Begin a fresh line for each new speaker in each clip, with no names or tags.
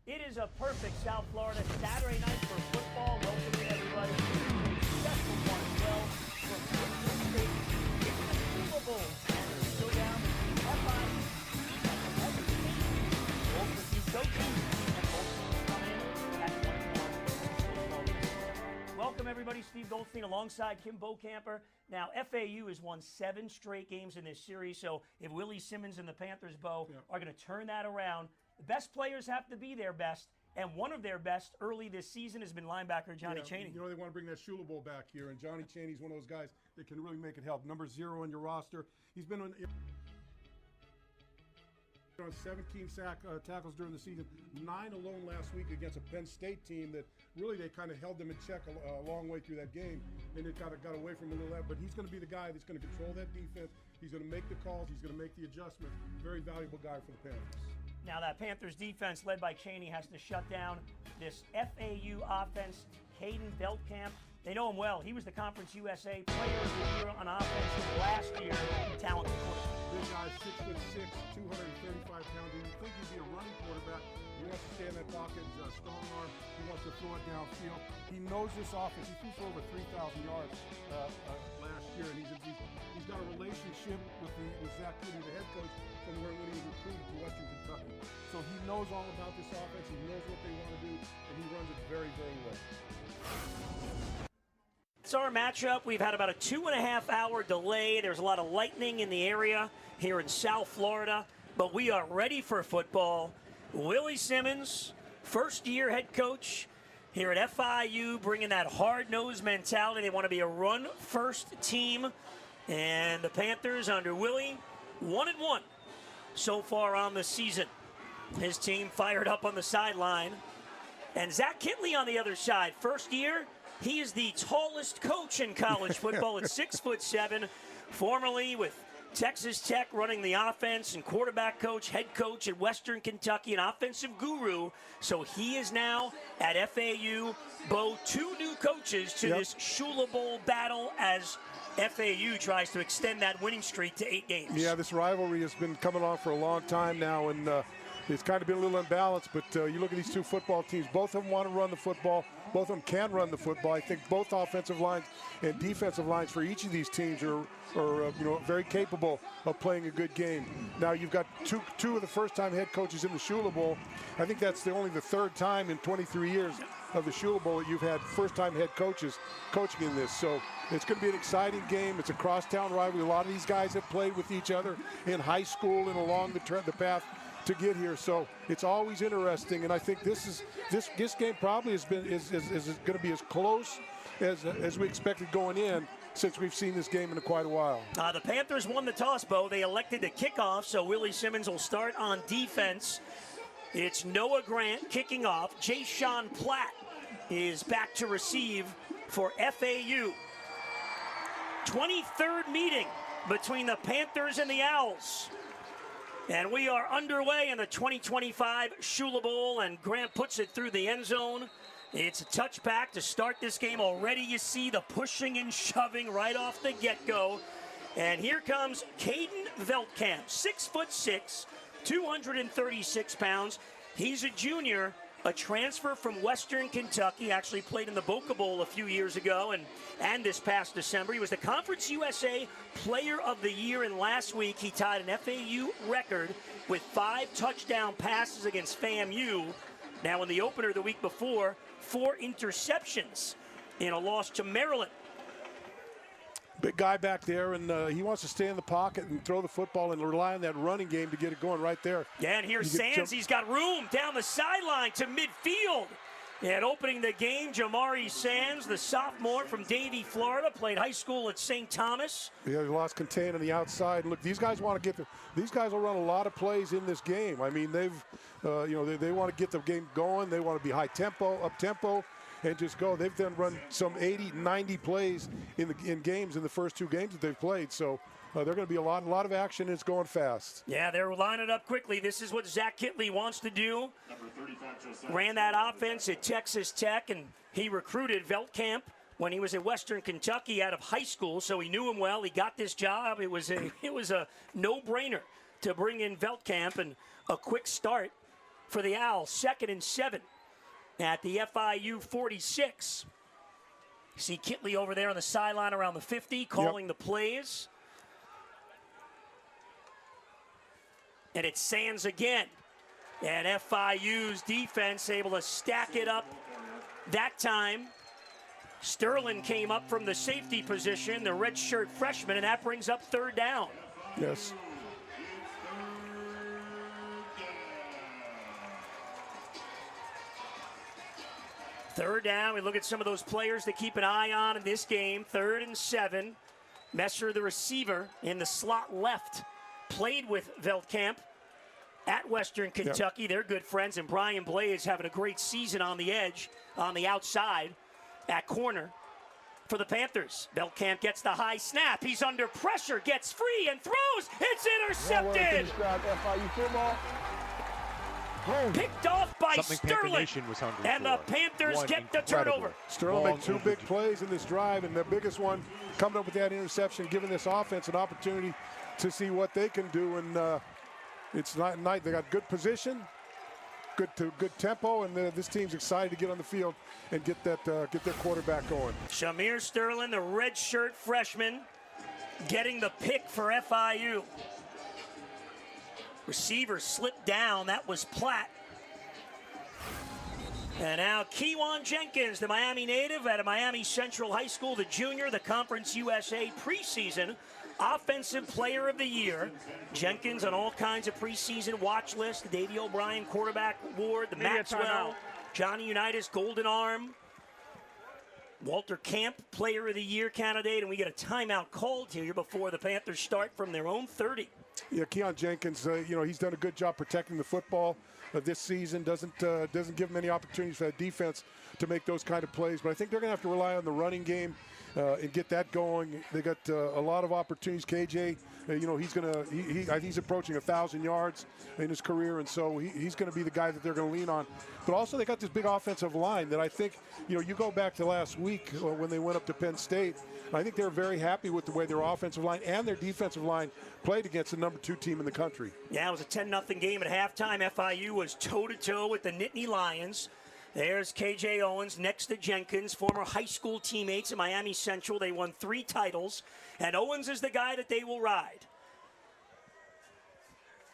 It is a perfect South Florida Saturday night for football. Welcome everybody to a special one as well from Florida State. It's the Super Bowl, and it's still down between FIU and both the few coaches and both teams come in at 1-1. Welcome everybody, Steve Goldstein alongside Kim Bocamper. Now FAU has won 7 straight games in this series, so if Willie Simmons and the Panthers, Bo, are going to turn that around, the best players have to be their best, and one of their best early this season has been linebacker Johnny Chaney.
You know, they want to bring that Shula Bowl back here, and Johnny Chaney's one of those guys that can really make it help. Number 0 on your roster. He's been on 17 tackles during the season, 9 alone last week against a Penn State team that really they kind of held them in check a long way through that game, and it got away from him a little bit. But he's going to be the guy that's going to control that defense. He's going to make the calls. He's going to make the adjustments. Very valuable guy for the Panthers.
Now that Panthers defense led by Chaney has to shut down this FAU offense. Caden Veldkamp, they know him well. He was the Conference USA Player of the Year on offense last year. Talented quarterback.
Big guy, 6'6", 235 pounds. You think he'd be a running quarterback. He wants to stay in that pocket. He's got a strong arm. He wants to throw it downfield. He knows this offense. He threw for over 3,000 yards last year, and he's got a relationship with Zach Kitty, the head coach, from when he was recruited to Western Kentucky. So he knows all about this offense. He knows what they want to do, and he runs it very, very well.
It's our matchup. We've had about a 2.5-hour delay. There's a lot of lightning in the area here in South Florida, but we are ready for football. Willie Simmons, first-year head coach here at FIU, bringing that hard-nosed mentality. They want to be a run-first team, and the Panthers under Willie, 1-1 so far on the season. His team fired up on the sideline, and Zach Kittley on the other side, first year. He is the tallest coach in college football at 6'7", formerly with Texas Tech running the offense and quarterback coach, head coach at Western Kentucky, an offensive guru. So he is now at FAU. Bo, 2 new coaches to this Shula Bowl battle as FAU tries to extend that winning streak to 8 games.
Yeah, this rivalry has been coming on for a long time now, and it's kind of been a little unbalanced, but you look at these 2 football teams. Both of them want to run the football. Both of them can run the football. I think both offensive lines and defensive lines for each of these teams are very capable of playing a good game. Now you've got two of the first-time head coaches in the Shula Bowl. I think that's only the 3rd time in 23 years of the Shula Bowl that you've had first-time head coaches coaching in this. So it's going to be an exciting game. It's a crosstown rivalry. A lot of these guys have played with each other in high school and along the path to get here, so it's always interesting, and I think this game probably is going to be as close as we expected going in, since we've seen this game in quite a while.
The Panthers won the toss, Bo. They elected to kick off, so Willie Simmons will start on defense. It's Noah Grant kicking off. Jay-Sean Platt is back to receive for FAU. 23rd meeting between the Panthers and the Owls. And we are underway in the 2025 Shula Bowl, and Grant puts it through the end zone. It's a touchback to start this game. Already you see the pushing and shoving right off the get-go. And here comes Caden Veldkamp, 6'6", 236 pounds. He's a junior, a transfer from Western Kentucky, actually played in the Boca Bowl a few years ago and this past December. He was the Conference USA Player of the Year, and last week he tied an FAU record with 5 touchdown passes against FAMU. Now in the opener the week before, 4 interceptions in a loss to Maryland.
Big guy back there, and he wants to stay in the pocket and throw the football and rely on that running game to get it going right there.
Yeah, and here's Sands. He's got room down the sideline to midfield. And opening the game, Jamari Sands, the sophomore from Davie, Florida, played high school at St. Thomas.
Yeah, he lost contain on the outside. Look, these guys want to get these guys will run a lot of plays in this game. I mean, they want to get the game going. They want to be high tempo, up tempo, and just go. They've then run some 80, 90 plays in games in the first 2 games that they've played. So they're going to be a lot of action, and it's going fast.
Yeah, they're lining up quickly. This is what Zach Kittley wants to do. Ran that offense at Texas Tech, and he recruited Veldkamp when he was at Western Kentucky out of high school, so he knew him well. He got this job. It was a no-brainer to bring in Veldkamp, and a quick start for the Owls. 2nd and 7 at the FIU 46. See Kitley over there on the sideline around the 50, calling the plays. And it's Sands again. And FIU's defense able to stack it up that time. Sterling came up from the safety position, the redshirt freshman, and that brings up 3rd down.
Yes.
Third down, we look at some of those players to keep an eye on in this game. 3rd and 7. Messer, the receiver, in the slot left, played with Veldkamp at Western Kentucky. Yep. They're good friends, and Brian Blaze having a great season on the edge, on the outside, at corner for the Panthers. Veldkamp gets the high snap. He's under pressure, gets free, and throws. It's intercepted!
FIU football.
Picked off by Sterling, and the Panthers get the turnover.
Sterling made 2 big plays in this drive, and the biggest one coming up with that interception, giving this offense an opportunity to see what they can do. And it's not night. They got good position, good tempo, and this team's excited to get on the field and get their quarterback going.
Shamir Sterling, the redshirt freshman, getting the pick for FIU. Receiver slipped down. That was Platt. And now Kewan Jenkins, the Miami native out of Miami Central High School, the junior, the Conference USA preseason Offensive Player of the Year. Jenkins on all kinds of preseason watch lists. The Davey O'Brien Quarterback Award, the Maxwell, Johnny Unitas Golden Arm. Walter Camp, Player of the Year candidate, and we get a timeout called here before the Panthers start from their own 30.
Yeah, Keon Jenkins, he's done a good job protecting the football this season. Doesn't give them any opportunities for that defense to make those kind of plays. But I think they're going to have to rely on the running game and get that going. They got a lot of opportunities. KJ, I think he's approaching 1,000 yards in his career, and so he's going to be the guy that they're going to lean on. But also they got this big offensive line that I think, you go back to last week when they went up to Penn State. I think they're very happy with the way their offensive line and their defensive line played against the number 2 team in the country. Yeah,
it was a 10-0 game at halftime. FIU was toe-to-toe with the Nittany Lions. There's KJ Owens next to Jenkins, former high school teammates at Miami Central. They won 3 titles, and Owens is the guy that they will ride.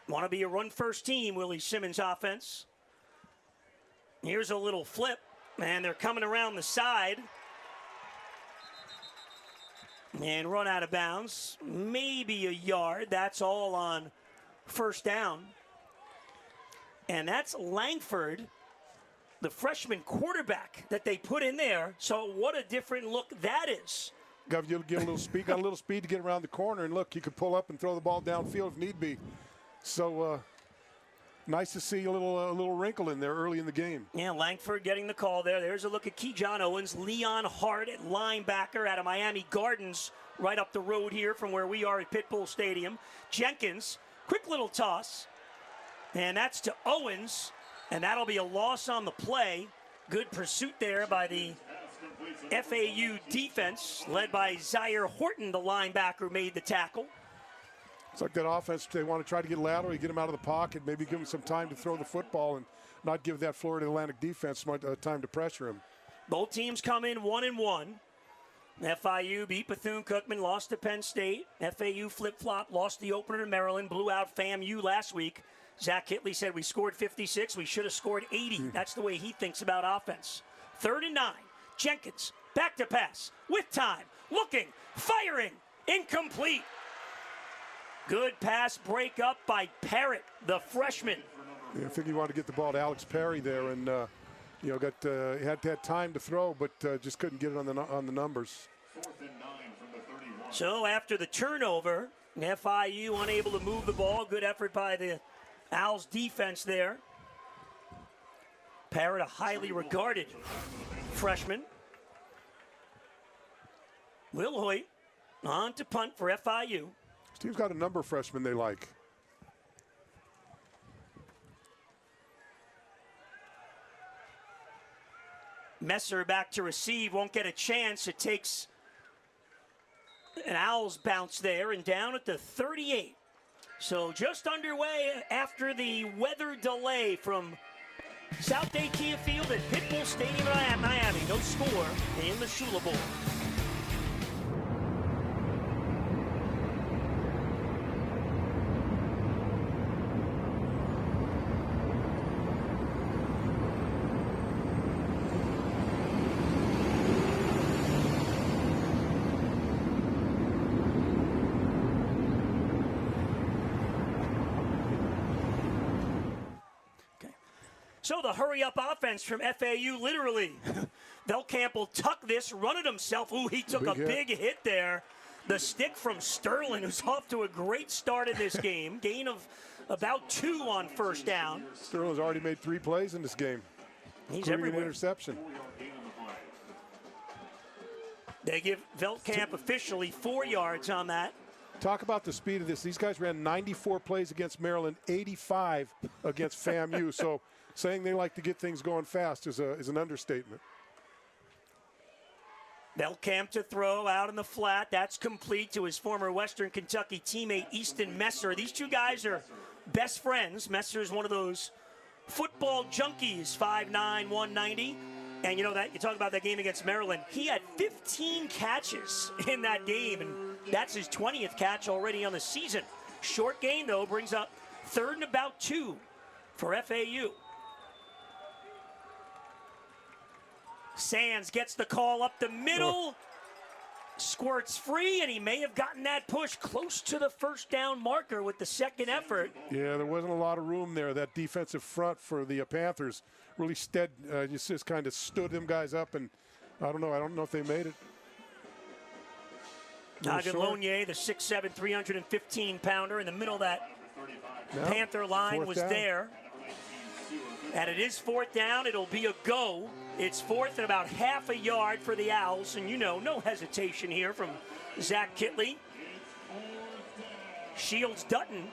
Want to be a run-first team, Willie Simmons offense. Here's a little flip, and they're coming around the side. And run out of bounds, maybe a yard. That's all on first down. And that's Langford, the freshman quarterback that they put in there. So what a different look that is.
Got a little speed to get around the corner, and look, you could pull up and throw the ball downfield if need be. So nice to see a little wrinkle in there early in the game.
Yeah, Langford getting the call there. There's a look at Kejon Owens. Leon Hart at linebacker out of Miami Gardens, right up the road here from where we are at Pitbull Stadium. Jenkins, quick little toss. And that's to Owens. And that'll be a loss on the play. Good pursuit there by the FAU defense, led by Zaire Horton, the linebacker who made the tackle.
It's like that offense, they want to try to get lateral, you get them out of the pocket, maybe give them some time to throw the football and not give that Florida Atlantic defense much time to pressure him.
Both teams come in 1-1. FIU beat Bethune-Cookman, lost to Penn State. FAU flip-flop, lost the opener to Maryland, blew out FAMU last week. Zach Hitley said we scored 56, we should have scored 80. That's the way he thinks about offense. 3rd and 9, Jenkins, back to pass, with time, looking, firing, incomplete. Good pass break up by Parrott, the freshman.
Yeah, I think he wanted to get the ball to Alex Perry there, and had time to throw, but just couldn't get it on the numbers.
So after the turnover, FIU unable to move the ball. Good effort by the Owls defense there. Parrott, a highly regarded freshman. Will Hoyt on to punt for FIU.
Steve's got a number of freshmen they like.
Messer back to receive, won't get a chance. It takes an Owls bounce there, and down at the 38. So just underway after the weather delay from South Day Kia Field at Pitbull Stadium in Miami. No score in the Shula Bowl. So the hurry-up offense from FAU, literally. Velkamp will tuck this, run it himself. Ooh, he took a big hit there. The stick from Sterling, who's off to a great start in this game. Gain of about 2 on first down.
Sterling's already made 3 plays in this game.
He's everywhere.
An interception.
They give Velkamp officially 4 yards on that.
Talk about the speed of this. These guys ran 94 plays against Maryland, 85 against FAMU. So saying they like to get things going fast is an understatement.
Velkamp to throw out in the flat. That's complete to his former Western Kentucky teammate, Easton Messer. These two guys are best friends. Messer's one of those football junkies, 5'9", 190. And you know that you talk about that game against Maryland. He had 15 catches in that game, and that's his 20th catch already on the season. Short gain, though, brings up 3rd and about 2 for FAU. Sands gets the call up the middle, squirts free, and he may have gotten that push close to the first down marker with the second effort.
Yeah, there wasn't a lot of room there. That defensive front for the Panthers really just kind of stood them guys up, and I don't know if they made it.
Aguilonier, the 6'7", 315-pounder in the middle of that Panther line was there. And it is 4th down. It'll be a go. It's 4th and about half a yard for the Owls. And you know, no hesitation here from Zach Kitley. Shields Dutton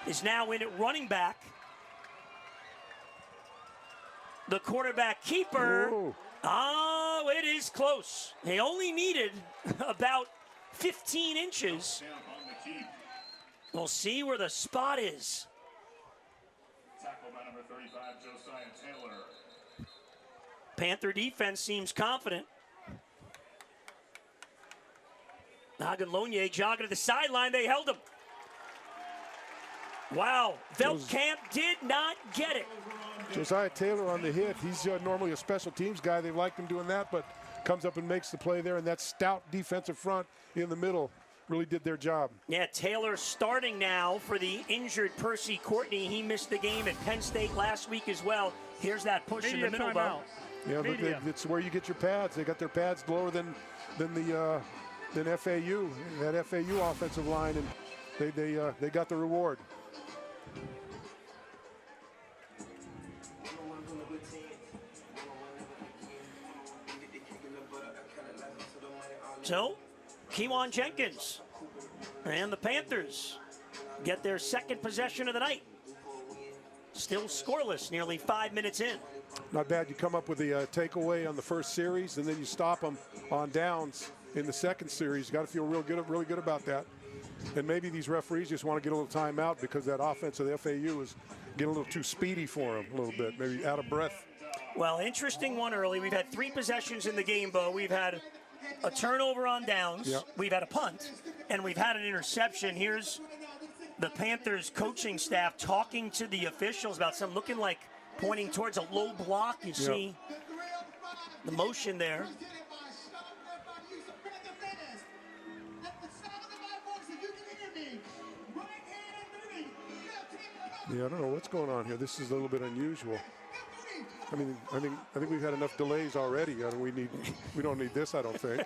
is now in at running back. The quarterback keeper.
Whoa.
Oh, it is close. They only needed about 15 inches. We'll see where the spot is. Panther defense seems confident. Aguilonier jogging to the sideline. They held him. Wow. Velkamp did not get it.
Josiah Taylor on the hit. He's normally a special teams guy. They like him doing that, but comes up and makes the play there. And that stout defensive front in the middle really did their job. Yeah,
Taylor starting now for the injured Percy Courtney. He missed the game at Penn State last week as well. Here's that push in the middle, though.
Yeah, but it's where you get your pads. They got their pads lower than FAU, that FAU offensive line, and they got the reward.
So, Kewan Jenkins and the Panthers get their second possession of the night. Still scoreless, nearly 5 minutes in.
Not bad. You come up with the takeaway on the first series, and then you stop them on downs in the second series. You got to feel really good about that. And maybe these referees just want to get a little timeout because that offense of the FAU is getting a little too speedy for them a little bit, maybe out of breath.
Well, interesting one early. We've had 3 possessions in the game, Bo. We've had a turnover on downs. Yep. We've had a punt, and we've had an interception. Here's the Panthers coaching staff talking to the officials about something looking like pointing towards a low block. You see the motion there.
Yeah, I don't know what's going on here. This is a little bit unusual. I think we've had enough delays already. We don't need this, I don't think.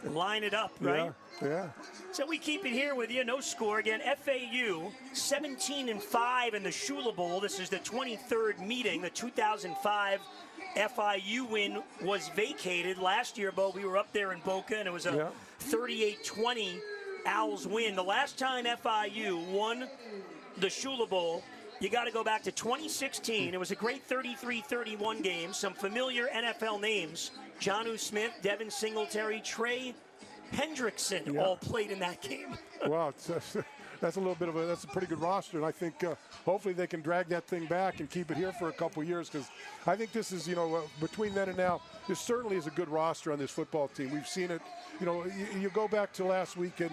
Line it up, right?
Yeah.
So we keep it here with you. No score again. FAU 17-5 in the Shula Bowl. This is the 23rd meeting. The 2005 FIU win was vacated last year, Bo. We were up there in Boca, and it was a 38-20 Owls win. The last time FIU won the Shula Bowl, you got to go back to 2016. It was a great 33-31 game. Some familiar NFL names: Jonnu Smith, Devin Singletary, Trey Hendrickson all played in that game.
Wow, that's a little bit of that's a pretty good roster, and I think hopefully they can drag that thing back and keep it here for a couple of years, because I think this is, between then and now, this certainly is a good roster on this football team. We've seen it. You go back to last week at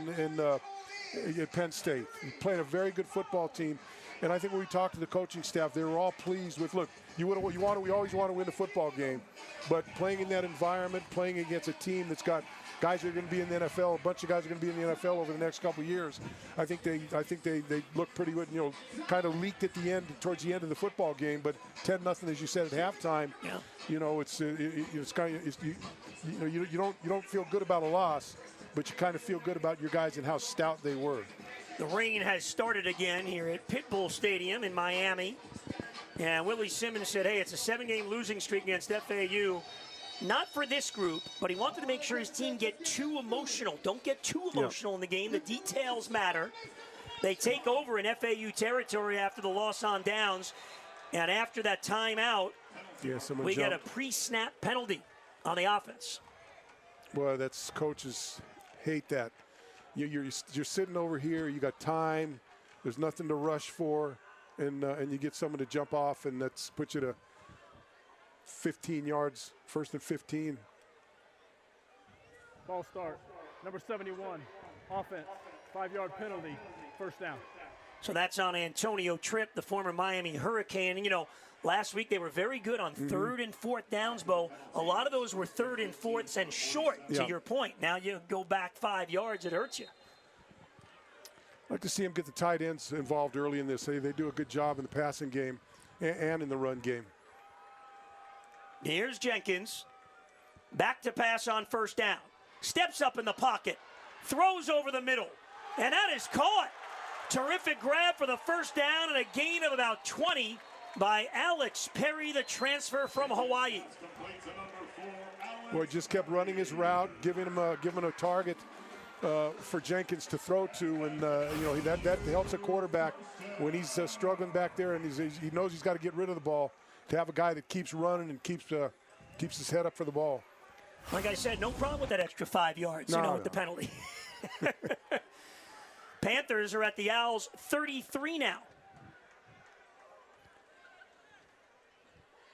Penn State, playing a very good football team. And I think when we talked to the coaching staff, they were all pleased with, look, we always want to win a football game, but playing in that environment, playing against a team that's got guys that are going to be in the NFL, a bunch of guys are going to be in the NFL over the next couple of years. I think they look pretty good. Kind of leaked at the end, towards the end of the football game, but 10-0, as you said, at halftime. Yeah. It's kind of you don't feel good about a loss, but you kind of feel good about your guys and how stout they were.
The rain has started again here at Pitbull Stadium in Miami. And Willie Simmons said, hey, it's a 7-game losing streak against FAU. Not for this group, but he wanted to make sure his team get too emotional. Don't get too emotional in the game. The details matter. They take over in FAU territory after the loss on downs. And after that timeout, we get a pre-snap penalty on the offense.
Well, that's coaches hate that. You're sitting over here. You got time. There's nothing to rush for, and you get someone to jump off, and that's put you to 15 yards, 1st and 15.
Ball start. Number 71, offense, 5-yard penalty, 1st down.
So that's on Antonio Tripp, the former Miami Hurricane. And, last week they were very good on 3rd and 4th downs, Bo. A lot of those were 3rd and 4ths and short, to your point. Now you go back 5 yards, it hurts you.
I'd like to see them get the tight ends involved early in this. They do a good job in the passing game and in the run game.
Here's Jenkins. Back to pass on 1st down. Steps up in the pocket. Throws over the middle. And that is caught. Terrific grab for the 1st down and a gain of about 20 by Alex Perry, the transfer from Hawaii.
Boy, just kept running his route, giving him a target for Jenkins to throw to, and that helps a quarterback when he's struggling back there, and he knows he's got to get rid of the ball. To have a guy that keeps running and keeps his head up for the ball.
Like I said, no problem with that extra 5 yards, with the penalty. Panthers are at the Owls 33 now.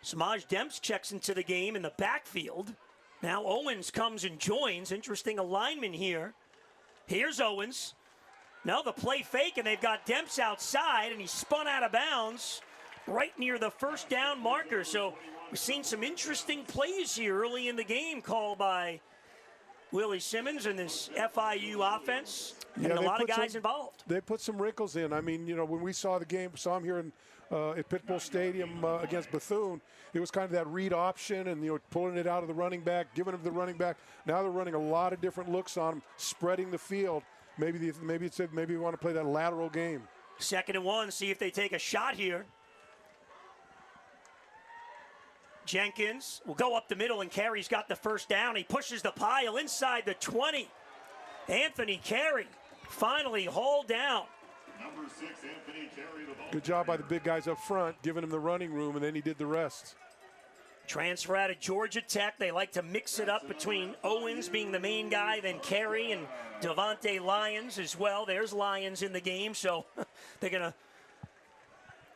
Samaj Demps checks into the game in the backfield. Now Owens comes and joins. Interesting alignment here. Here's Owens. Now the play fake, and they've got Demps outside, and he spun out of bounds right near the 1st down marker. So we've seen some interesting plays here early in the game called by Willie Simmons and this FIU offense, and a lot of guys involved.
They put some wrinkles in. I mean, when we saw the game, saw him here at Pitbull Stadium against Bethune, it was kind of that read option and pulling it out of the running back, giving him the running back. Now they're running a lot of different looks on him, spreading the field. Maybe we want to play that lateral game.
2nd and 1. See if they take a shot here. Jenkins will go up the middle, and Carey's got the 1st down. He pushes the pile inside the 20. Anthony Carey finally hauled down.
Number 6, Anthony Carey.
Good job by the big guys up front, giving him the running room, and then he did the rest.
Transfer out of Georgia Tech. They like to mix it up between Owens being the main guy, then Carey and Devontae Lyons as well. There's Lyons in the game, so they're going to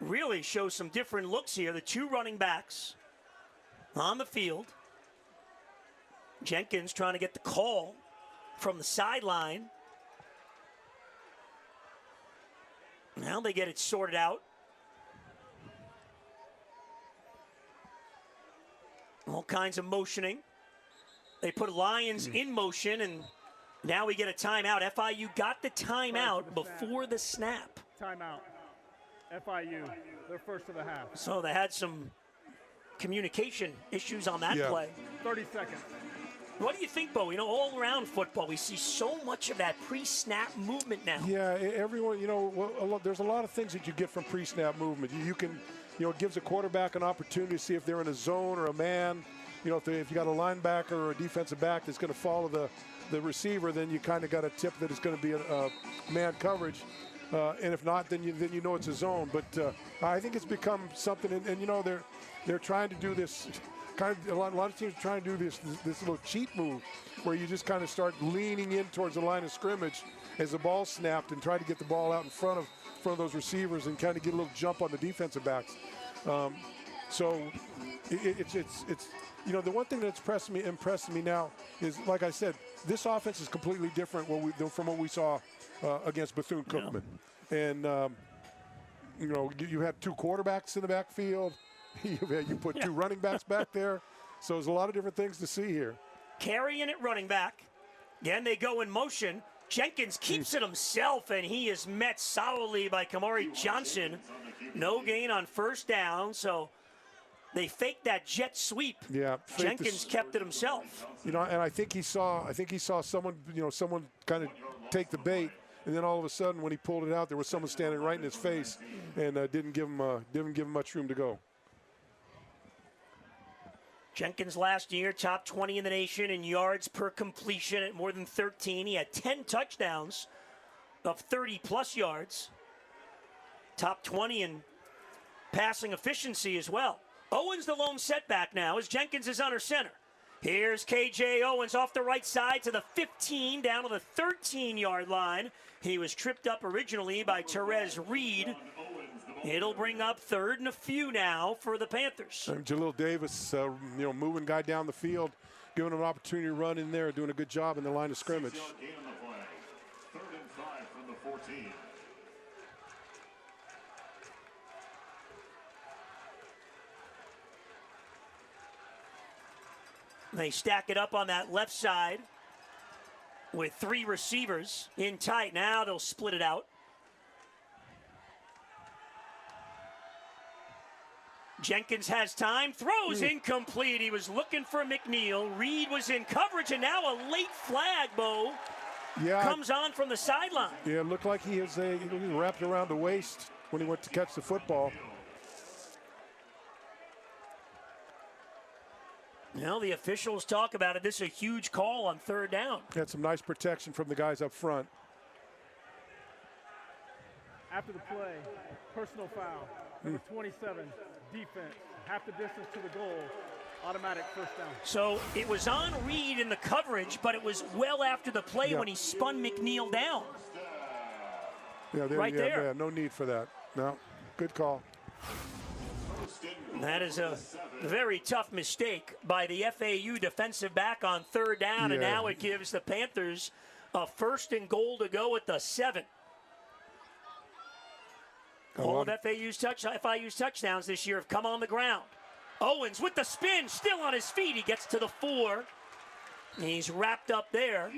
really show some different looks here. The 2 running backs on the field. Jenkins trying to get the call from the sideline. Now they get it sorted out. All kinds of motioning. They put Lyons in motion, and now we get a timeout. FIU got the timeout before the snap.
Timeout. FIU, their 1st of the half.
So they had some communication issues on that play.
30 seconds.
What do you think, Bo? All around football, we see so much of that pre-snap movement now.
Yeah, everyone, there's a lot of things that you get from pre-snap movement. You can, it gives a quarterback an opportunity to see if they're in a zone or a man. If you got a linebacker or a defensive back that's going to follow the receiver, then you kind of got a tip that it's going to be a man coverage. And if not, then you know it's a zone. But I think it's become something, and they're trying to do this. kind of a lot of teams are trying to do this little cheat move where you just kind of start leaning in towards the line of scrimmage as the ball snapped and try to get the ball out in front of those receivers and kind of get a little jump on the defensive backs. So it's the one thing that's impressed me now is, like I said, this offense is completely different from what we saw against Bethune-Cookman. Yeah. And you had two quarterbacks in the backfield. You put two running backs back there. So there's a lot of different things to see here.
Carrying it running back. Again, they go in motion. Jenkins keeps it himself, and he is met solidly by Kamari Johnson. No gain on first down, so they faked that jet sweep. Yeah, Jenkins kept it himself.
And I think he saw someone kind of take the bait, and then all of a sudden, when he pulled it out, there was someone standing right in his face, and didn't give him much room to go.
Jenkins last year, top 20 in the nation in yards per completion at more than 13. He had 10 touchdowns of 30-plus yards. Top 20 in passing efficiency as well. Owens the lone setback now as Jenkins is under center. Here's KJ Owens off the right side to the 15, down to the 13-yard line. He was tripped up originally by Therese Reed. It'll bring up third and a few now for the Panthers.
And Jalil Davis, moving guy down the field, giving him an opportunity to run in there, doing a good job in the line of scrimmage.
3rd and 5 from the 14.
They stack it up on that left side with three receivers in tight. Now they'll split it out. Jenkins has time, throws incomplete. He was looking for McNeil. Reed was in coverage, and now a late flag, Bo, comes on from the sideline.
Yeah, it looked like he was wrapped around the waist when he went to catch the football.
Now the officials talk about it. This is a huge call on third down.
Had some nice protection from the guys up front.
After the play, personal foul, number 27, defense, half the distance to the goal, automatic first down.
So it was on Reed in the coverage, but it was well after the play when he spun McNeil down.
Yeah, there. Yeah, no need for that. No, good call.
That is a very tough mistake by the FAU defensive back on third down, and now it gives the Panthers a 1st and goal to go at the 7. All of FIU's touchdowns this year have come on the ground. Owens with the spin, still on his feet. He gets to the 4. He's wrapped up there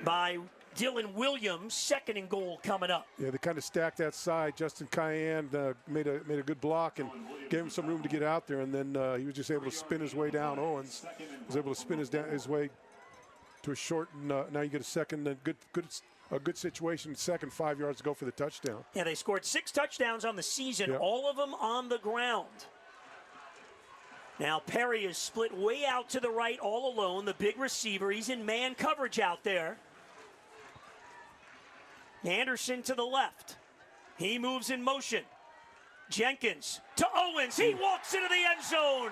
by Dylan Williams. 2nd and goal coming up.
Yeah, they kind of stacked that side. Justin Cayenne made a good block and gave him some room to get out there, and then he was just able to spin his way down. Owens was able to spin his way to a short, and now you get a second and a good situation, 2nd, 5 yards to go for the touchdown.
Yeah, they scored 6 touchdowns on the season, all of them on the ground. Now Perry is split way out to the right all alone, the big receiver. He's in man coverage out there. Anderson to the left. He moves in motion. Jenkins to Owens. He walks into the end zone.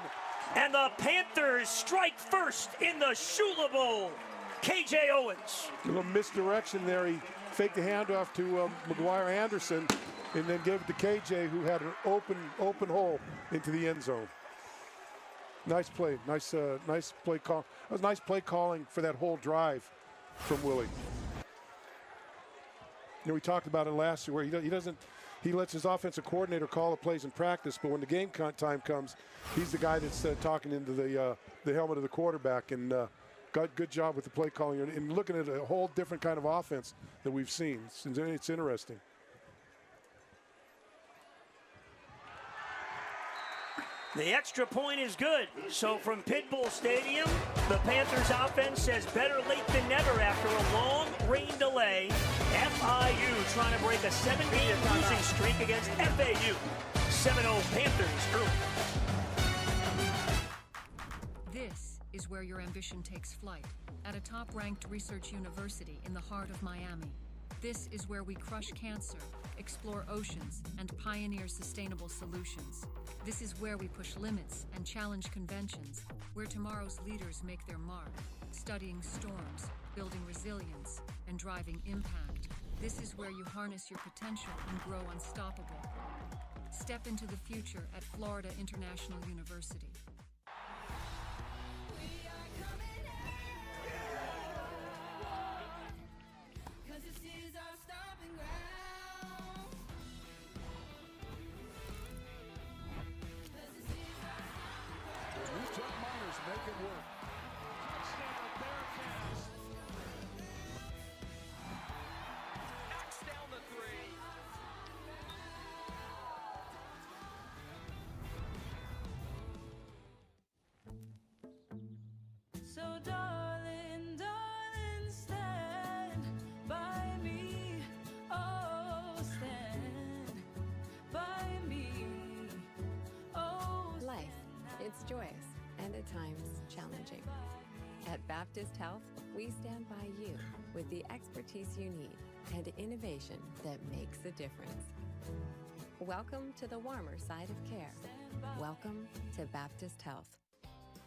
And the Panthers strike first in the Shula Bowl. KJ Owens.
A little misdirection there. He faked the handoff to McGuire Anderson and then gave it to KJ, who had an open hole into the end zone. Nice play. Nice play call. That was nice play calling for that whole drive from Willie. We talked about it last year where he lets his offensive coordinator call the plays in practice, but when the game time comes, he's the guy that's talking into the helmet of the quarterback, and got good job with the play calling and looking at a whole different kind of offense that we've seen. It's interesting.
The extra point is good. So from Pitbull Stadium, the Panthers offense says better late than never after a long rain delay. FIU trying to break a 7-game losing streak against FAU. 7-0 Panthers early.
This is where your ambition takes flight, at a top-ranked research university in the heart of Miami. This is where we crush cancer, explore oceans, and pioneer sustainable solutions. This is where we push limits and challenge conventions, where tomorrow's leaders make their mark, studying storms, building resilience, and driving impact. This is where you harness your potential and grow unstoppable. Step into the future at Florida International University.
Make it work.
Touchdown, Bearcats. Knocks down the three.
So darling, darling, stand by me. Oh, stand by me. Oh,
Life, it's joyous and at times challenging. At Baptist Health, we stand by you with the expertise you need and innovation that makes a difference. Welcome to the warmer side of care. Welcome to Baptist Health.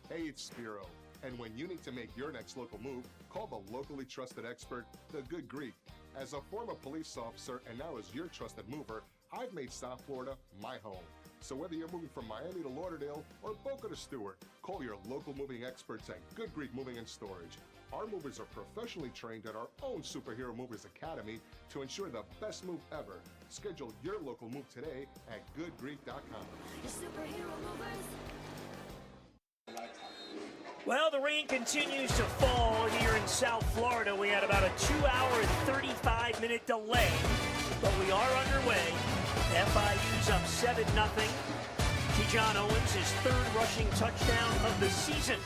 Hey, it's Spiro. And when you need to make your next local move, call the locally trusted expert, The Good Greek. As a former police officer and now as your trusted mover, I've made South Florida my home. So whether you're moving from Miami to Lauderdale or Boca to Stewart, call your local moving experts at Good Greek Moving and Storage. Our movers are professionally trained at our own Superhero Movers Academy to ensure the best move ever. Schedule your local move today at goodgreek.com.
Well, the rain continues to fall here in South Florida. We had about a 2-hour and 35-minute delay, but we are underway. FIU's up 7-0. Keyshawn Owens, his third rushing touchdown of the season.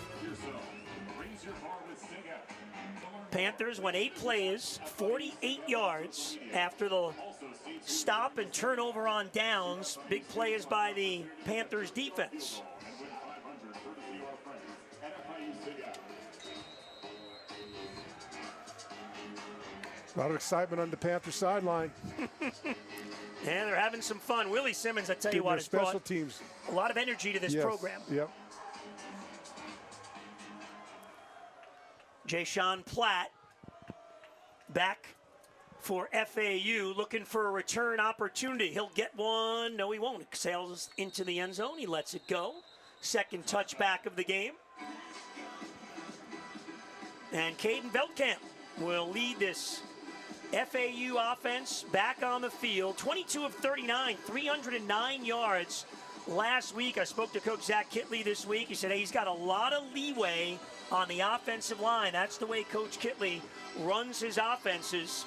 Panthers went 8 plays, 48 yards after the stop and turnover on downs. Big plays by the Panthers defense.
A lot of excitement on the Panther sideline.
Yeah, they're having some fun. Willie Simmons, I tell you what, has
special
brought
teams.
A lot of energy to this program.
Yep.
Jay-Sean Platt back for FAU, looking for a return opportunity. He'll get one. No, he won't. It sails into the end zone. He lets it go. Second touchback of the game. And Caden Veldkamp will lead this FAU offense back on the field. 22 of 39, 309 yards last week. I spoke to Coach Zach Kitley this week. He said, hey, he's got a lot of leeway on the offensive line. That's the way Coach Kitley runs his offenses.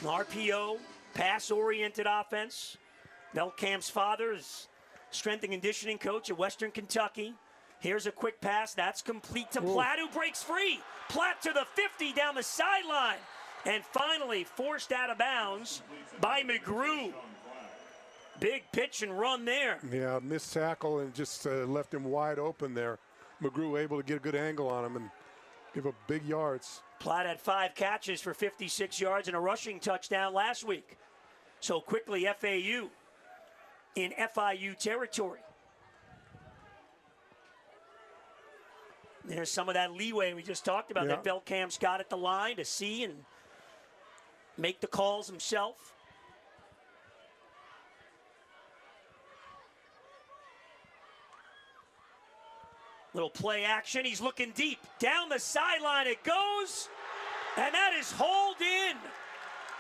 An RPO, pass-oriented offense. Veldkamp's father is strength and conditioning coach at Western Kentucky. Here's a quick pass. That's complete to Platt, who breaks free. Platt to the 50 down the sideline. And finally forced out of bounds by McGrew. Big pitch and run there.
Yeah, missed tackle and just left him wide open there. McGrew able to get a good angle on him and give up big yards.
Platt had 5 catches for 56 yards and a rushing touchdown last week. So quickly FAU in FIU territory. There's some of that leeway we just talked about that Veldkamp's got at the line to see and make the calls himself. Little play action. He's looking deep. Down the sideline it goes. And that is hauled in.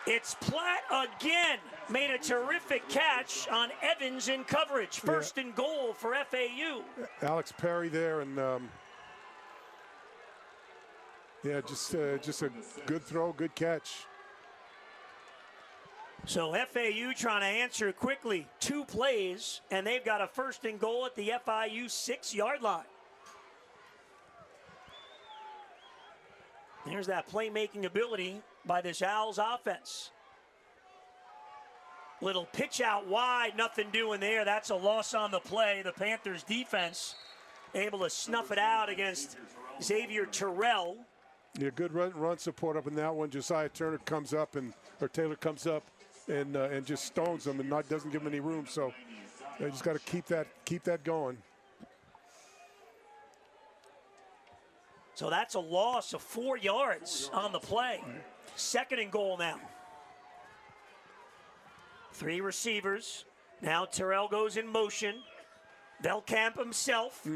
It's Platt again. Made a terrific catch on Evans in coverage. First and goal for FAU.
Alex Perry there and just a good throw, good catch.
So FAU trying to answer quickly. 2 plays, and they've got a first and goal at the FIU 6-yard line. There's that playmaking ability by this Owls offense. Little pitch out wide, nothing doing there. That's a loss on the play. The Panthers defense able to snuff it out against Xavier Terrell.
Yeah, good run support up in that one. Josiah Turner comes up or Taylor comes up and just stones them and doesn't give them any room. So they just got to keep that going.
So that's a loss of 4 yards on the play. 2nd and goal now. 3 receivers. Now Terrell goes in motion. Velkamp himself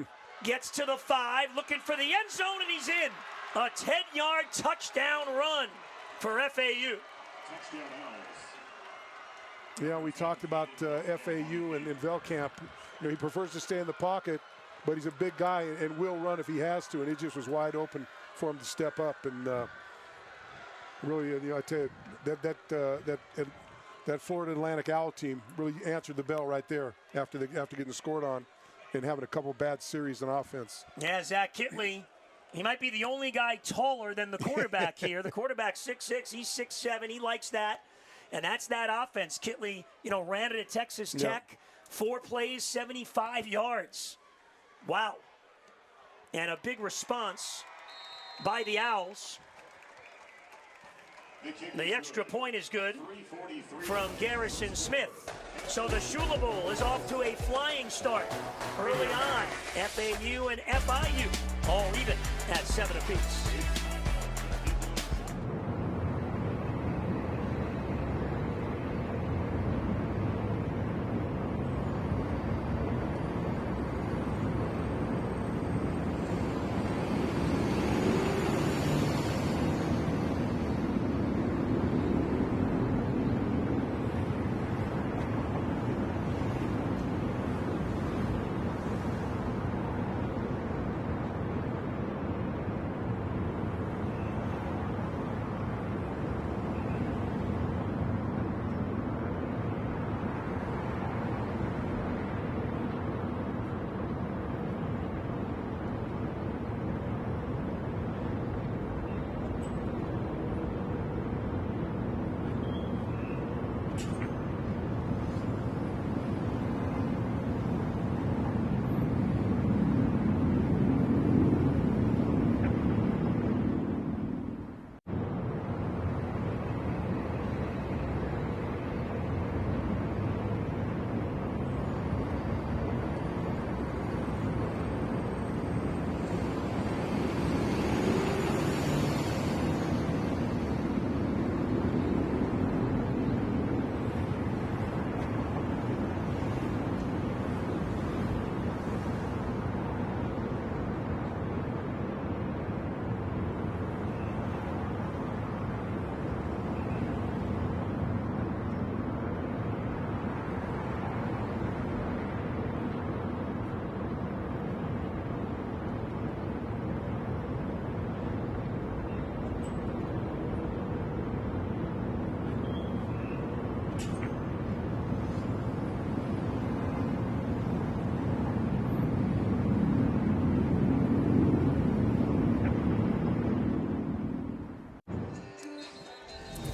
gets to the 5, looking for the end zone, and he's in. A 10-yard touchdown run for FAU.
Yeah, we talked about FAU and Velkamp. He prefers to stay in the pocket, but he's a big guy and will run if he has to, and it just was wide open for him to step up. And really, I tell you, that Florida Atlantic Owl team really answered the bell right there after getting scored on and having a couple bad series on offense.
Yeah, Zach Kitley, he might be the only guy taller than the quarterback here. The quarterback's 6'6", he's 6'7", he likes that. And that's that offense. Kitley, ran it at Texas Tech. 4 plays, 75 yards. Wow. And a big response by the Owls. The extra point is good from Garrison Smith. So the Shula Bowl is off to a flying start early on. FAU and FIU all even at 7 apiece.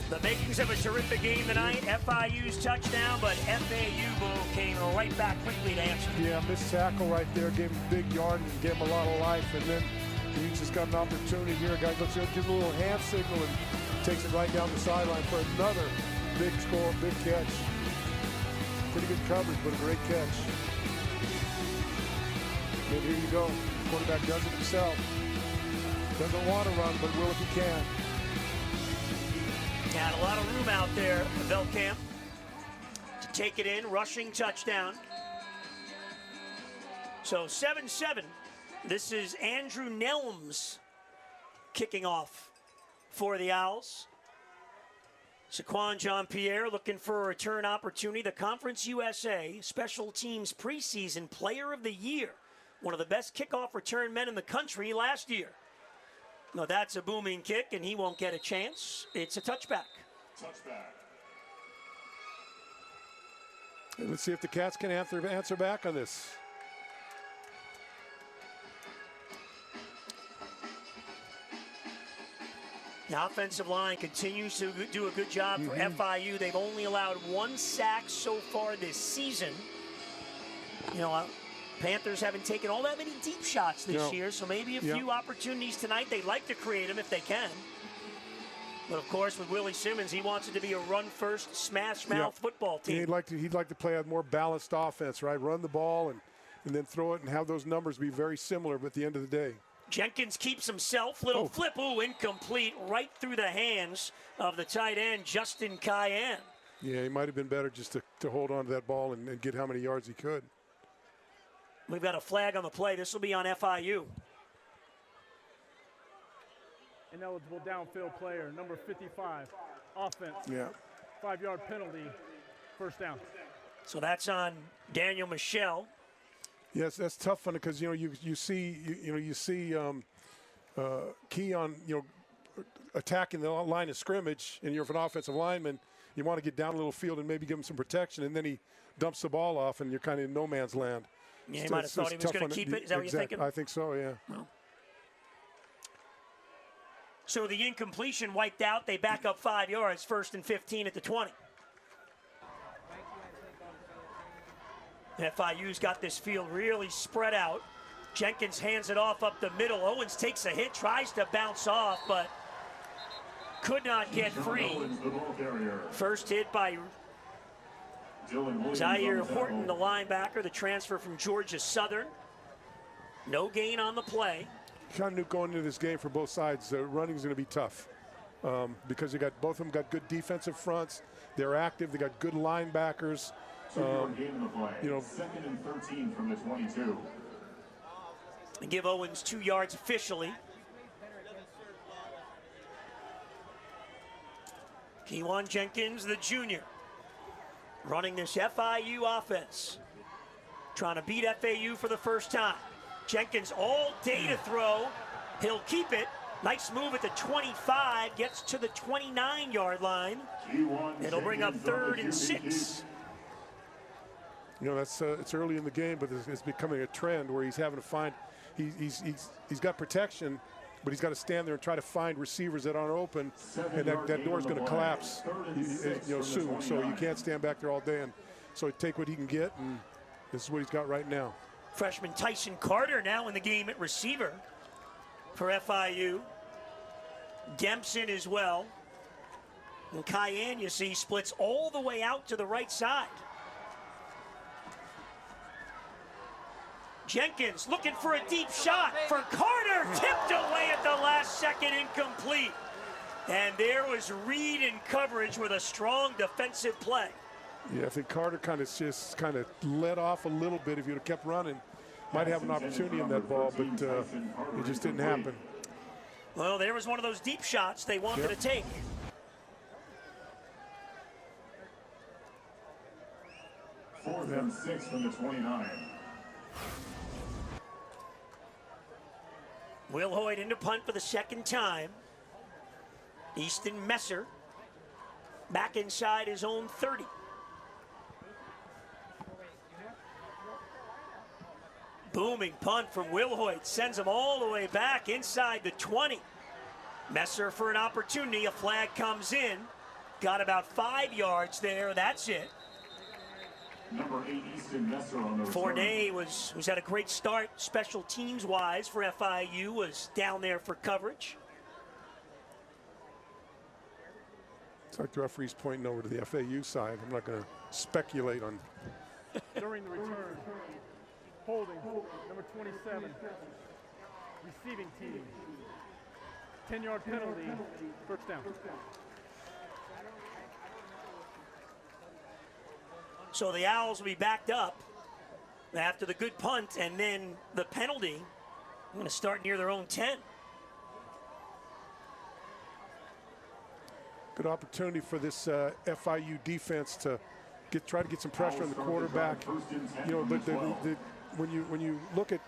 The makings of a terrific game tonight. FIU's touchdown, but FAU came right back quickly to answer.
Yeah, missed tackle right there. Gave him a big yard and gave him a lot of life. And then he just got an opportunity here. A guy gives a little hand signal and takes it right down the sideline for another big score, big catch. Pretty good coverage, but a great catch. And here you go. Quarterback does it himself. Doesn't want to run, but will if he can.
Had a lot of room out there, Velkamp, to take it in, rushing touchdown. So 7-7. This is Andrew Nelms kicking off for the Owls. Saquon Jean-Pierre looking for a return opportunity. The Conference USA Special Teams Preseason Player of the Year. One of the best kickoff return men in the country last year. No, that's a booming kick, and he won't get a chance. It's a touchback.
And let's see if the Cats can answer back on this.
The offensive line continues to do a good job for FIU. They've only allowed 1 sack so far this season. Panthers haven't taken all that many deep shots this year, so maybe a few opportunities tonight. They like to create them if they can. But of course, with Willie Simmons, he wants it to be a run-first, smash-mouth football team.
He'd like to play a more balanced offense, right? Run the ball and then throw it and have those numbers be very similar, but at the end of the day.
Jenkins keeps himself. Little flip, incomplete, right through the hands of the tight end, Justin Cayenne.
Yeah, he might have been better just to hold on to that ball and get how many yards he could.
We've got a flag on the play. This will be on FIU.
Ineligible downfield player, number 55, offense.
Yeah.
5-yard penalty, first down.
So that's on Daniel Michelle.
Yes, that's tough one because you see Keon attacking the line of scrimmage, and you're an offensive lineman. You want to get down a little field and maybe give him some protection, and then he dumps the ball off, and you're kind of in no man's land.
Yeah, he might have thought he was going to keep it. Is that what you're thinking?
I think so, yeah.
Well. So the incompletion wiped out. They back up 5 yards, 1st and 15 at the 20. FIU's got this field really spread out. Jenkins hands it off up the middle. Owens takes a hit, tries to bounce off, but could not get free. First hit by Zaire Horton, the linebacker, the transfer from Georgia Southern. No gain on the play.
Kind of knew going into this game for both sides, running is going to be tough because both of them got good defensive fronts. They're active. They got good linebackers.
2nd and 13 from the 22.
And give Owens 2 yards officially. Kewan Jenkins, the junior, running this FIU offense, trying to beat FAU for the first time. Jenkins all day to throw. He'll keep it. Nice move at the 25. Gets to the 29-yard line. It'll bring up 3rd and 6.
That's it's early in the game, but it's becoming a trend where he's having to find. He's got protection, but he's got to stand there and try to find receivers that aren't open, and that door's going to collapse, soon. So you can't stand back there all day, and so take what he can get, and this is what he's got right now.
Freshman Tyson Carter now in the game at receiver for FIU. Dempson as well. And Cayenne, you see, splits all the way out to the right side. Jenkins looking for a deep shot for Carter, tipped away at the last second, incomplete. And there was Reed in coverage with a strong defensive play.
Yeah, I think Carter kind of let off a little bit. If you'd have kept running, might have an opportunity in that ball, but it just didn't happen.
Well, there was one of those deep shots they wanted to take.
Fourth and 6 from the 29.
Will Hoyt into punt for the second time. Easton Messer back inside his own 30. Booming punt from Will Hoyt sends him all the way back inside the 20. Messer for an opportunity. A flag comes in. Got about 5 yards there. That's it.
Number 8, Easton Messer on the
Fournay was had a great start special teams wise for FIU, was down there for coverage.
It's like the referee's pointing over to the FAU side. I'm not going to speculate on.
During the return, holding, number 27, receiving team. 10-yard penalty, first down.
So the Owls will be backed up after the good punt and then the penalty. I'm going to start near their own 10.
Good opportunity for this FIU defense to try to get some pressure on the quarterback. But when you look at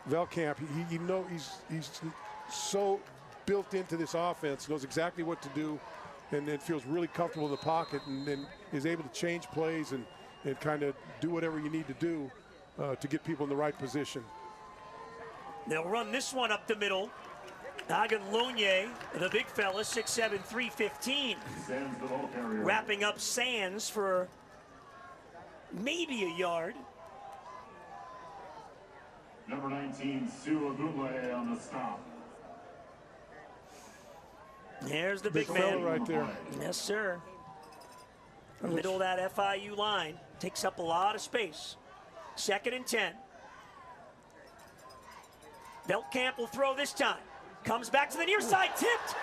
Velkamp, he's so built into this offense, knows exactly what to do, and then feels really comfortable in the pocket, and then is able to change plays and kind of do whatever you need to do to get people in the right position.
They'll run this one up the middle. Aguilonier, the big fella, 6'7", 315. Wrapping up Sands for maybe a yard.
Number 19, Sue Agule on the stop.
There's the
Big
big
fella
man.
right there.
Yes, sir. Middle of that FIU line. Takes up a lot of space. 2nd and 10. Beltcamp will throw this time. Comes back to the near side, tipped,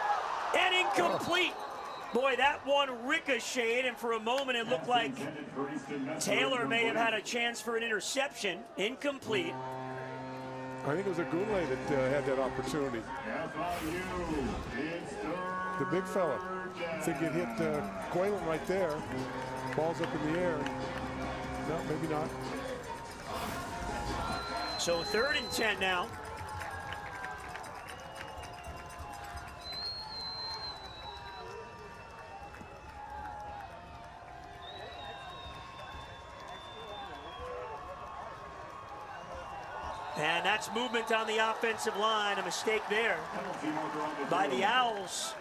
and incomplete. Boy, that one ricocheted, and for a moment it looked like Taylor may have had a chance for an interception. Incomplete.
I think it was Agule that had that opportunity. The big fella. I think it hit Quaylen right there. Ball's up in the air. No, maybe not.
So 3rd and 10 now. And that's movement on the offensive line. A mistake there by the Owls.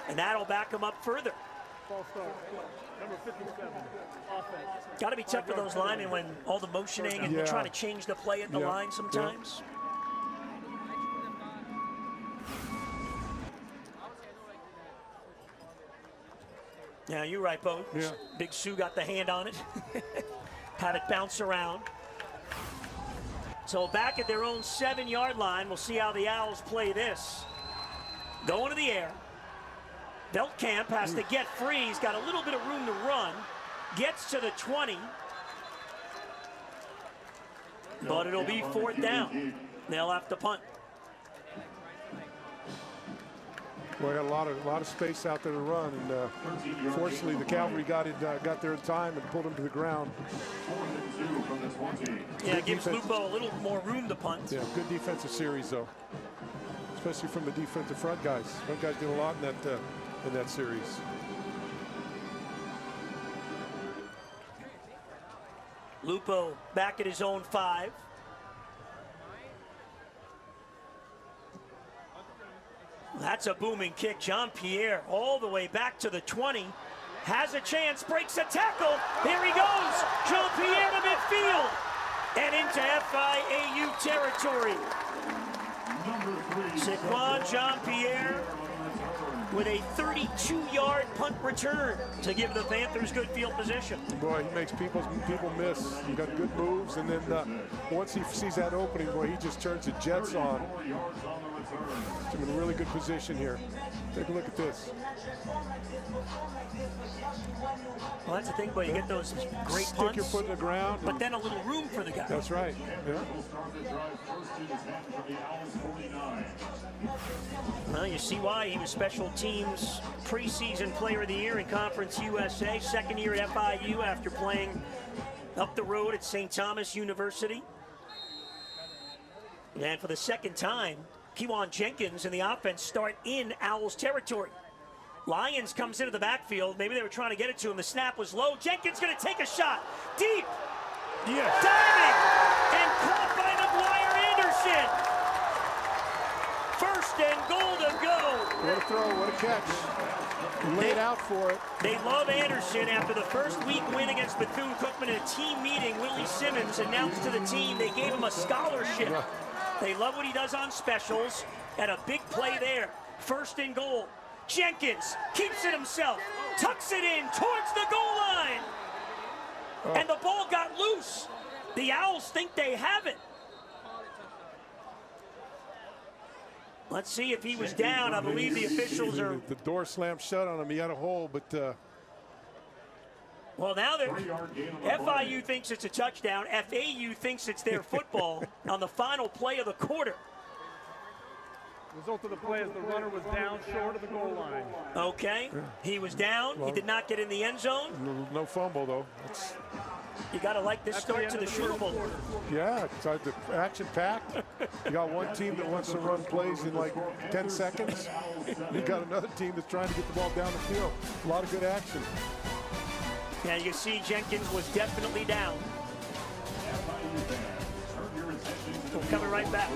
And that'll back them up further.
False start. Number 57, offense.
Got to be tough for those linemen when all the motioning and
Yeah.
trying to change the play at the
Yeah.
line sometimes. Yeah, you're right, Bo.
Yeah.
Big Sue got the hand on it. Had it bounce around. So back at their own 7-yard line, we'll see how the Owls play this. Going to the air. Beltcamp has to get free. He's got a little bit of room to run. Gets to the 20. But it'll be 4th down. They'll have to punt.
Well, got a lot of space out there to run, and fortunately the Cavalry got there in time and pulled him to the ground.
Yeah, it gives Lupo a little more room to punt.
Yeah, good defensive series though, especially from the defensive front guys. Front guys did a lot in that series.
Lupo back at his own 5. That's a booming kick. Jean-Pierre all the way back to the 20. Has a chance, breaks a tackle. Here he goes. Jean-Pierre to midfield. And into FIU territory. Saquon Jean-Pierre with a 32-yard punt return to give the Panthers good field position.
Boy, he makes people miss. He got good moves, and then once he sees that opening, boy, he just turns the jets on. He's in a really good position here. Take a look at this.
Well, that's the thing, but you get those great
Stick
punts,
your foot in the ground.
but then a little room for the guy.
That's right. Yeah.
Well, you see why he was special teams preseason player of the year in Conference USA. 2nd year at FIU after playing up the road at St. Thomas University. And for the 2nd time, Kewan Jenkins and the offense start in Owls territory. Lyons comes into the backfield. Maybe they were trying to get it to him. The snap was low. Jenkins going to take a shot. Deep.
Yes.
Diving. And caught by McGuire Anderson. 1st and goal to go.
What a throw. What a catch. Laid out for it.
They love Anderson. After the first week win against Bethune-Cookman in a team meeting, Willie Simmons announced to the team they gave him a scholarship.
Right.
They love what he does on specials, and a big play there. 1st and goal. Jenkins keeps it himself, tucks it in towards the goal line. And the ball got loose. The Owls think they have it. Let's see if he was down. I believe the officials are...
The door slammed shut on him. He had a hole, but...
Well, now that FIU thinks it's a touchdown, FAU thinks it's their football on the final play of the quarter.
Result of the play is the runner was down short of the goal line.
Okay, he was down. He did not get in the end zone.
No fumble, though.
You got to like this start to the Sugar Bowl.
Yeah, it's action-packed. You got one team that wants to run plays in like 10 seconds. You got another team that's trying to get the ball down the field. A lot of good action.
Yeah, you can see Jenkins was definitely down. We're coming right back.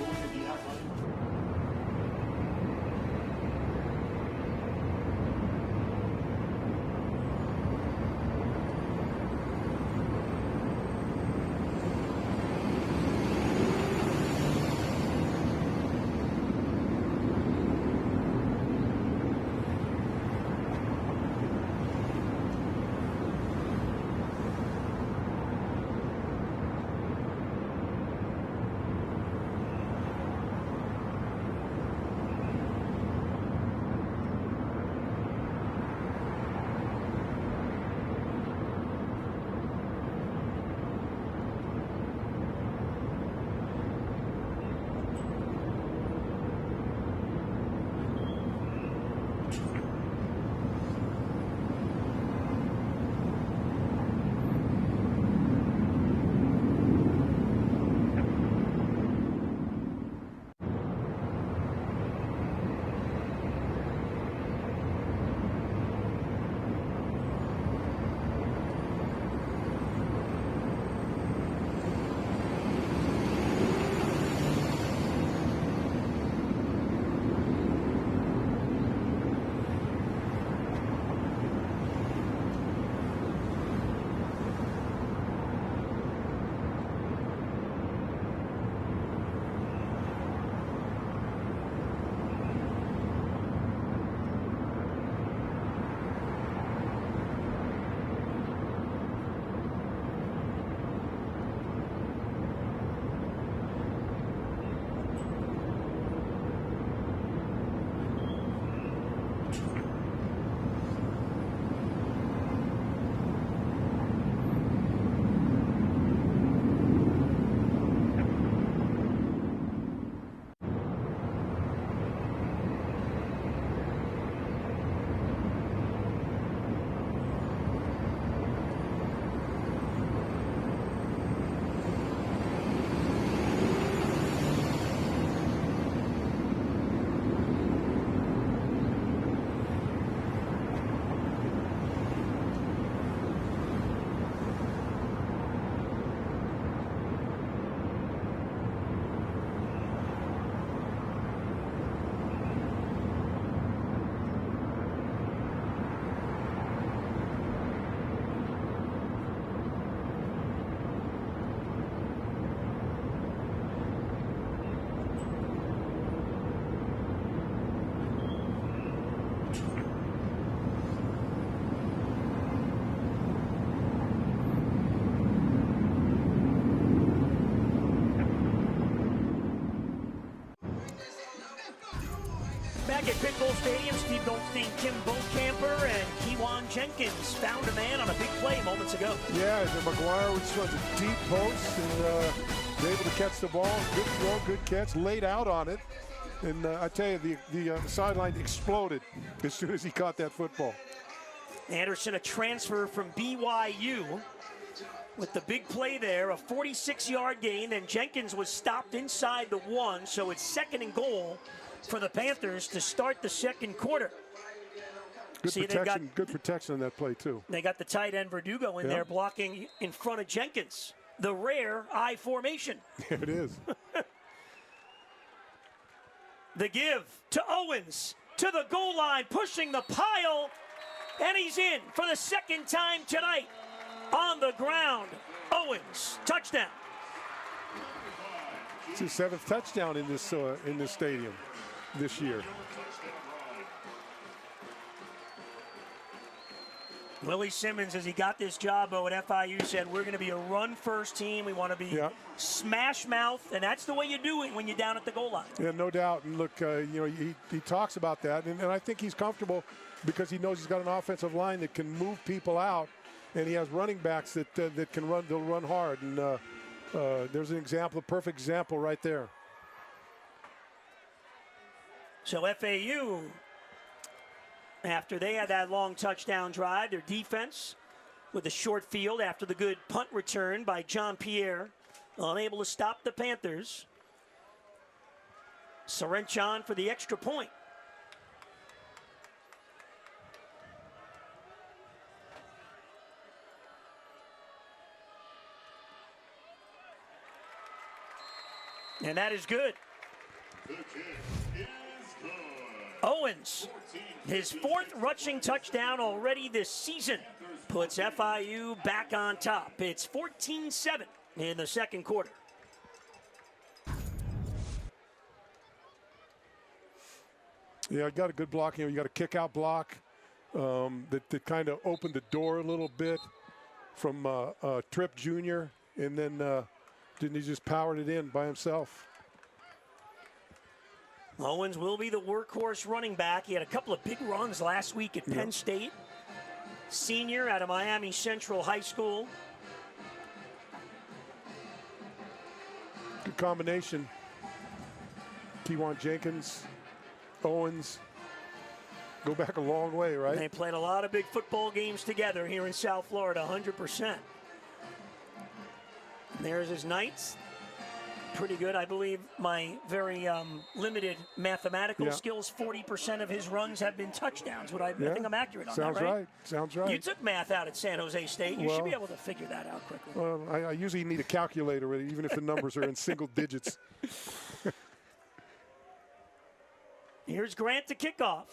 Stadium. Steve Goldstein, Kim Bokamper, and Kewan Jenkins found a man on a big play moments ago.
Yeah, and McGuire just runs a deep post and was able to catch the ball. Good throw, good catch, laid out on it. And I tell you, the sideline exploded as soon as he caught that football.
Anderson, a transfer from BYU. With the big play there, a 46-yard gain, and Jenkins was stopped inside the 1, so it's 2nd and goal for the Panthers to start the second quarter.
Good protection on that play, too.
They got the tight end Verdugo in there blocking in front of Jenkins. The rare I formation.
Yeah, it is.
The give to Owens, to the goal line, pushing the pile, and he's in for the second time tonight. On the ground, Owens, touchdown.
It's his 7th touchdown in this stadium this year.
Willie Simmons, as he got this job at FIU, said we're going to be a run-first team. We want to be smash mouth, and that's the way you do it when you're down at the goal line.
Yeah, no doubt. And look, he talks about that, and I think he's comfortable because he knows he's got an offensive line that can move people out. And he has running backs that can run. They'll run hard, and there's an example, a perfect example right there.
So FAU, after they had that long touchdown drive, their defense with a short field after the good punt return by John Pierre, unable to stop the Panthers. Sorenchon for the extra point. And that is good. Owens, his 4th rushing touchdown already this season, puts FIU back on top. It's 14-7 in the second quarter.
Yeah, got a good block. You got a kick-out block that kind of opened the door a little bit from Tripp Jr. and then he just powered it in by himself.
Owens will be the workhorse running back. He had a couple of big runs last week at Penn State. Senior out of Miami Central High School.
Good combination. Kewan Jenkins, Owens. Go back a long way, right?
They played a lot of big football games together here in South Florida, 100%. There's his Knights. Pretty good. I believe my very limited mathematical skills, 40% of his runs have been touchdowns. I think I'm accurate on
Sounds
that, right?
right. Sounds right.
You took math out at San Jose State. You should be able to figure that out quickly.
Well, I usually need a calculator, even if the numbers are in single digits.
Here's Grant to kick off.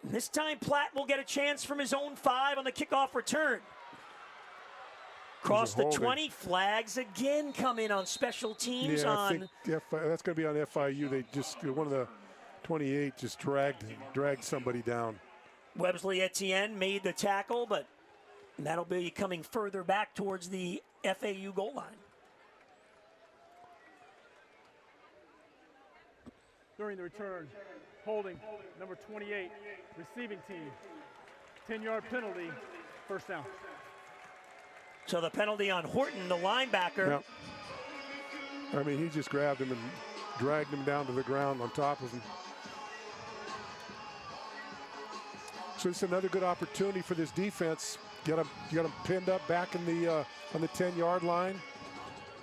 This time Platt will get a chance from his own 5 on the kickoff return. Cross the 20, flags again come in on special teams.
I think that's going to be on FIU. They just, one of the 28 just dragged somebody down.
Websley Etienne made the tackle, but that'll be coming further back towards the FAU goal line.
During the return, holding number 28, receiving team. 10-yard penalty, first down.
So the penalty on Horton, the linebacker.
Yep. I mean, he just grabbed him and dragged him down to the ground on top of him. So it's another good opportunity for this defense. Get them pinned up back in the on the 10-yard line.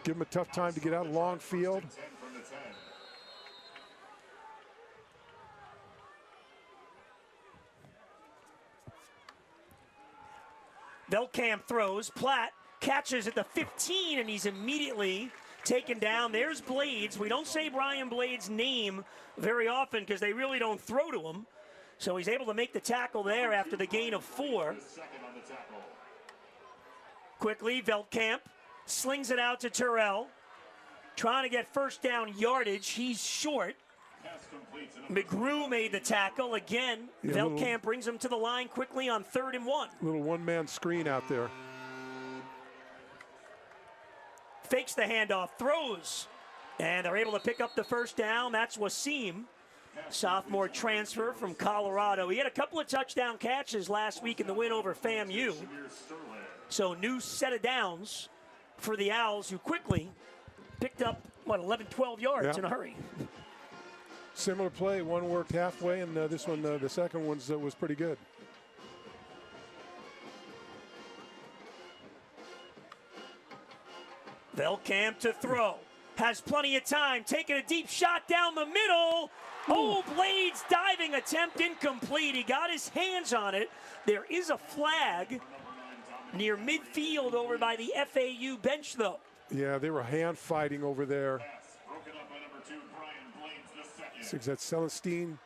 Give them a tough time to get out long field.
Velkamp throws. Platt catches at the 15, and he's immediately taken down. There's Blades. We don't say Brian Blades' name very often because they really don't throw to him. So he's able to make the tackle there after the gain of 4. Quickly, Velkamp slings it out to Terrell. Trying to get first down yardage. He's short. McGrew made the tackle again. Velkamp brings him to the line quickly on 3rd and 1.
Little one-man screen out there.
Fakes the handoff, throws, and they're able to pick up the first down. That's Wasim. sophomore transfer from Colorado. He had a couple of touchdown catches last week in the win over FAMU. So new set of downs for the Owls, who quickly picked up, 11, 12 yards in a hurry.
Similar play, one worked halfway, and this one, the second one was pretty good.
Velkamp to throw. Has plenty of time, taking a deep shot down the middle. Oh, Blades diving attempt incomplete. He got his hands on it. There is a flag near midfield over by the FAU bench, though.
Yeah, they were hand fighting over there. That's Celestine.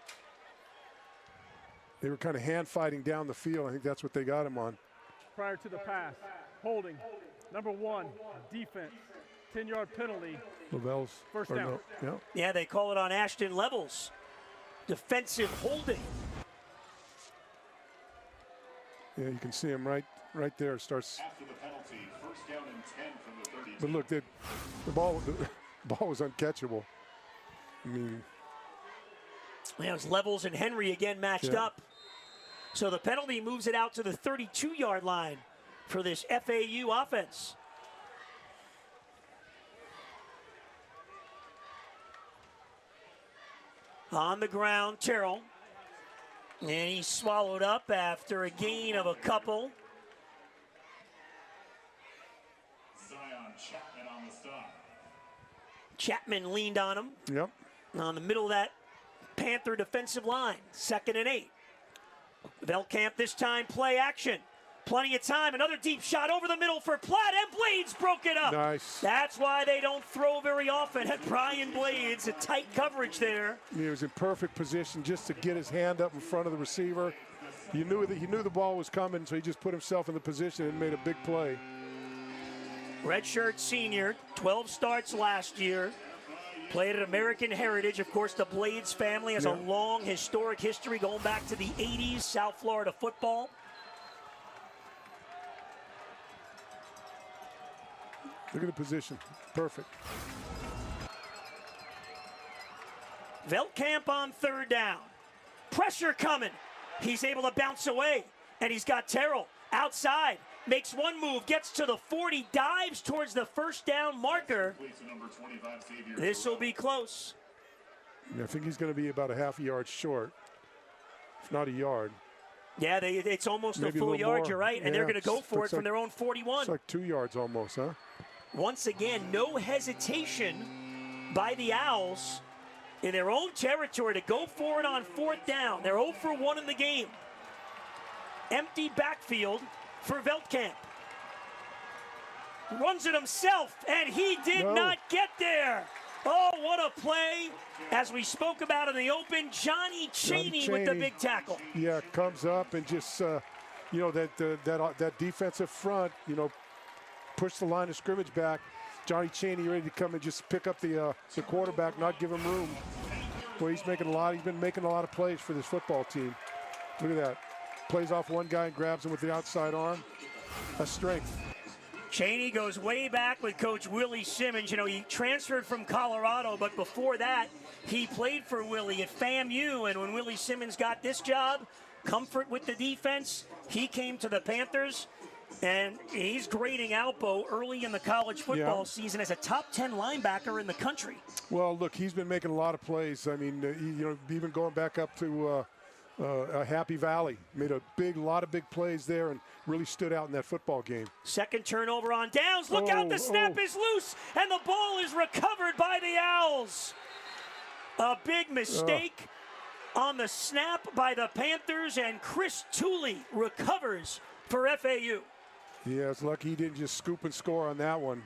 They were kind of hand fighting down the field. I think that's what they got him on.
Prior to the pass, holding. Number 1, defense. 10-yard penalty.
Lavelle's
first down.
No,
Yeah, they call it on Ashton Levels. Defensive holding.
Yeah, you can see him right there. Starts.
After the penalty, first down and 10 from the 32.
But look, the ball was uncatchable. I mean,
yeah, it was Levels and Henry again matched up. So the penalty moves it out to the 32-yard line for this FAU offense. On the ground, Terrell. And he's swallowed up after a gain of a couple.
Zion Chapman on the stop.
Chapman leaned on him.
Yep.
On the middle of that Panther defensive line. 2nd and 8. Velkamp this time play action. Plenty of time. Another deep shot over the middle for Platt, and Blades broke it up.
Nice.
That's why they don't throw very often at Brian Blades. A tight coverage there.
He was in perfect position just to get his hand up in front of the receiver. He knew the ball was coming, so he just put himself in the position and made a big play.
Redshirt senior, 12 starts last year. Played at American Heritage. Of course, the Blades family has a long historic history going back to the 80s, South Florida football.
Look at the position. Perfect.
Velkamp on 3rd down. Pressure coming. He's able to bounce away. And he's got Terrell outside. Makes one move, gets to the 40, dives towards the first down marker. This will be close.
Yeah, I think he's going to be about a half a yard short, if not a yard.
Yeah, it's almost
Maybe
a full yard,
more.
You're right, and they're going to go for it from their own 41.
It's like 2 yards almost, huh?
Once again, no hesitation by the Owls in their own territory to go for it on 4th down. They're 0 for 1 in the game. Empty backfield for Velkamp. Runs it himself, and he did not get there. Oh, what a play. As we spoke about in the open, Johnny Chaney with the big tackle.
Yeah, comes up and just, that defensive front, push the line of scrimmage back. Johnny Chaney ready to come and just pick up the quarterback, not give him room. Well, he's been making a lot of plays for this football team. Look at that. Plays off one guy and grabs him with the outside arm. That's strength.
Chaney goes way back with Coach Willie Simmons. He transferred from Colorado, but before that, he played for Willie at FAMU. And when Willie Simmons got this job, comfort with the defense, he came to the Panthers. And he's grading Alpo early in the college football season as a top 10 linebacker in the country.
Well, look, he's been making a lot of plays. I mean, even going back up to Happy Valley, made a lot of big plays there and really stood out in that football game.
Second turnover on downs. Look out, the snap is loose, and the ball is recovered by the Owls. A big mistake on the snap by the Panthers, and Chris Tooley recovers for FAU.
Yeah, it's lucky he didn't just scoop and score on that one,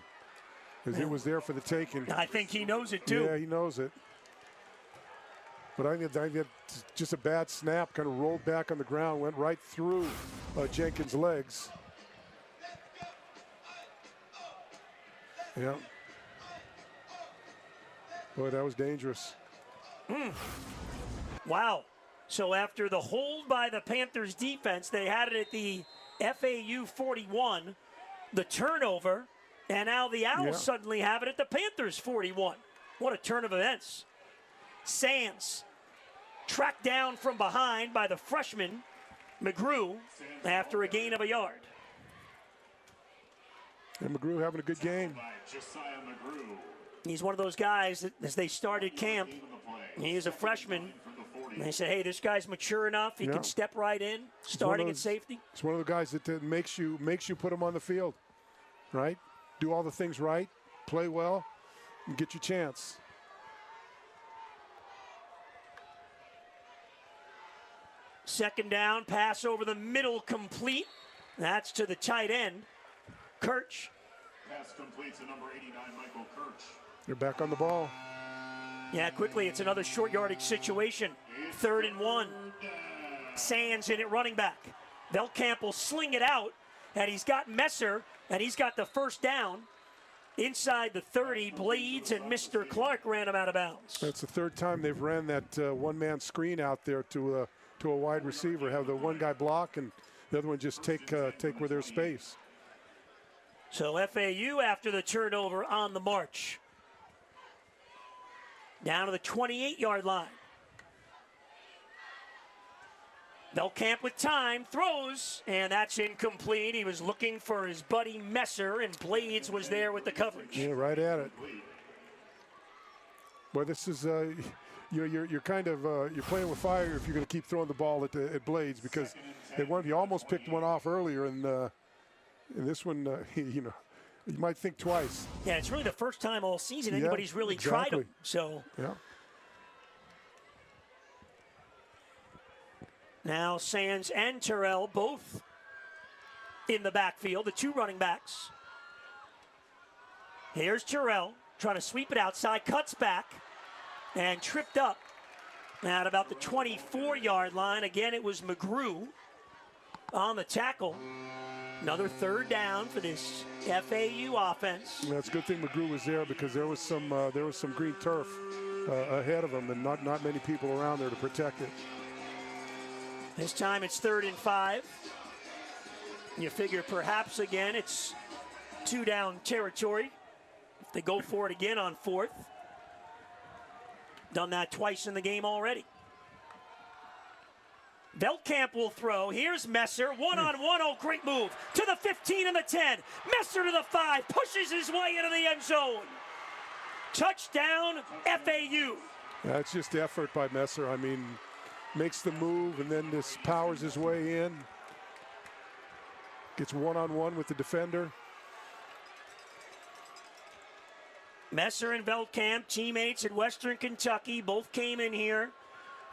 because it was there for the taking.
I think he knows it, too.
Yeah, he knows it. But I think just a bad snap, kind of rolled back on the ground, went right through Jenkins' legs. Yeah. Boy, that was dangerous.
Wow. So after the hold by the Panthers defense, they had it at the FAU 41, the turnover, and now the Owls suddenly have it at the Panthers 41. What a turn of events. Sands tracked down from behind by the freshman, McGrew, after a gain of a yard.
And McGrew having a good game.
He's one of those guys that, as they started camp, he is a freshman. And they said, hey, this guy's mature enough. He can step right in, starting at safety.
It's one of the guys that makes you put him on the field, right? Do all the things right, play well, and get your chance.
Second down, pass over the middle complete. That's to the tight end, Kirch.
Pass complete to number 89, Michael Kirch.
They're back on the ball.
Yeah, quickly, it's another short yardage situation. 3rd and 1. Sands in at running back. Velkamp will sling it out, and he's got Messer, and he's got the first down. Inside the 30, Blades and Mr. Clark ran him out of bounds.
That's the third time they've ran that one-man screen out there to a wide receiver. Have the one guy block, and the other one just take where there's space.
So FAU after the turnover on the march. Down to the 28-yard line. Velkamp with time, throws, and that's incomplete. He was looking for his buddy Messer, and Blades was there with the coverage.
Yeah, right at it. Well, this is you're kind of you're playing with fire if you're going to keep throwing the ball at Blades, because you almost picked one off earlier, and this one you might think twice.
Yeah, it's really the first time all season anybody's really tried him. So
yeah.
Now Sands and Terrell both in the backfield, the two running backs. Here's Terrell trying to sweep it outside, cuts back, and tripped up at about the 24-yard line. Again, it was McGrew on the tackle. Another 3rd down for this FAU offense.
Yeah, it's a good thing McGrew was there, because there was some green turf ahead of him, and not many people around there to protect it.
This time it's 3rd and 5. You figure perhaps again it's 2-down territory if they go for it again on 4th. Done that twice in the game already. Velkamp will throw. Here's Messer. One-on-one. Oh, great move. To the 15 and the 10. Messer to the 5. Pushes his way into the end zone. Touchdown, FAU.
That's just effort by Messer. I mean, makes the move and then just powers his way in. Gets one-on-one with the defender.
Messer and Velkamp, teammates in Western Kentucky, both came in here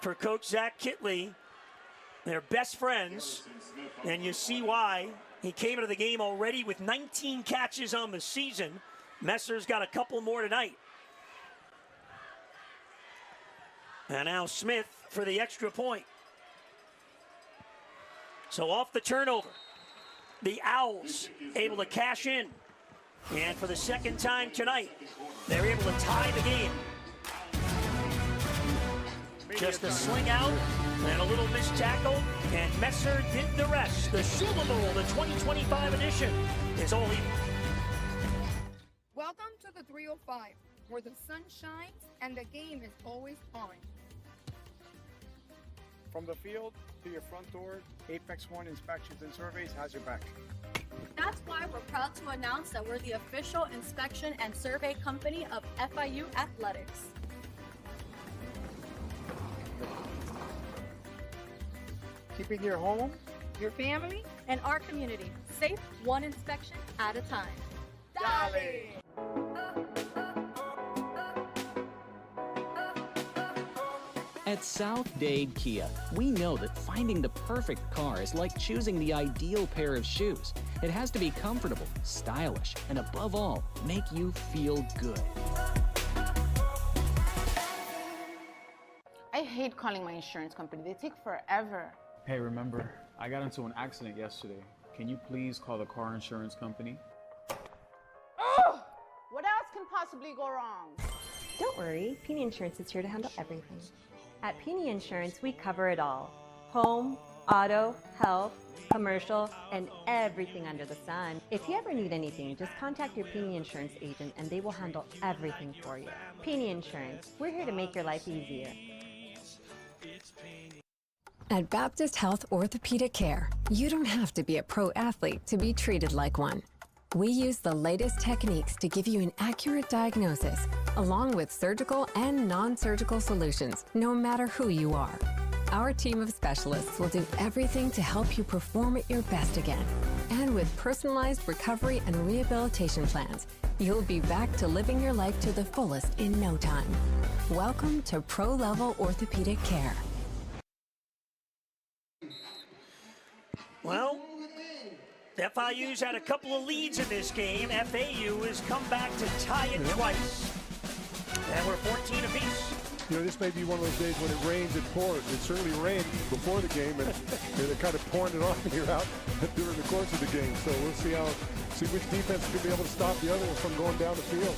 for Coach Zach Kitley. They're best friends, and you see why. He came into the game already with 19 catches on the season. Messer's got a couple more tonight. And now Smith for the extra point. So off the turnover, the Owls able to cash in. And for the second time tonight, they're able to tie the game. Just a sling out and a little missed tackle, and Messer did the rest. The Super Bowl, the 2025 edition, is all he.
Welcome to the 305, where the sun shines and the game is always on.
From the field to your front door, Apex One Inspections and Surveys has your back.
That's why we're proud to announce that we're the official inspection and survey company of FIU Athletics.
Keeping your home,
Your family,
and our community safe, one inspection at a time.
Dale!
At South Dade Kia, we know that finding the perfect car is like choosing the ideal pair of shoes. It has to be comfortable, stylish, and above all, make you feel good.
I hate calling my insurance company. They take forever.
Hey, remember, I got into an accident yesterday. Can you please call the car insurance company?
Oh! What else can possibly go wrong?
Don't worry, Peony Insurance is here to handle everything. At Peony Insurance, we cover it all. Home, auto, health, commercial, and everything under the sun. If you ever need anything, just contact your Peony Insurance agent and they will handle everything for you. Peony Insurance, we're here to make your life easier.
At Baptist Health Orthopedic Care, you don't have to be a pro athlete to be treated like one. We use the latest techniques to give you an accurate diagnosis, along with surgical and non-surgical solutions, no matter who you are. Our team of specialists will do everything to help you perform at your best again. And with personalized recovery and rehabilitation plans, you'll be back to living your life to the fullest in no time. Welcome to Pro-Level Orthopedic Care.
Well, FIU's had a couple of leads in this game. FAU has come back to tie it twice. And we're 14 apiece.
You know, this may be one of those days when it rains, it pours. It certainly rained before the game, and they're kind of pouring it on here out during the course of the game. So we'll see which defense can be able to stop the other one from going down the field.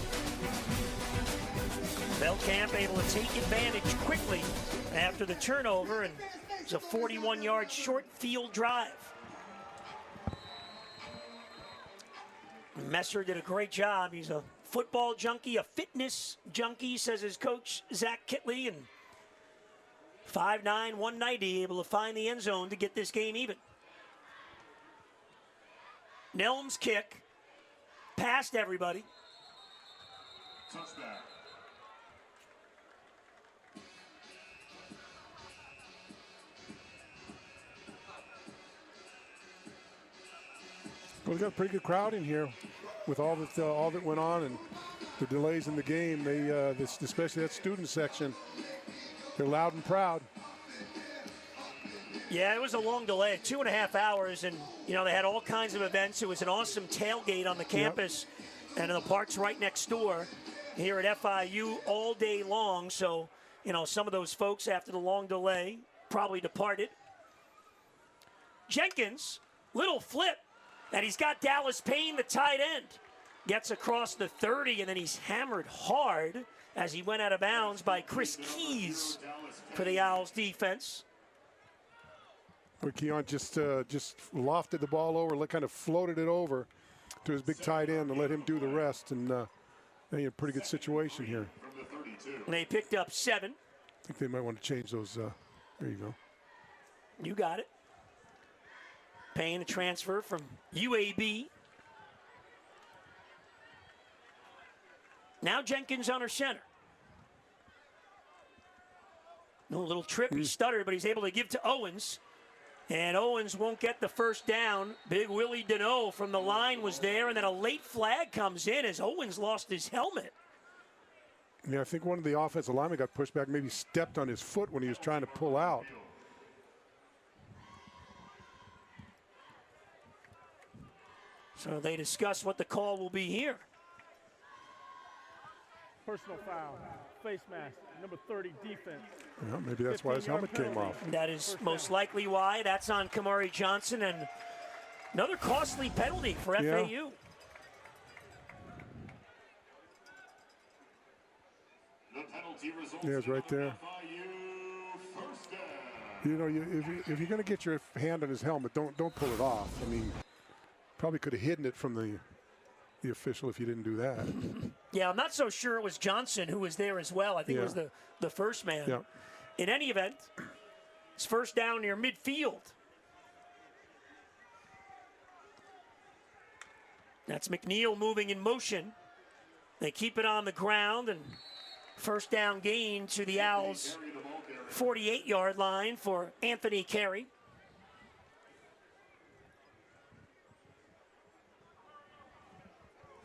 Belkamp able to take advantage quickly after the turnover, and it's a 41-yard short field drive. Messer did a great job. He's a football junkie, a fitness junkie, says his coach, Zach Kitley, and 5'9", 190, able to find the end zone to get this game even. Nelm's kick, past everybody.
Touchdown.
Well, we got a pretty good crowd in here with all that went on and the delays in the game. They, especially that student section, they're loud and proud.
Yeah, it was a long delay, 2.5 hours, and you know they had all kinds of events. It was an awesome tailgate on the campus, and the park's right next door here at FIU all day long. So you know some of those folks after the long delay probably departed. Jenkins, little flip. And he's got Dallas Payne, the tight end. Gets across the 30, and then he's hammered hard as he went out of bounds by Chris Keys for the Owls defense.
Where Keon just lofted the ball over, kind of floated it over to his big tight end and let him do the rest. And they in a pretty good situation here.
And they picked up 7.
I think they might want to change those. There you go.
You got it. Payne, a transfer from UAB. Now Jenkins under center. No little trip, he stuttered, but he's able to give to Owens. And Owens won't get the first down. Big Willie Deneau from the line was there, and then a late flag comes in as Owens lost his helmet.
Yeah, I think one of the offensive linemen got pushed back, maybe stepped on his foot when he was trying to pull out.
So they discuss what the call will be here.
Personal foul, face mask, number 30, defense.
Yeah, maybe that's why his helmet came off.
That is most likely why. That's on Kamari Johnson, and another costly penalty for FAU.
The penalty results
Yeah, it's right there. You know, if you're going to get your hand on his helmet, don't pull it off. I mean, probably could have hidden it from the official if you didn't do that.
Yeah, I'm not so sure it was Johnson who was there as well. I think it was the first man.
Yeah.
In any event, it's first down near midfield. That's McNeil moving in motion. They keep it on the ground, and first down gain to the Owls' 48-yard line for Anthony Carey.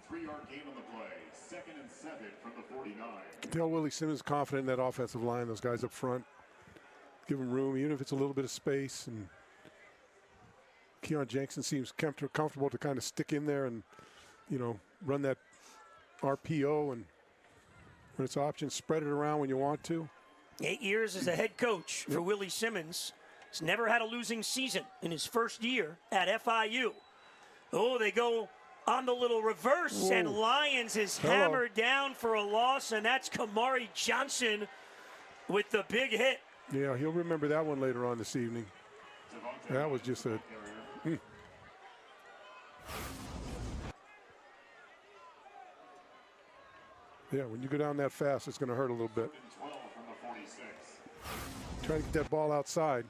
Three-yard gain on the play. 2nd and 7 from the 49.
You can tell Willie Simmons is confident in that offensive line. Those guys up front give him room, even if it's a little bit of space. And Keon Jenkins seems comfortable to kind of stick in there and, you know, run that RPO, and when it's options, spread it around when you want to.
8 years as a head coach for Willie Simmons. He's never had a losing season in his first year at FIU. Oh, they go on the little reverse, and Lyons is hammered down for a loss, and that's Kamari Johnson with the big hit.
Yeah, he'll remember that one later on this evening. That was just a... Yeah, when you go down that fast, it's going to hurt a little bit. Try to get that ball outside.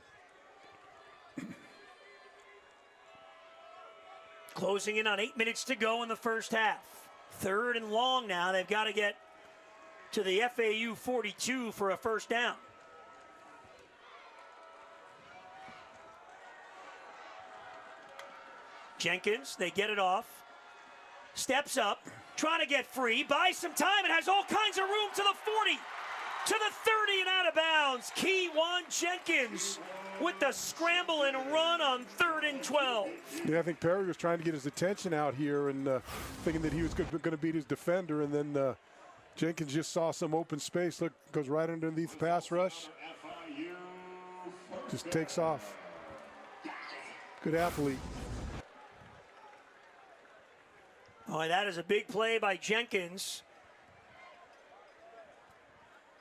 Closing in on 8 minutes to go in the first half. 3rd and long now. They've got to get to the FAU 42 for a first down. Jenkins, they get it off. Steps up, trying to get free, buys some time, and has all kinds of room to the 40, to the 30 and out of bounds. Keywan Jenkins with the scramble and run on 3rd and 12.
Yeah, I think Perry was trying to get his attention out here and thinking that he was going to beat his defender, and then Jenkins just saw some open space. Look, goes right underneath the pass rush. Just takes off. Good athlete.
Oh, that is a big play by Jenkins.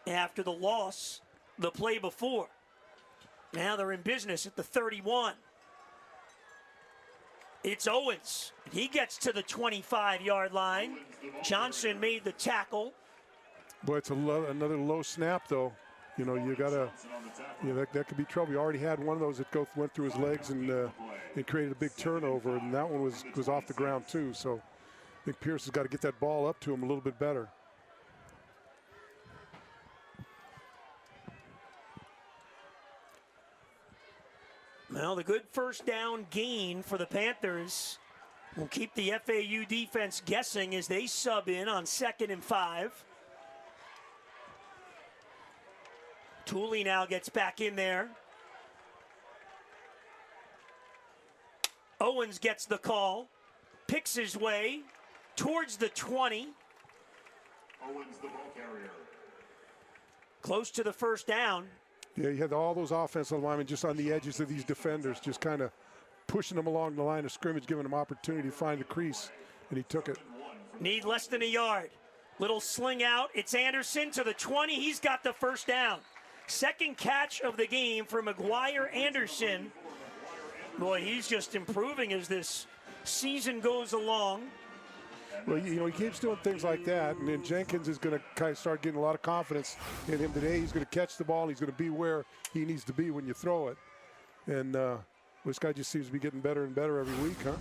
After the loss, the play before. Now they're in business at the 31. It's Owens. He gets to the 25-yard line. Johnson made the tackle.
Boy, it's another low snap, though. You know, you got to, you know, that could be trouble. You already had one of those that went through his legs and it created a big turnover, and that one was off the ground, too. So I think Pierce has got to get that ball up to him a little bit better.
Well, the good first down gain for the Panthers will keep the FAU defense guessing as they sub in on 2nd and 5. Tooley now gets back in there. Owens gets the call, picks his way towards the 20.
Owens, the ball carrier.
Close to the first down.
Yeah, you had all those offensive linemen just on the edges of these defenders, just kind of pushing them along the line of scrimmage, giving them opportunity to find the crease, and he took it.
Need less than a yard. Little sling out. It's Anderson to the 20. He's got the first down. Second catch of the game for McGuire Anderson. Boy, he's just improving as this season goes along.
Well, you know, he keeps doing things like that, and then Jenkins is going to kind of start getting a lot of confidence in him today. He's going to catch the ball, and he's going to be where he needs to be when you throw it. And this guy just seems to be getting better and better every week, huh?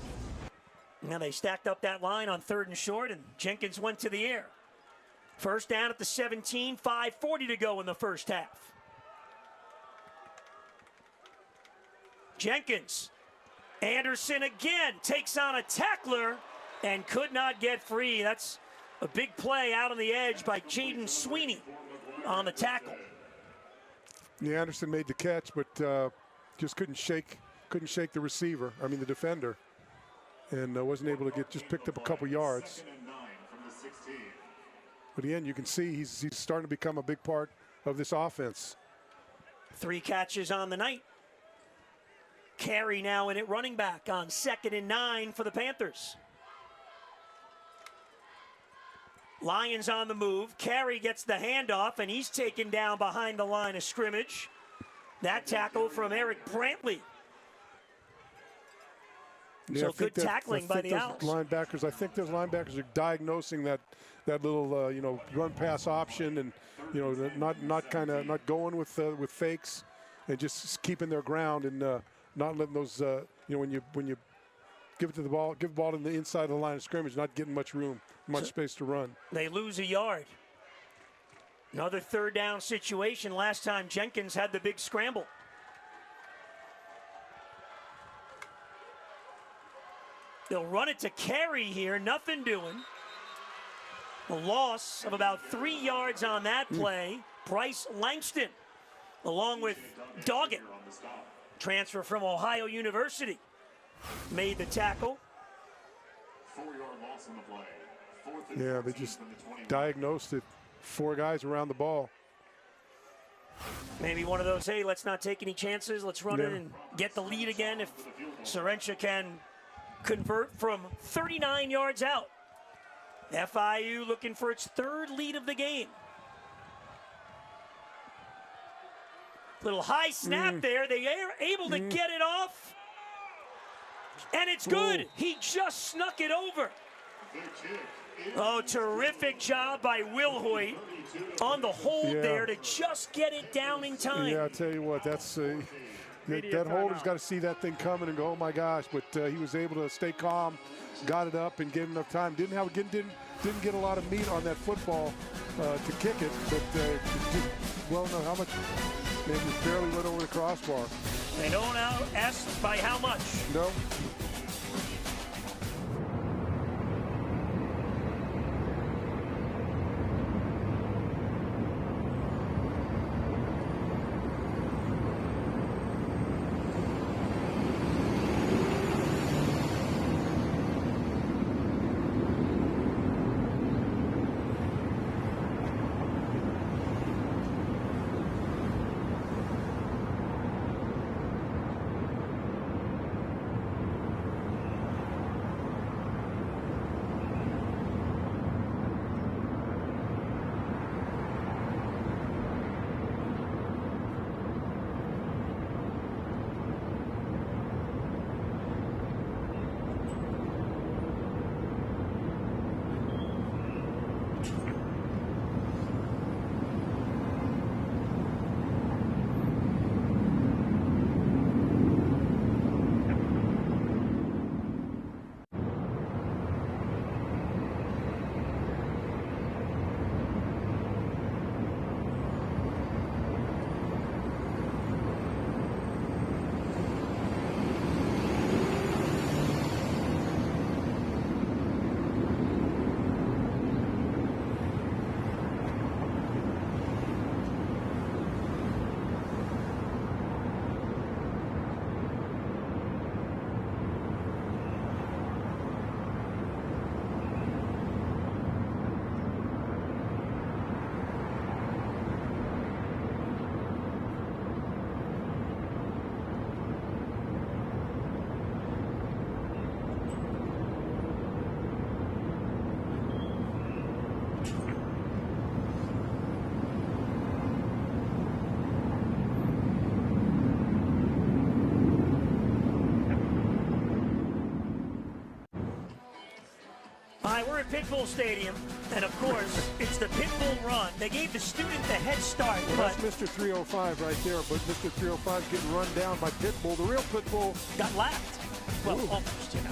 Now they stacked up that line on 3rd and short, and Jenkins went to the air. First down at the 17, 5:40 to go in the first half. Jenkins, Anderson again takes on a tackler and could not get free. That's a big play out on the edge by Jaden Sweeney on the tackle.
Yeah, Anderson made the catch, but just couldn't shake the receiver. I mean, the defender, and wasn't able to get. Just picked up a couple yards. But again, you can see he's starting to become a big part of this offense.
3 catches on the night. Carey now in at running back on 2nd and 9 for the Panthers. Lions on the move. Carey gets the handoff, and he's taken down behind the line of scrimmage. That tackle from Eric Brantley.
Yeah,
so good tackling by the Owls.
Linebackers, I think those linebackers are diagnosing that little you know, run pass option, and you know, not going with fakes, and just keeping their ground and not letting those you know, when you give the ball in the inside of the line of scrimmage, not getting much space to run.
They lose a yard. Another 3rd down situation. Last time Jenkins had the big scramble. They'll run it to Carey here. Nothing doing. A loss of about 3 yards on that play. Bryce Langston, along with Doggett, transfer from Ohio University, made the tackle.
4-yard loss on the play.
Yeah, they just diagnosed it. 4 guys around the ball.
Maybe one of those, hey, let's not take any chances. Let's run it and get the lead again if Sorencha can convert from 39 yards out. FIU looking for its 3rd lead of the game. Little high snap there. They are able to get it off. And it's good. He just snuck it over. Oh, terrific job by Will Hoyt on the hold there to just get it down in time.
Yeah, I'll tell you what, that's That holder's got to see that thing coming and go, oh my gosh! But he was able to stay calm, got it up, and gave enough time. Didn't get a lot of meat on that football to kick it, but well, no, how much? Maybe barely went over the crossbar.
They don't ask by how much.
No.
We're at Pitbull Stadium, and of course, it's the Pitbull run. They gave the student the head start.
Well, that's Mr. 305 right there, but Mr. 305 is getting run down by Pitbull. The real Pitbull
got lapped. Well, almost, you know.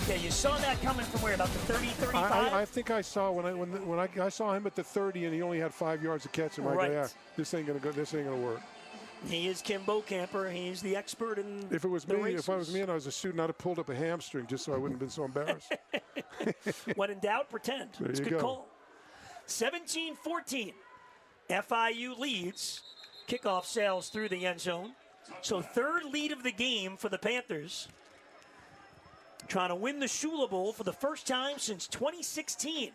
Yeah, you saw that coming from where, about the 30, 35?
I think I saw when I saw him at the 30, and he only had 5 yards to catch him.
Right.
Yeah, this ain't gonna work.
He is Kim Bocamper. He's the expert in
If it was
the
me,
races.
if I was me and I was a student, I'd have pulled up a hamstring just so I wouldn't have been so embarrassed.
When in doubt, pretend. It's a good call. 17-14. FIU leads. Kickoff sails through the end zone. So third lead of the game for the Panthers. Trying to win the Shula Bowl for the first time since 2016.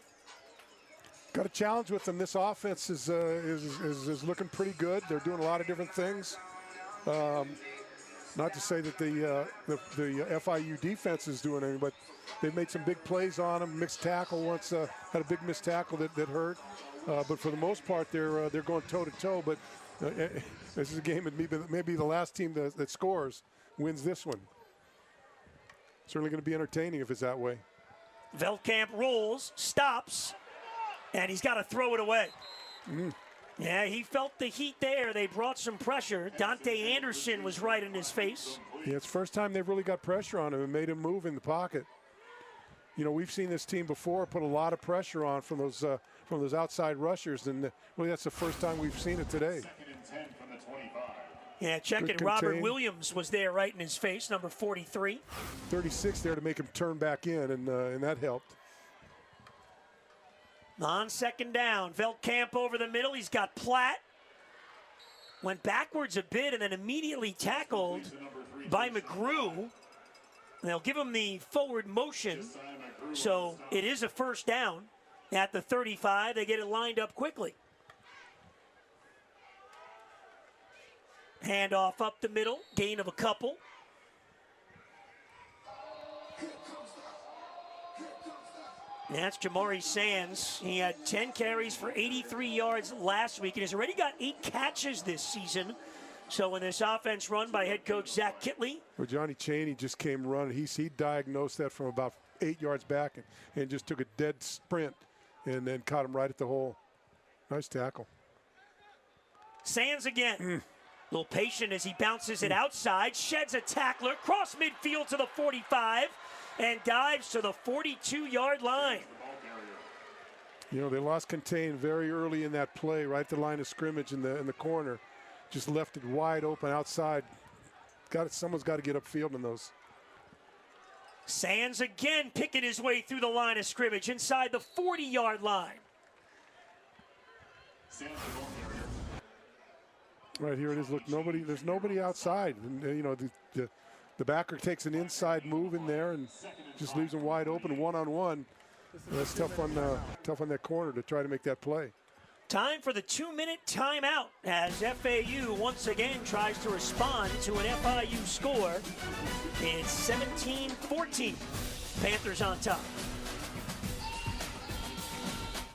Got a challenge with them. This offense is looking pretty good. They're doing a lot of different things. Not to say that the FIU defense is doing anything, but they've made some big plays on them. Missed tackle once, had a big missed tackle that hurt. But for the most part, they're going toe to toe. But this is a game that maybe the last team that scores wins this one. Certainly going to be entertaining if it's that way.
Veldkamp rolls, stops, and he's got to throw it away. Yeah, he felt the heat there. They brought some pressure. Dante Anderson was right in his face.
Yeah, it's the first time they've really got pressure on him and made him move in the pocket. You know, we've seen this team before put a lot of pressure on from those outside rushers, and really that's the first time we've seen it today.
Yeah, check it. Robert Williams was there right in his face, number 43.
36 there to make him turn back in, and that helped.
On second down, Veldkamp over the middle. He's got Platt. Went backwards a bit and then immediately tackled by McGrew. They'll give him the forward motion. So it is a first down at the 35. They get it lined up quickly. Handoff up the middle, gain of a couple. That's Jamari Sands. He had 10 carries for 83 yards last week and has already got 8 catches this season. So in this offense run by head coach Zach Kitley.
Well, Johnny Chaney just came running. He diagnosed that from about 8 yards back and just took a dead sprint and then caught him right at the hole. Nice tackle.
Sands again. little patient as he bounces it outside, sheds a tackler, cross midfield to the 45, and dives to the 42-yard line.
You know, they lost contain very early in that play, right at the line of scrimmage in the corner. Just left it wide open outside. Someone's got to get upfield in those.
Sands again picking his way through the line of scrimmage inside the 40-yard line.
Right here it is. Look, there's nobody outside. And, you know, the backer takes an inside move in there and just leaves him wide open one-on-one. That's tough on that corner to try to make that play.
Time for the 2-minute timeout as FAU once again tries to respond to an FIU score. It's 17-14. Panthers on top.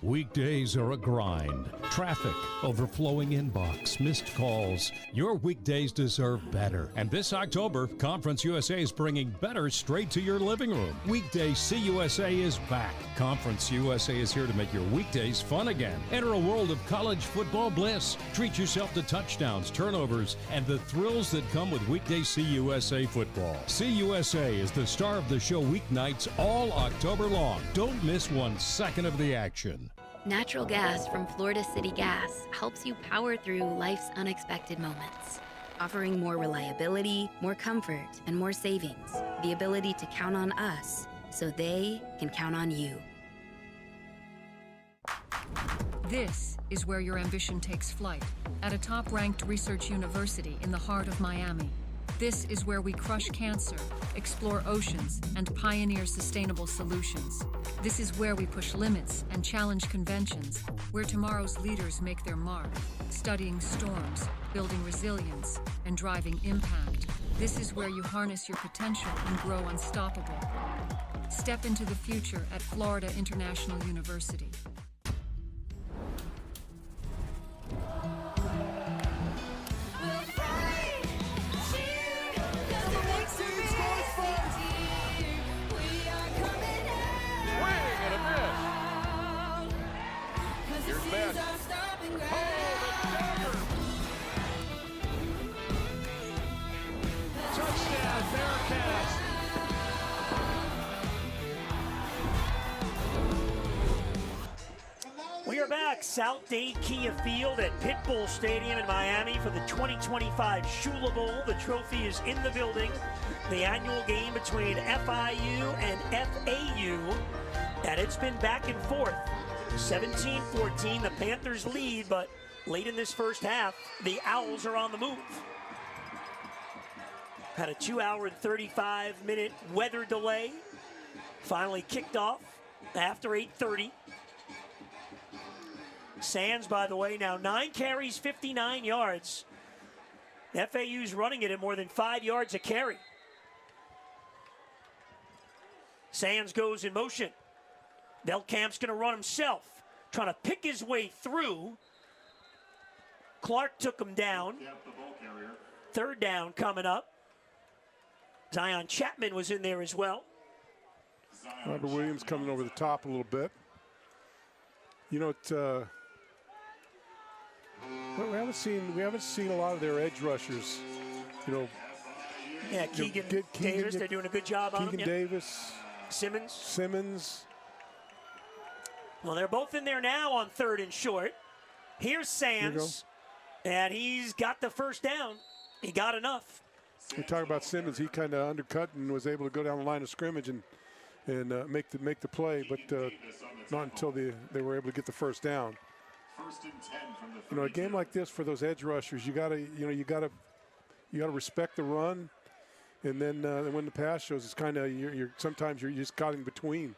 Weekdays are a grind. Traffic, overflowing inbox, missed calls. Your weekdays deserve better. And this October, Conference USA is bringing better straight to your living room. Weekday CUSA is back. Conference USA is here to make your weekdays fun again. Enter a world of college football bliss. Treat yourself to touchdowns, turnovers, and the thrills that come with weekday CUSA football. CUSA is the star of the show weeknights all October long. Don't miss 1 second of the action.
Natural gas from Florida City Gas helps you power through life's unexpected moments, offering more reliability, more comfort, and more savings. The ability to count on us so they can count on you.
This is where your ambition takes flight, at a top-ranked research university in the heart of Miami. This is where we crush cancer, explore oceans, and pioneer sustainable solutions. This is where we push limits and challenge conventions, where tomorrow's leaders make their mark, studying storms, building resilience, and driving impact. This is where you harness your potential and grow unstoppable. Step into the future at Florida International University.
We are back, South Dade Kia Field at Pitbull Stadium in Miami for the 2025 Shula Bowl. The trophy is in the building. The annual game between FIU and FAU, and it's been back and forth. 17-14, the Panthers lead, but late in this first half, the Owls are on the move. Had a 2-hour and 35-minute weather delay. Finally kicked off after 8:30. Sands, by the way, now 9 carries, 59 yards. FAU's running it at more than 5 yards a carry. Sands goes in motion. Velkamp's going to run himself, trying to pick his way through. Clark took him down. Third down coming up. Zion Chapman was in there as well.
Robert Williams coming over the top a little bit. You know, we haven't seen a lot of their edge rushers. You know.
Yeah, Keegan Davis. They're doing a good job on him.
Keegan Davis.
Simmons. Well, they're both in there now on 3rd and short. Here's Sands, and he's got the first down. He got enough.
We talk about Simmons. He kind of undercut and was able to go down the line of scrimmage and make the play, but not until they were able to get the first down. You know, a game like this for those edge rushers, you gotta respect the run, and then when the pass shows, it's kind of sometimes you're just caught in between.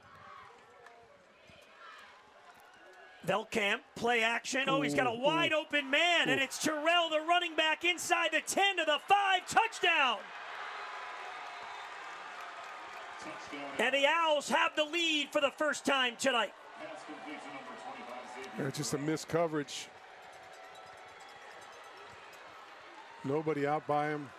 Velkamp, play action. Oh, he's got a wide open man, and it's Terrell, the running back, inside the 10 to the 5, touchdown. And the Owls have the lead for the first time tonight.
Just a missed coverage. Nobody out by him.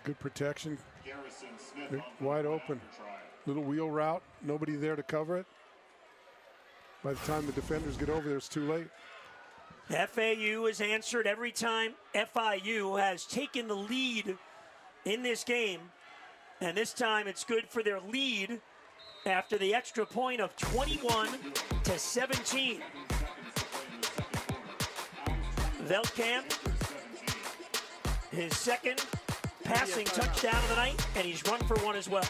Good protection. They're wide open. Little wheel route. Nobody there to cover it. By the time the defenders get over there, it's too late.
FAU has answered every time FIU has taken the lead in this game. And this time it's good for their lead after the extra point of 21-17. Veldkamp, his second passing touchdown of the night, and he's run for one as well.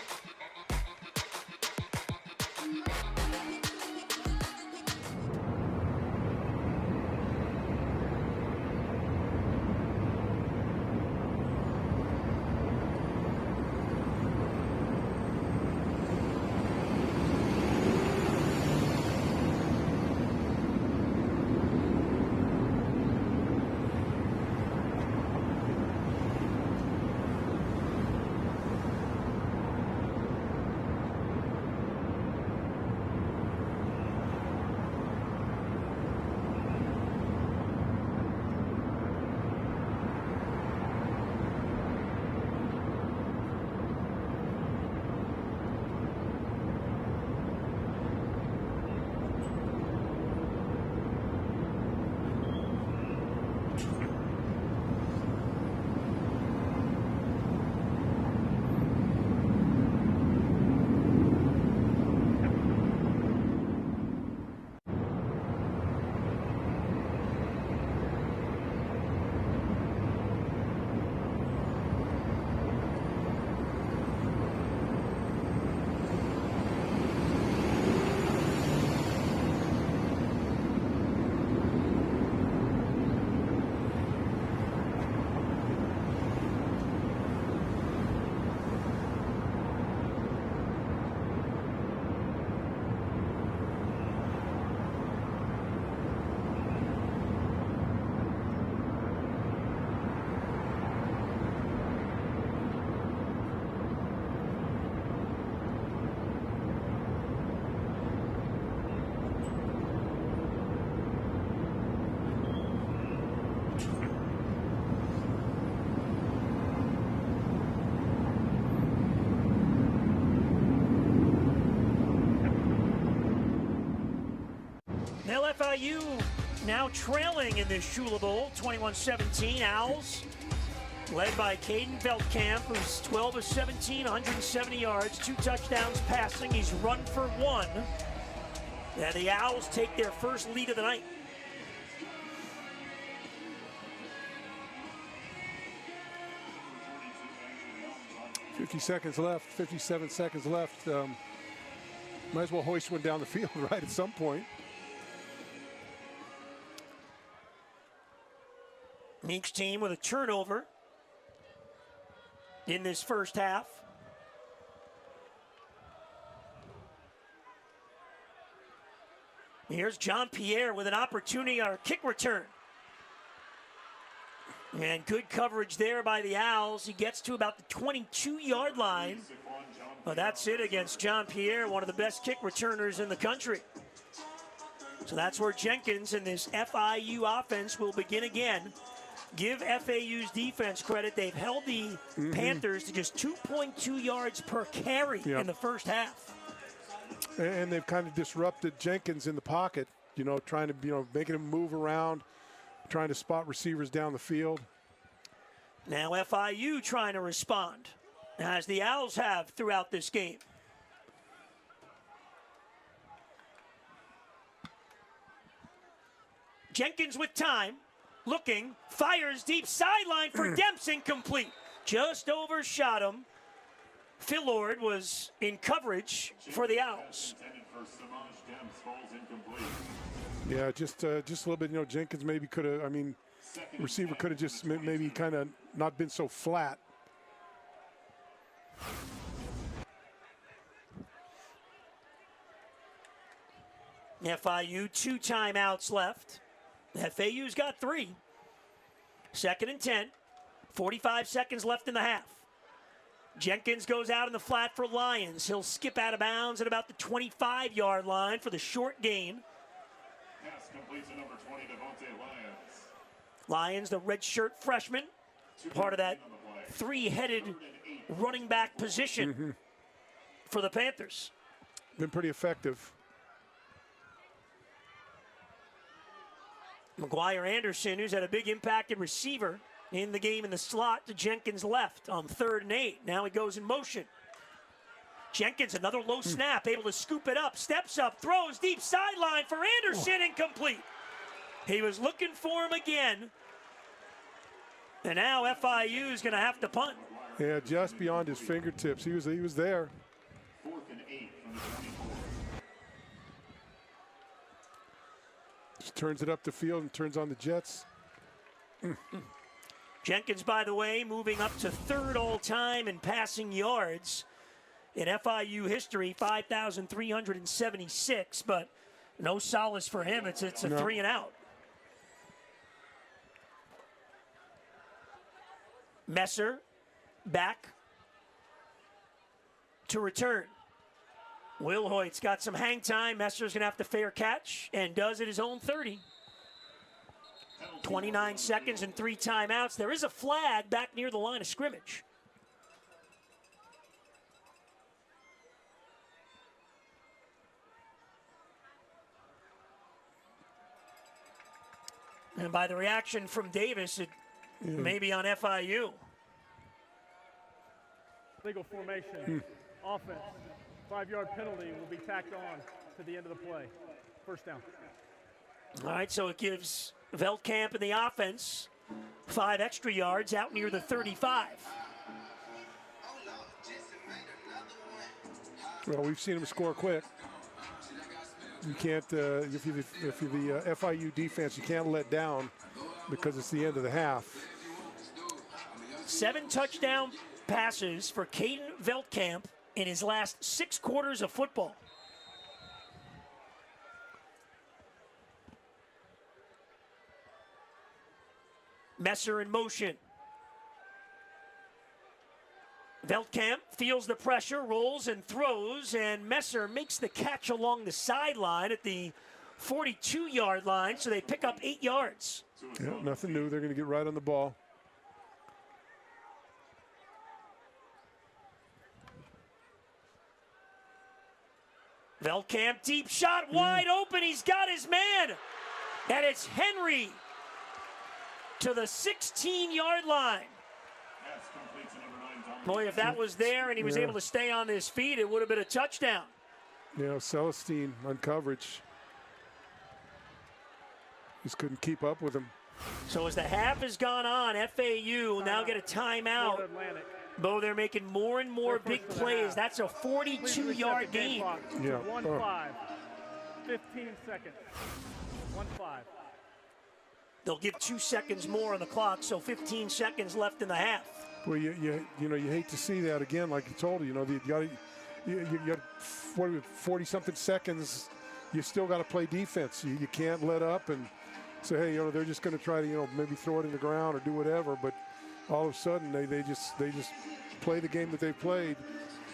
Now FIU now trailing in this Shula Bowl, 21-17. Owls, led by Caden Veldkamp, who's 12 of 17, 170 yards, 2 touchdowns passing. He's run for one. And the Owls take their first lead of the night.
$57 seconds left. Might as well hoist one down the field right at some point.
Each team with a turnover in this first half. Here's John Pierre with an opportunity on a kick return. And good coverage there by the Owls. He gets to about the 22-yard line. But that's it against John Pierre, one of the best kick returners in the country. So that's where Jenkins and this FIU offense will begin again. Give FAU's defense credit. They've held the Panthers to just 2.2 yards per carry in the first half.
And they've kind of disrupted Jenkins in the pocket, trying to, making him move around, trying to spot receivers down the field.
Now FIU trying to respond, as the Owls have throughout this game. Jenkins with time. Looking, fires deep sideline for Demps, incomplete. Just overshot him. Phil Lord was in coverage for the Owls.
Yeah, just a little bit. Jenkins maybe could have. Receiver could have just maybe kind of not been so flat.
FIU 2 timeouts left. FAU's got 3. 2nd and 10. 45 seconds left in the half. Jenkins goes out in the flat for Lyons. He'll skip out of bounds at about the 25-yard line for the short gain.
Pass complete to number 20, Devontae Lyons.
Lyons, the redshirt freshman, part of that 3-headed running back position for the Panthers.
Been pretty effective.
McGuire Anderson, who's had a big impact at receiver in the game in the slot, to Jenkins left on 3rd and 8. Now he goes in motion. Jenkins, another low snap, able to scoop it up, steps up, throws deep sideline for Anderson, incomplete. He was looking for him again. And now FIU is going to have to punt.
Yeah, just beyond his fingertips. He was there.
4th and 8 from the 24.
Just turns it up the field and turns on the Jets.
Jenkins, by the way, moving up to 3rd all-time in passing yards in FIU history, 5,376, but no solace for him. It's a 3 and out. Messer back to return. Wilhoit's got some hang time. Messer's going to have to fair catch and does at his own 30. 29 seconds and 3 timeouts. There is a flag back near the line of scrimmage. And by the reaction from Davis, it may be on FIU.
Legal formation, offense, 5-yard penalty will be tacked on to the end of the play. 1st down.
All right, so it gives Veldkamp and the offense 5 extra yards out near the 35.
Well, we've seen him score quick. You can't, if you're the FIU defense, you can't let down because it's the end of the half.
7 touchdown passes for Caden Veldkamp in his last 6 quarters of football. Messer in motion. Veldkamp feels the pressure, rolls and throws, and Messer makes the catch along the sideline at the 42-yard line, so they pick up 8 yards.
Yeah, nothing new. They're going to get right on the ball.
Veldkamp, deep shot, wide open. He's got his man. And it's Henry to the 16-yard line. Boy, if that was there and he was able to stay on his feet, it would have been a touchdown.
Yeah, Celestine on coverage. Just couldn't keep up with him.
So as the half has gone on, FAU will now get a timeout. Bo, they're making more and more big plays. That's a 42-yard game.
Yeah.
1-5. 15 seconds. 1-5.
They'll give 2 seconds more on the clock, so 15 seconds left in the half.
Well, you hate to see that again, like you told you got 40-something seconds. You still got to play defense. You can't let up and say, hey, they're just going to try to, maybe throw it in the ground or do whatever. But all of a sudden, they just play the game that they played.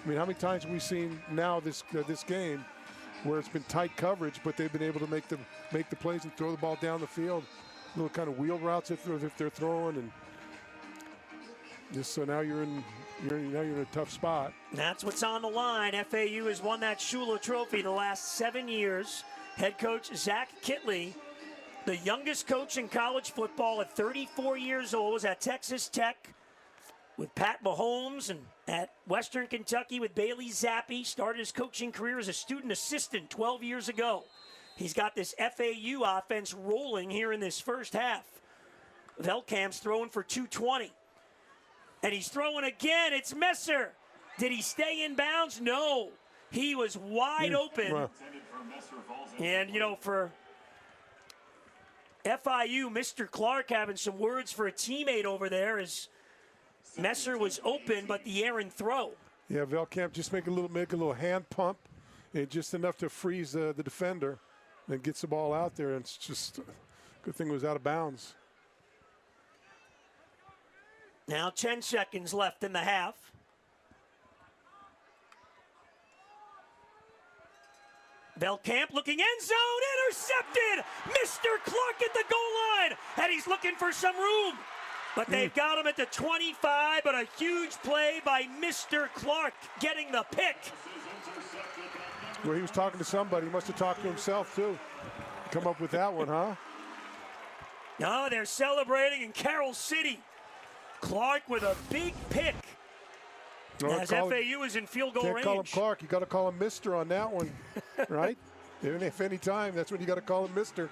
I mean, how many times have we seen now this game where it's been tight coverage, but they've been able to make the plays and throw the ball down the field, little kind of wheel routes that they're throwing, and just so now you're in a tough spot.
That's what's on the line. FAU has won that Shula Trophy the last 7 years. Head coach Zach Kitley, the youngest coach in college football at 34 years old, was at Texas Tech with Pat Mahomes, and at Western Kentucky with Bailey Zappi. Started his coaching career as a student assistant 12 years ago. He's got this FAU offense rolling here in this first half. Veldkamp's throwing for 220. And he's throwing again. It's Messer. Did he stay in bounds? No. He was wide open. And, for FIU, Mr. Clark having some words for a teammate over there as Messer was open, but the errant throw.
Yeah, Veldkamp just make a little hand pump, and just enough to freeze the defender, and gets the ball out there. And it's just a good thing it was out of bounds.
Now 10 seconds left in the half. Veldkamp looking end zone, intercepted! Mr. Clark at the goal line, and he's looking for some room. But they've got him at the 25, but a huge play by Mr. Clark getting the pick.
Well, he was talking to somebody. He must have talked to himself, too. Come up with that one, huh?
Oh, they're celebrating in Carroll City. Clark with a big pick. As FAU is in field goal range.
Can't call him Clark. You got to call him Mister on that one, right? Even if any time, that's when you got to call him Mister.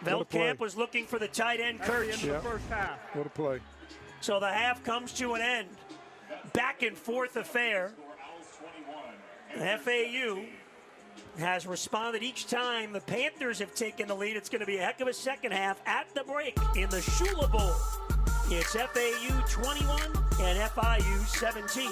Veldkamp was looking for the tight end, Kirch.
The first half.
What a play.
So the half comes to an end. Back and forth affair. FAU has responded each time the Panthers have taken the lead. It's going to be a heck of a second half at the break in the Shula Bowl. It's FAU 21 and FIU 17.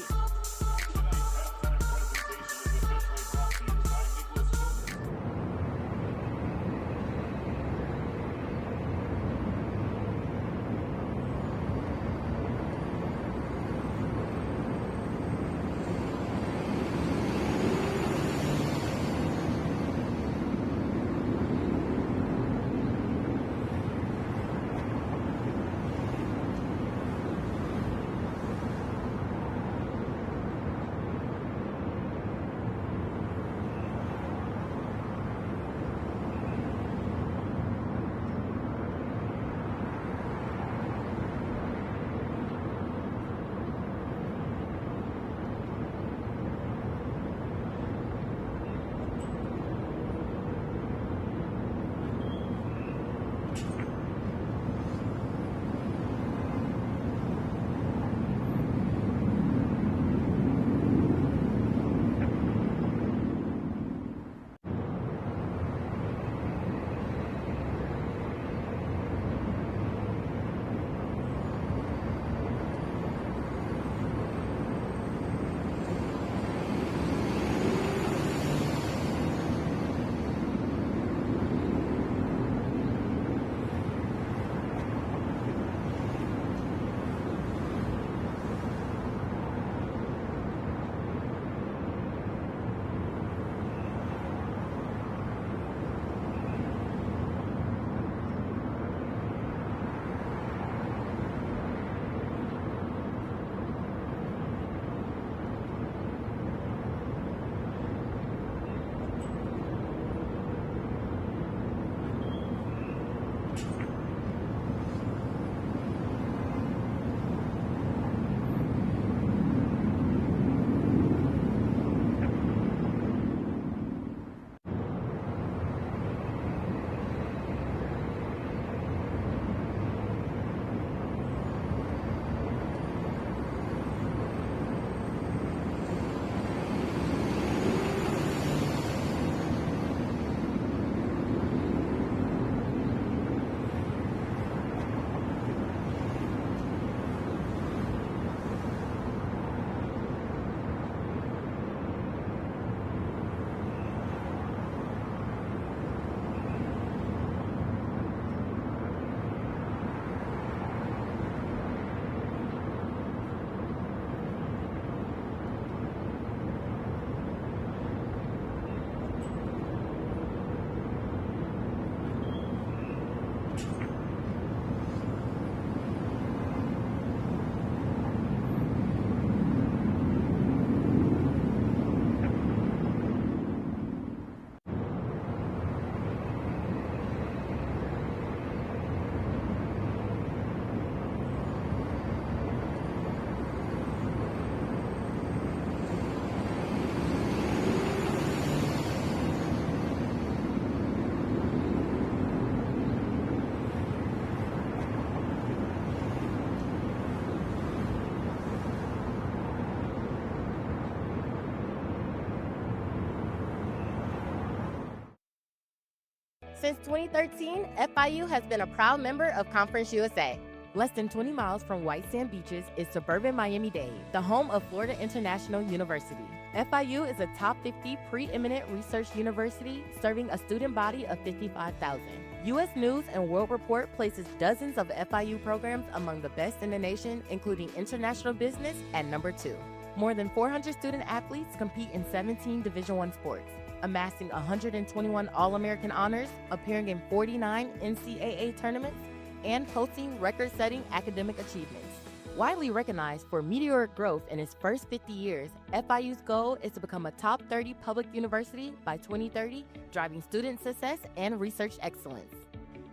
Since 2013, FIU has been a proud member of Conference USA.
Less than 20 miles from White Sand Beaches is suburban Miami-Dade, the home of Florida International University. FIU is a top 50 preeminent research university serving a student body of 55,000. U.S. News and World Report places dozens of FIU programs among the best in the nation, including international business at number 2. More than 400 student athletes compete in 17 Division I sports, amassing 121 All-American honors, appearing in 49 NCAA tournaments, and posting record-setting academic achievements. Widely recognized for meteoric growth in its first 50 years, FIU's goal is to become a top 30 public university by 2030, driving student success and research excellence.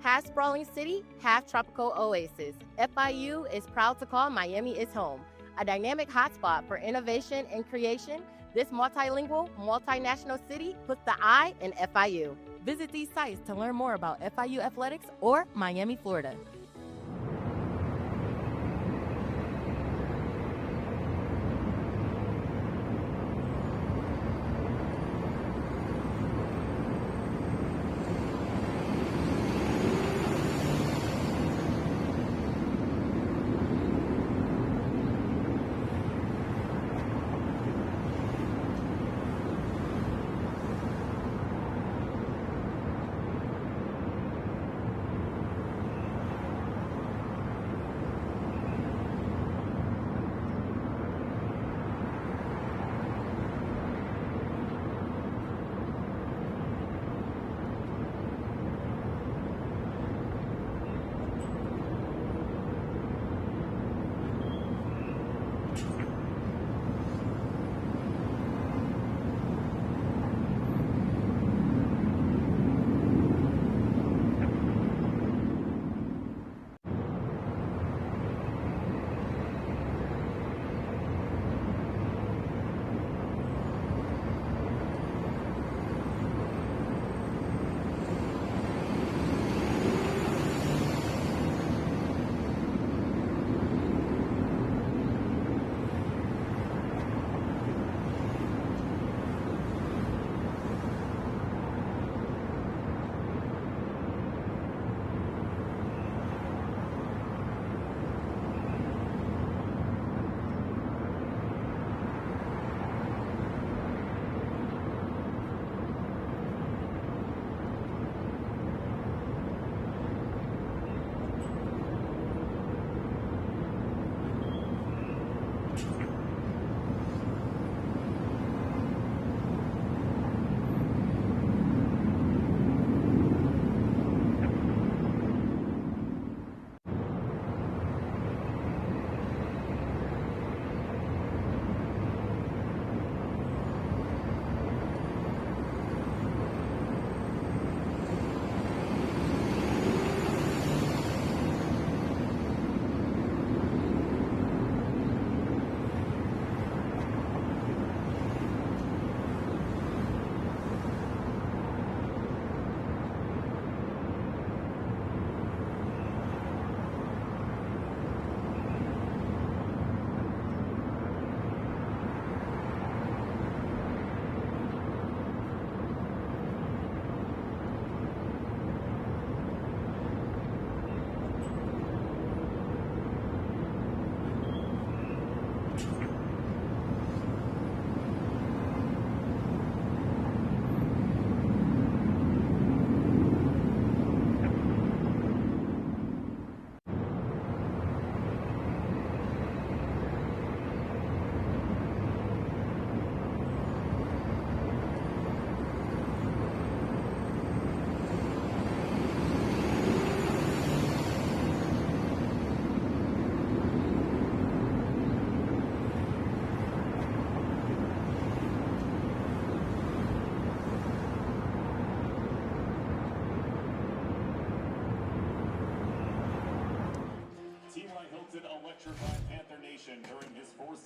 Half sprawling city, half tropical oasis, FIU is proud to call Miami its home. A dynamic hotspot for innovation and creation, this multilingual, multinational city puts the I in FIU. Visit these sites to learn more about FIU athletics or Miami, Florida.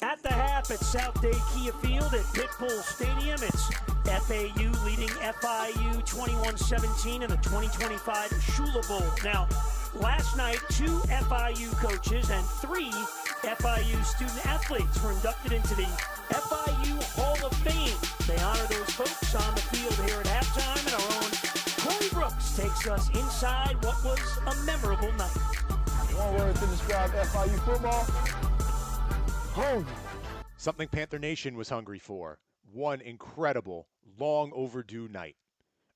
At the half at South Day Kia Field at Pitbull Stadium, it's FAU leading FIU 21-17 in the 2025 Shula Bowl. Now, last night, 2 FIU coaches and 3 FIU student athletes were inducted into the FIU Hall of Fame. They honor those folks on the field here at halftime, and our own Corey Brooks takes us inside what was a memorable night.
One word to describe FIU football: home.
Something Panther Nation was hungry for. One incredible, long overdue night.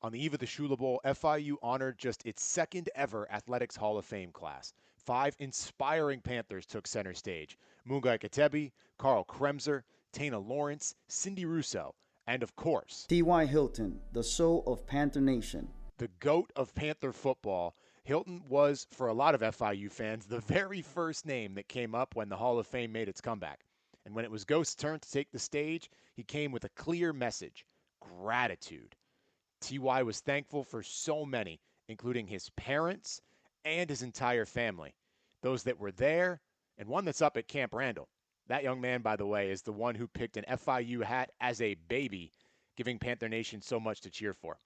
On the eve of the Shula Bowl, FIU honored just its second ever Athletics Hall of Fame class. 5 inspiring Panthers took center stage. Mungai Katebi, Carl Kremser, Tana Lawrence, Cindy Russo, and of course,
T.Y. Hilton, the soul of Panther Nation.
The GOAT of Panther football. Hilton was, for a lot of FIU fans, the very first name that came up when the Hall of Fame made its comeback. And when it was Ghost's turn to take the stage, he came with a clear message: gratitude. T.Y. was thankful for so many, including his parents and his entire family, those that were there and one that's up at Camp Randall. That young man, by the way, is the one who picked an FIU hat as a baby, giving Panther Nation so much to cheer for.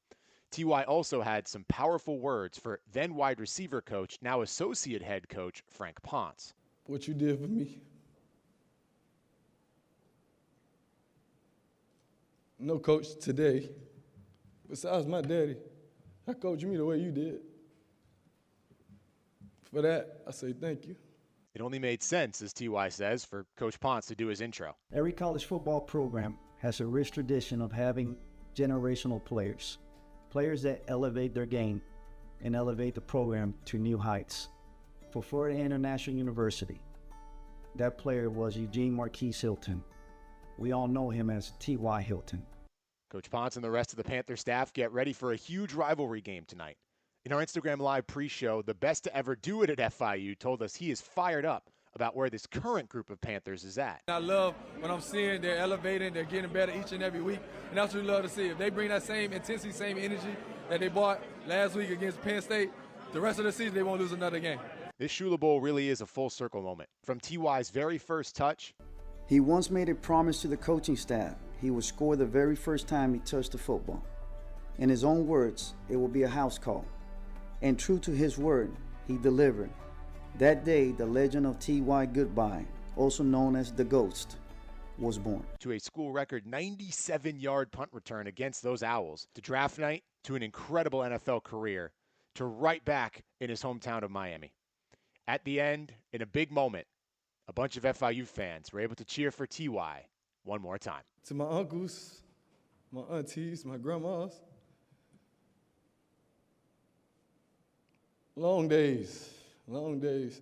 T.Y. also had some powerful words for then wide receiver coach, now associate head coach, Frank Ponce.
What you did for me. No coach today, besides my daddy, I coached me the way you did. For that, I say thank you.
It only made sense, as T.Y. says, for Coach Ponce to do his intro.
Every college football program has a rich tradition of having generational players. Players that elevate their game and elevate the program to new heights. For Florida International University, that player was Eugene Marquise Hilton. We all know him as T.Y. Hilton.
Coach Ponce and the rest of the Panther staff get ready for a huge rivalry game tonight. In our Instagram Live pre-show, the best to ever do it at FIU told us he is fired up about where this current group of Panthers is at.
I love when I'm seeing they're elevating, they're getting better each and every week, and that's what we love to see. If they bring that same intensity, same energy that they brought last week against Penn State, the rest of the season they won't lose another game.
This Shula Bowl really is a full circle moment. From T.Y.'s very first touch.
He once made a promise to the coaching staff he would score the very first time he touched the football. In his own words, it will be a house call. And true to his word, he delivered. That day, the legend of T.Y. Goodbye, also known as the Ghost, was born.
To a school record 97-yard punt return against those Owls, to draft night, to an incredible NFL career, to right back in his hometown of Miami. At the end, in a big moment, a bunch of FIU fans were able to cheer for T.Y. one more time.
To my uncles, my aunties, my grandmas, long days, long days.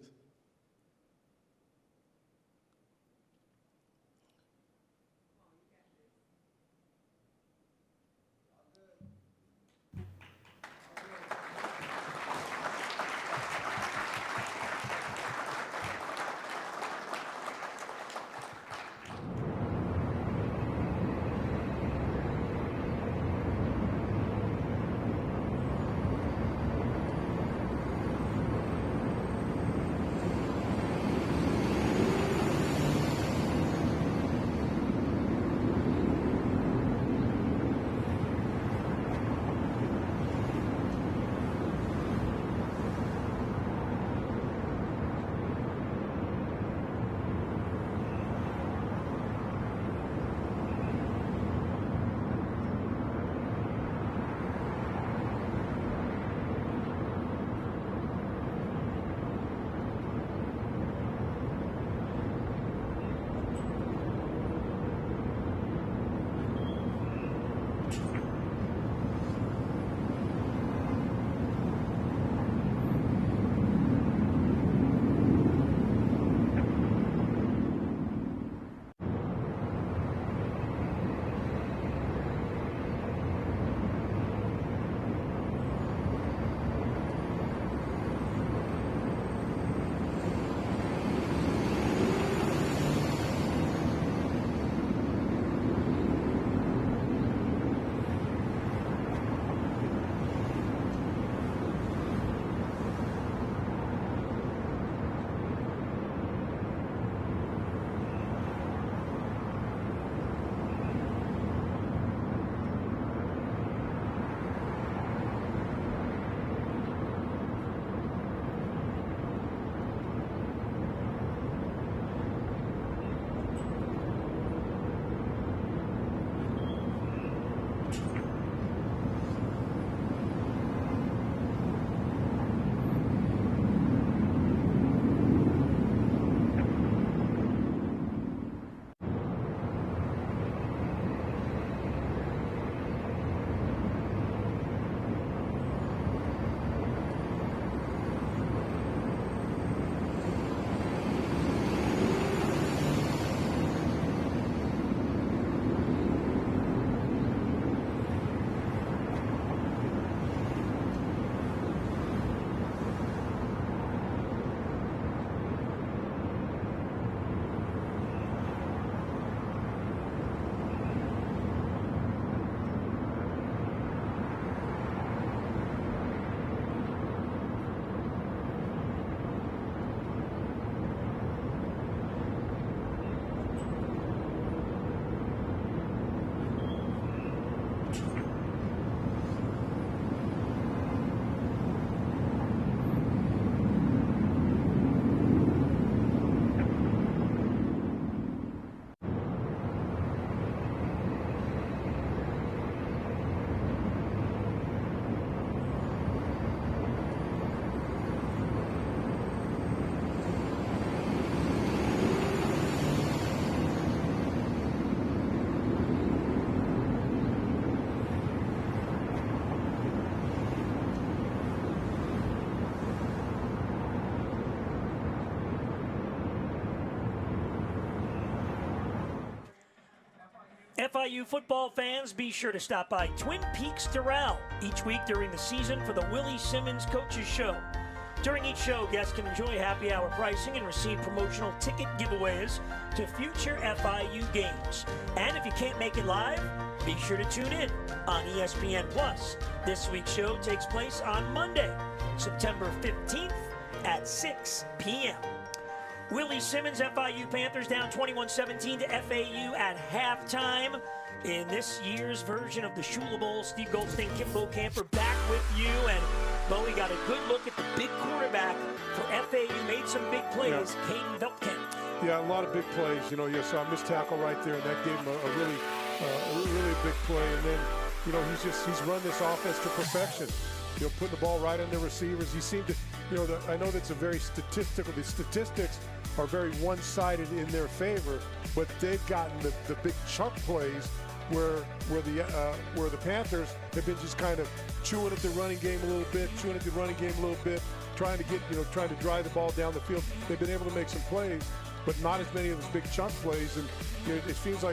FIU football fans, be sure to stop by Twin Peaks Doral each week during the season for the Willie Simmons Coaches Show. During each show, guests can enjoy happy hour pricing and receive promotional ticket giveaways to future FIU games. And if you can't make it live, be sure to tune in on ESPN Plus. This week's show takes place on Monday, September 15th at 6 p.m. Willie Simmons, FIU Panthers down 21-17 to FAU at halftime. In this year's version of the Shula Bowl, Steve Goldstein, Kimbo Camper back with you. And Bo, we got a good look at the big quarterback for FAU. Made some big plays, Caden Veltkamp.
Yeah, a lot of big plays. You know, you saw a missed tackle right there, and that gave him a really big play. And then, you know, he's run this offense to perfection. You know, putting the ball right on the receivers. He seemed to, you know, I know that's a very statistical. The statistics are very one-sided in their favor, but they've gotten the big chunk plays where the Panthers have been just kind of chewing at the running game a little bit, trying to drive the ball down the field. They've been able to make some plays, but not as many of those big chunk plays. And you know, it seems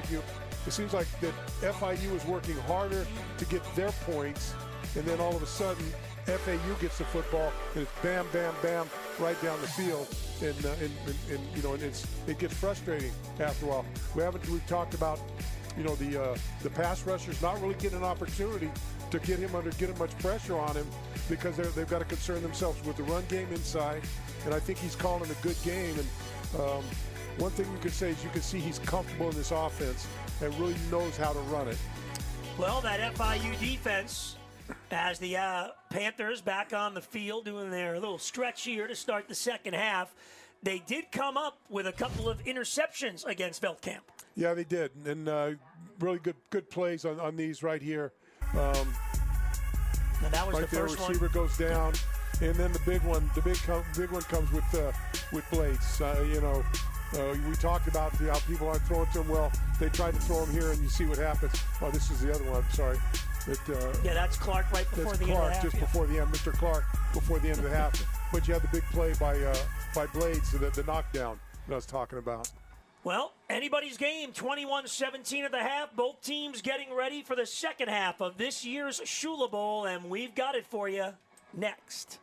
like that FIU is working harder to get their points, and then all of a sudden FAU gets the football and it's bam, bam, bam right down the field, and you know, and it gets frustrating after a while. We've talked about, you know, the pass rushers not really getting an opportunity to get much pressure on him because they've got to concern themselves with the run game inside, and I think he's calling a good game. And one thing you could say is you can see he's comfortable in this offense and really knows how to run it.
Well, that FIU defense, as the Panthers back on the field doing their little stretch here to start the second half, they did come up with a couple of interceptions against Veltkamp.
Yeah, they did, and really good plays on these right here.
And that was
right
the first one.
Receiver goes down, and then the big one comes with Blades. You know, we talked about how people aren't throwing to him well. They tried to throw him here, and you see what happens. Oh, this is the other one. I'm sorry.
Yeah, that's Clark right before the end of the half.
Just before the end, Mr. Clark before the end of the half. But you had the big play by Blades, the knockdown that I was talking about.
Well, anybody's game, 21-17 at the half. Both teams getting ready for the second half of this year's Shula Bowl, and we've got it for you next.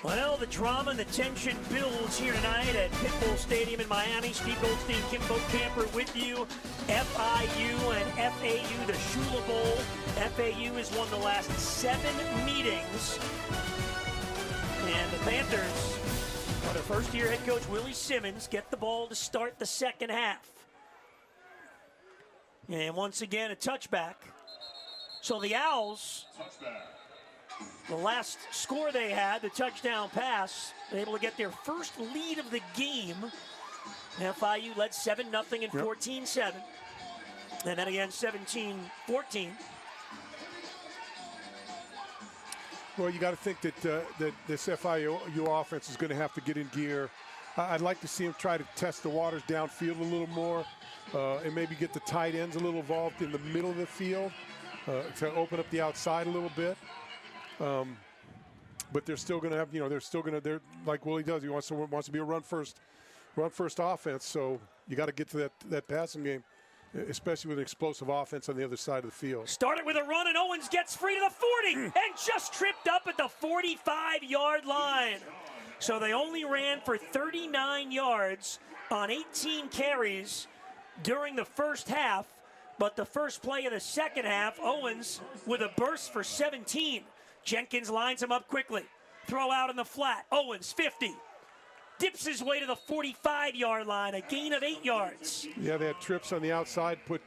Well, the drama and the tension builds here tonight at Pitbull Stadium in Miami. Steve Goldstein, Kimbo Camper with you. FIU and FAU, the Shula Bowl. FAU has won the last 7 meetings. And the Panthers, under first-year head coach Willie Simmons, get the ball to start the second half. And once again, a touchback. So the Owls, the last score they had, the touchdown pass, able to get their first lead of the game. FIU led 7-0 and 14-7. And then again, 17-14.
Well, you got to think that that this FIU offense is going to have to get in gear. I'd like to see them try to test the waters downfield a little more, and maybe get the tight ends a little involved in the middle of the field to open up the outside a little bit. But they're still going to have, they're like Willie does. He wants to be a run first offense. So you got to get to that passing game, especially with an explosive offense on the other side of the field.
Started with a run, and Owens gets free to the 40 and just tripped up at the 45-yard line. So they only ran for 39 yards on 18 carries during the first half. But the first play of the second half, Owens with a burst for 17. Jenkins lines him up quickly. Throw out in the flat. Owens, 50. Dips his way to the 45-yard line, a gain of 8 yards.
Yeah, they had trips on the outside, put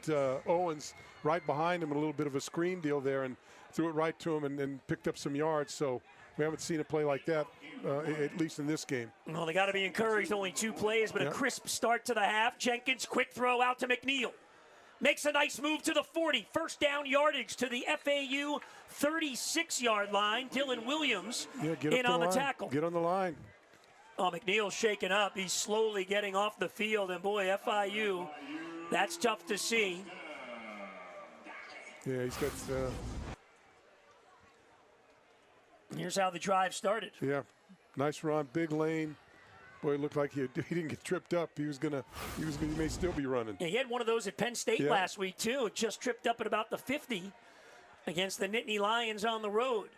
Owens right behind him, a little bit of a screen deal there, and threw it right to him and picked up some yards. So we haven't seen a play like that, at least in this game.
Well, they got to be encouraged. Only 2 plays, but a crisp start to the half. Jenkins, quick throw out to McNeil. Makes a nice move to the 40. First down yardage to the FAU 36-yard line. Dylan Williams in on the tackle.
Get on the line.
Oh, McNeil's shaken up. He's slowly getting off the field. And, boy, FIU, that's tough to see.
Yeah, he's got...
Here's how the drive started.
Yeah, nice run, big lane. Boy, it looked like he didn't get tripped up. He may still be running.
Yeah, he had one of those at Penn State last week, too. Just tripped up at about the 50 against the Nittany Lions on the road.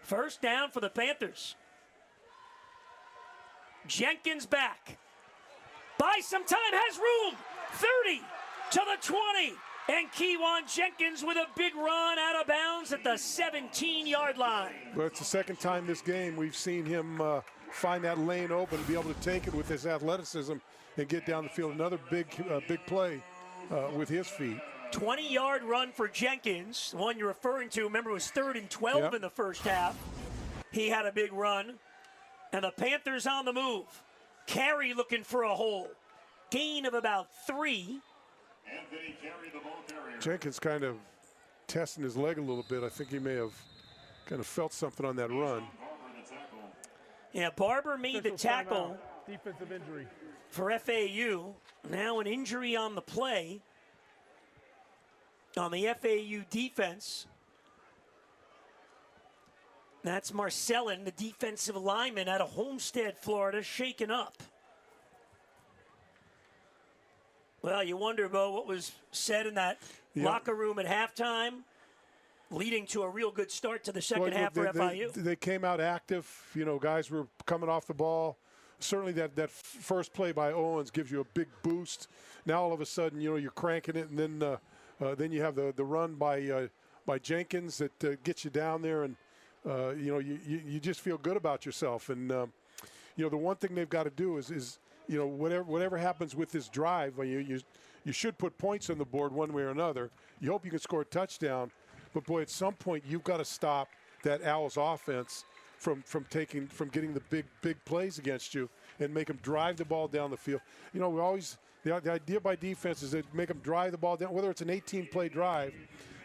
First down for the Panthers. Jenkins back. Buys some time, has room. 30 to the 20. And Keewan Jenkins with a big run out of bounds at the 17-yard line.
Well, it's the second time this game we've seen him find that lane open and be able to take it with his athleticism and get down the field. Another big play with his feet.
20-yard run for Jenkins. The one you're referring to, remember, it was 3rd and 12 in the first half. He had a big run. And the Panthers on the move. Carey looking for a hole. Gain of about 3.
Jenkins kind of testing his leg a little bit. I think he may have kind of felt something on that run.
Yeah, Barber made the tackle.
Defensive injury
for FAU. Now an injury on the play on the FAU defense. That's Marcellin, the defensive lineman out of Homestead, Florida, shaken up. Well, you wonder, Bo, what was said in that locker room at halftime, leading to a real good start to the second half for FIU.
They came out active. You know, guys were coming off the ball. Certainly that first play by Owens gives you a big boost. Now all of a sudden, you know, you're cranking it, and then you have the run by Jenkins that gets you down there, and you know, you just feel good about yourself. And you know, the one thing they've got to do is you know, whatever happens with this drive, you should put points on the board one way or another. You hope you can score a touchdown, but boy, at some point you've got to stop that Owls offense from getting the big plays against you and make them drive the ball down the field. You know, we always the idea by defense is to make them drive the ball down, whether it's an 18-play drive.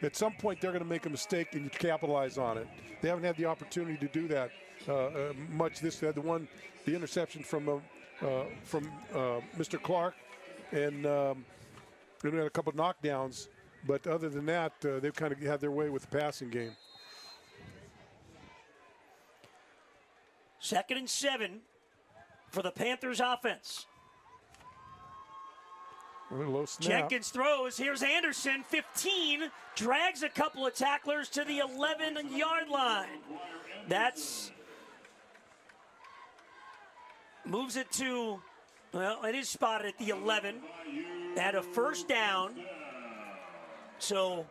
At some point, they're going to make a mistake and you capitalize on it. They haven't had the opportunity to do that much. They had the interception from Mr. Clark, and we had a couple of knockdowns. But other than that, they've kind of had their way with the passing game.
2nd and 7 for the Panthers offense.
A low snap.
Jenkins throws. Here's Anderson, 15. Drags a couple of tacklers to the 11-yard line. That's Moves it to, well, it is spotted at the 11. At a first down. So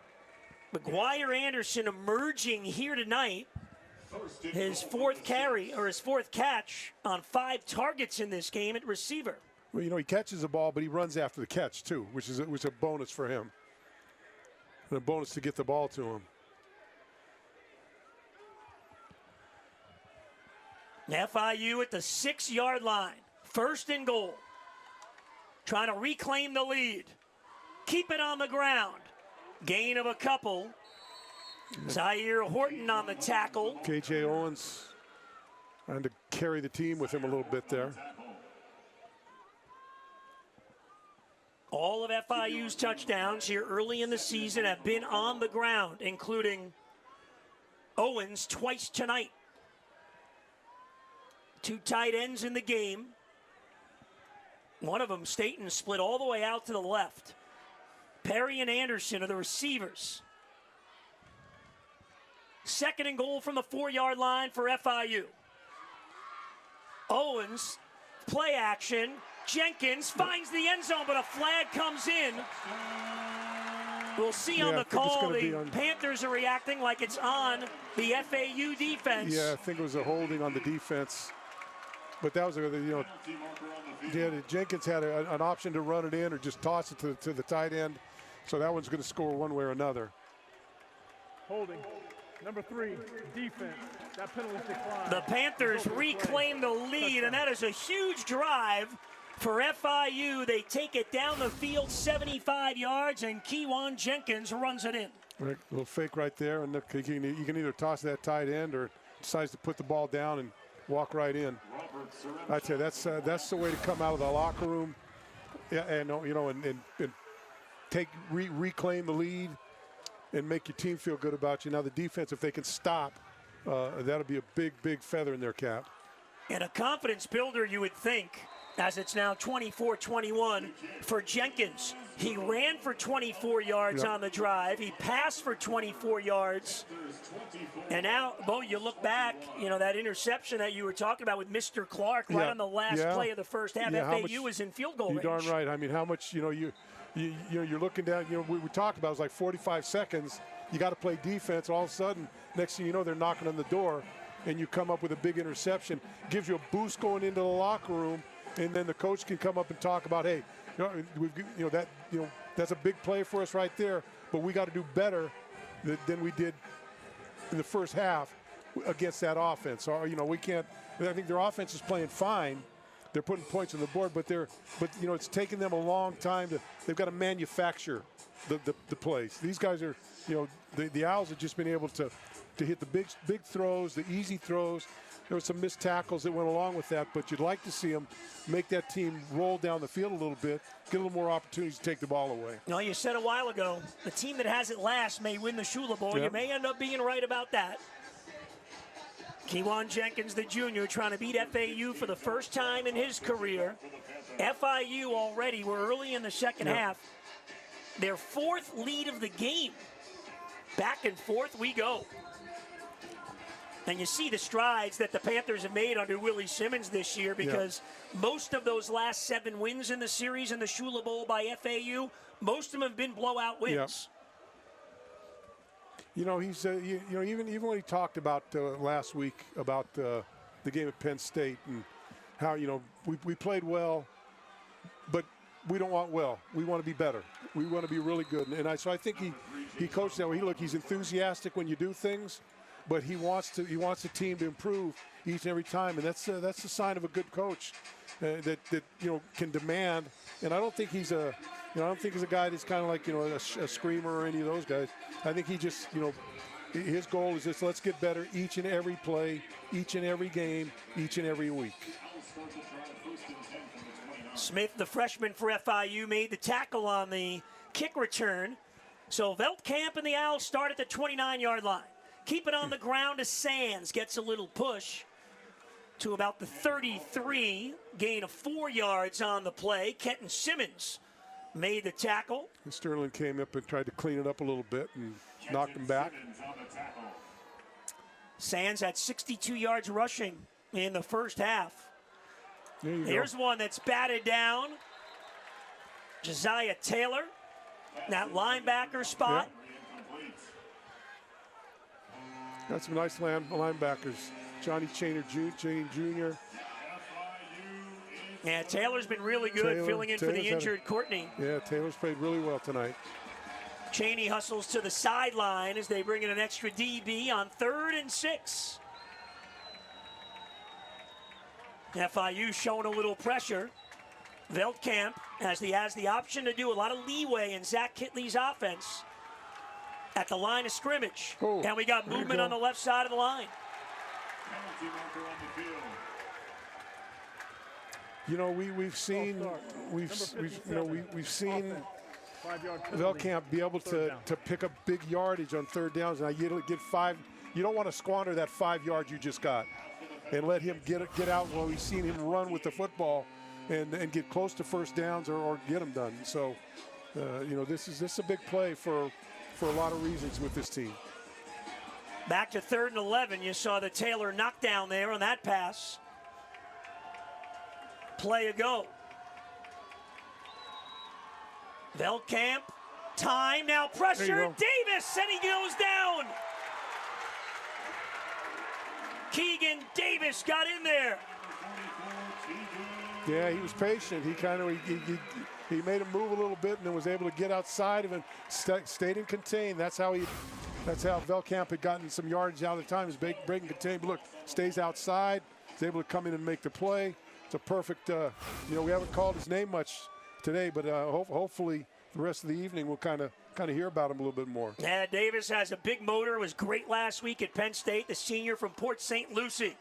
McGuire Anderson emerging here tonight. His fourth carry, or his fourth catch on 5 targets in this game at receiver.
Well, he catches the ball, but he runs after the catch, too, which is a bonus for him. And a bonus to get the ball to him.
FIU at the 6-yard line. First and goal. Trying to reclaim the lead. Keep it on the ground. Gain of a couple. Zaire Horton on the tackle.
KJ Owens trying to carry the team with him a little bit there.
All of FIU's touchdowns here early in the season have been on the ground, including Owens twice tonight. 2 tight ends in the game. One of them, Staten, split all the way out to the left. Perry and Anderson are the receivers. Second and goal from the 4-yard line for FIU. Owens, play action. Jenkins finds the end zone, but a flag comes in. We'll see on the call. The Panthers are reacting like it's on the FAU defense.
Yeah, I think it was a holding on the defense. But that was, Jenkins had an option to run it in or just toss it to the tight end. So that one's going to score one way or another.
Holding. Number 3, defense. That penalty declined.
The Panthers reclaim the lead, and that is a huge drive for FIU. They take it down the field 75 yards, and Kewan Jenkins runs it in.
Right, a little fake right there, and you can either toss that tight end or decides to put the ball down and walk right in. I tell you, that's the way to come out of the locker room, and reclaim the lead and make your team feel good about you. Now the defense, if they can stop, that'll be a big feather in their cap.
And a confidence builder, you would think, as it's now 24-21 for Jenkins. He ran for 24 yards on the drive. He passed for 24 yards. And now, Bo, you look back, that interception that you were talking about with Mr. Clark right on the last play of the first half. FAU was in field goal range.
You're darn right. I mean, how much, you're looking down, we talked about it was like 45 seconds. You got to play defense. All of a sudden, next thing you know, they're knocking on the door, and you come up with a big interception. Gives you a boost going into the locker room, and then the coach can come up and talk about, hey, that's a big play for us right there, but we got to do better than we did in the first half against that offense. Or we can't. I think their offense is playing fine. They're putting points on the board, but it's taken them a long time they've got to manufacture the plays. These guys are, the Owls have just been able to hit the big throws, the easy throws. There were some missed tackles that went along with that, but you'd like to see them make that team roll down the field a little bit, get a little more opportunities to take the ball away.
No, you said a while ago, the team that has it last may win the Shula Bowl. Yep. You may end up being right about that. Kewan Jenkins, the junior, trying to beat FAU for the first time in his career. FIU already, we're early in the second half. Their 4th lead of the game. Back and forth we go. And you see the strides that the Panthers have made under Willie Simmons this year, because most of those last 7 wins in the series in the Shula Bowl by FAU, most of them have been blowout wins.
He's even when he talked about last week about the game at Penn State and how we played well, but we don't want well. We want to be better. We want to be really good. And so I think he coached that way. He's enthusiastic when you do things, but he wants the team to improve each and every time, and that's the sign of a good coach that can demand. And I don't think he's a guy that's kind of like a screamer or any of those guys. I think he just his goal is just let's get better each and every play, each and every game, each and every week.
Smith, the freshman for FIU, made the tackle on the kick return. So Veldkamp and the Owls start at the 29-yard line. Keep it on the ground as Sands gets a little push to about the 33. Gain of 4 yards on the play. Kenton Simmons made the tackle.
And Sterling came up and tried to clean it up a little bit and knocked him back.
Sands had 62 yards rushing in the first half. Here's one that's batted down. Josiah Taylor, that linebacker spot.
Got some nice linebackers. Johnny Chainer Jr.
Yeah, Taylor's been really good filling in for the injured Courtney.
Yeah, Taylor's played really well tonight.
Cheney hustles to the sideline as they bring in an extra DB on 3rd and 6. FIU showing a little pressure. Veldkamp has the option to do a lot of leeway in Zach Kitley's offense at the line of scrimmage. And we got movement on the left side of the line.
You know, we've seen Veldkamp be able to pick up big yardage on 3rd downs, and you get 5. You don't want to squander that 5 yards you just got, and let him get out. Well, we've seen him run with the football and get close to 1st downs or get them done. So, you know, this is a big play for a lot of reasons with this team.
Back to 3rd and 11. You saw the Taylor knockdown there on that pass. Play a go. Veldkamp, time, now pressure, Davis, and he goes down. Keegan Davis got in there.
Yeah, he was patient. He made him move a little bit and then was able to get outside of him, stayed and contained. That's how Veldkamp had gotten some yardage out of the time. He's breaking contained, but look, stays outside, is able to come in and make the play. It's a perfect, you know, we haven't called his name much today, but hopefully the rest of the evening we'll kind of hear about him a little bit more.
Yeah, Davis has a big motor. Was great last week at Penn State, the senior from Port St. Lucie.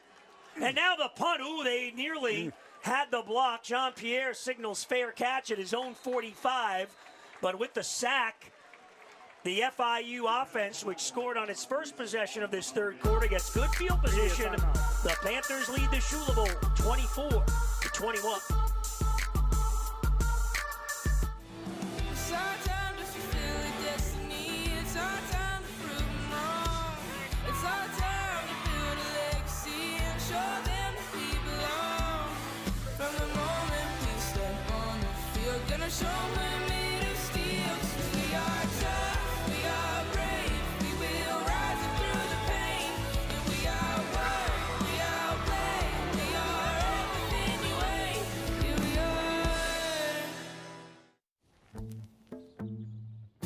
And now the punt. Ooh, they nearly had the block. Jean-Pierre signals fair catch at his own 45, but with the sack, the FIU offense, which scored on its first possession of this 3rd quarter, gets good field position. The Panthers lead the Shula Bowl 24-21.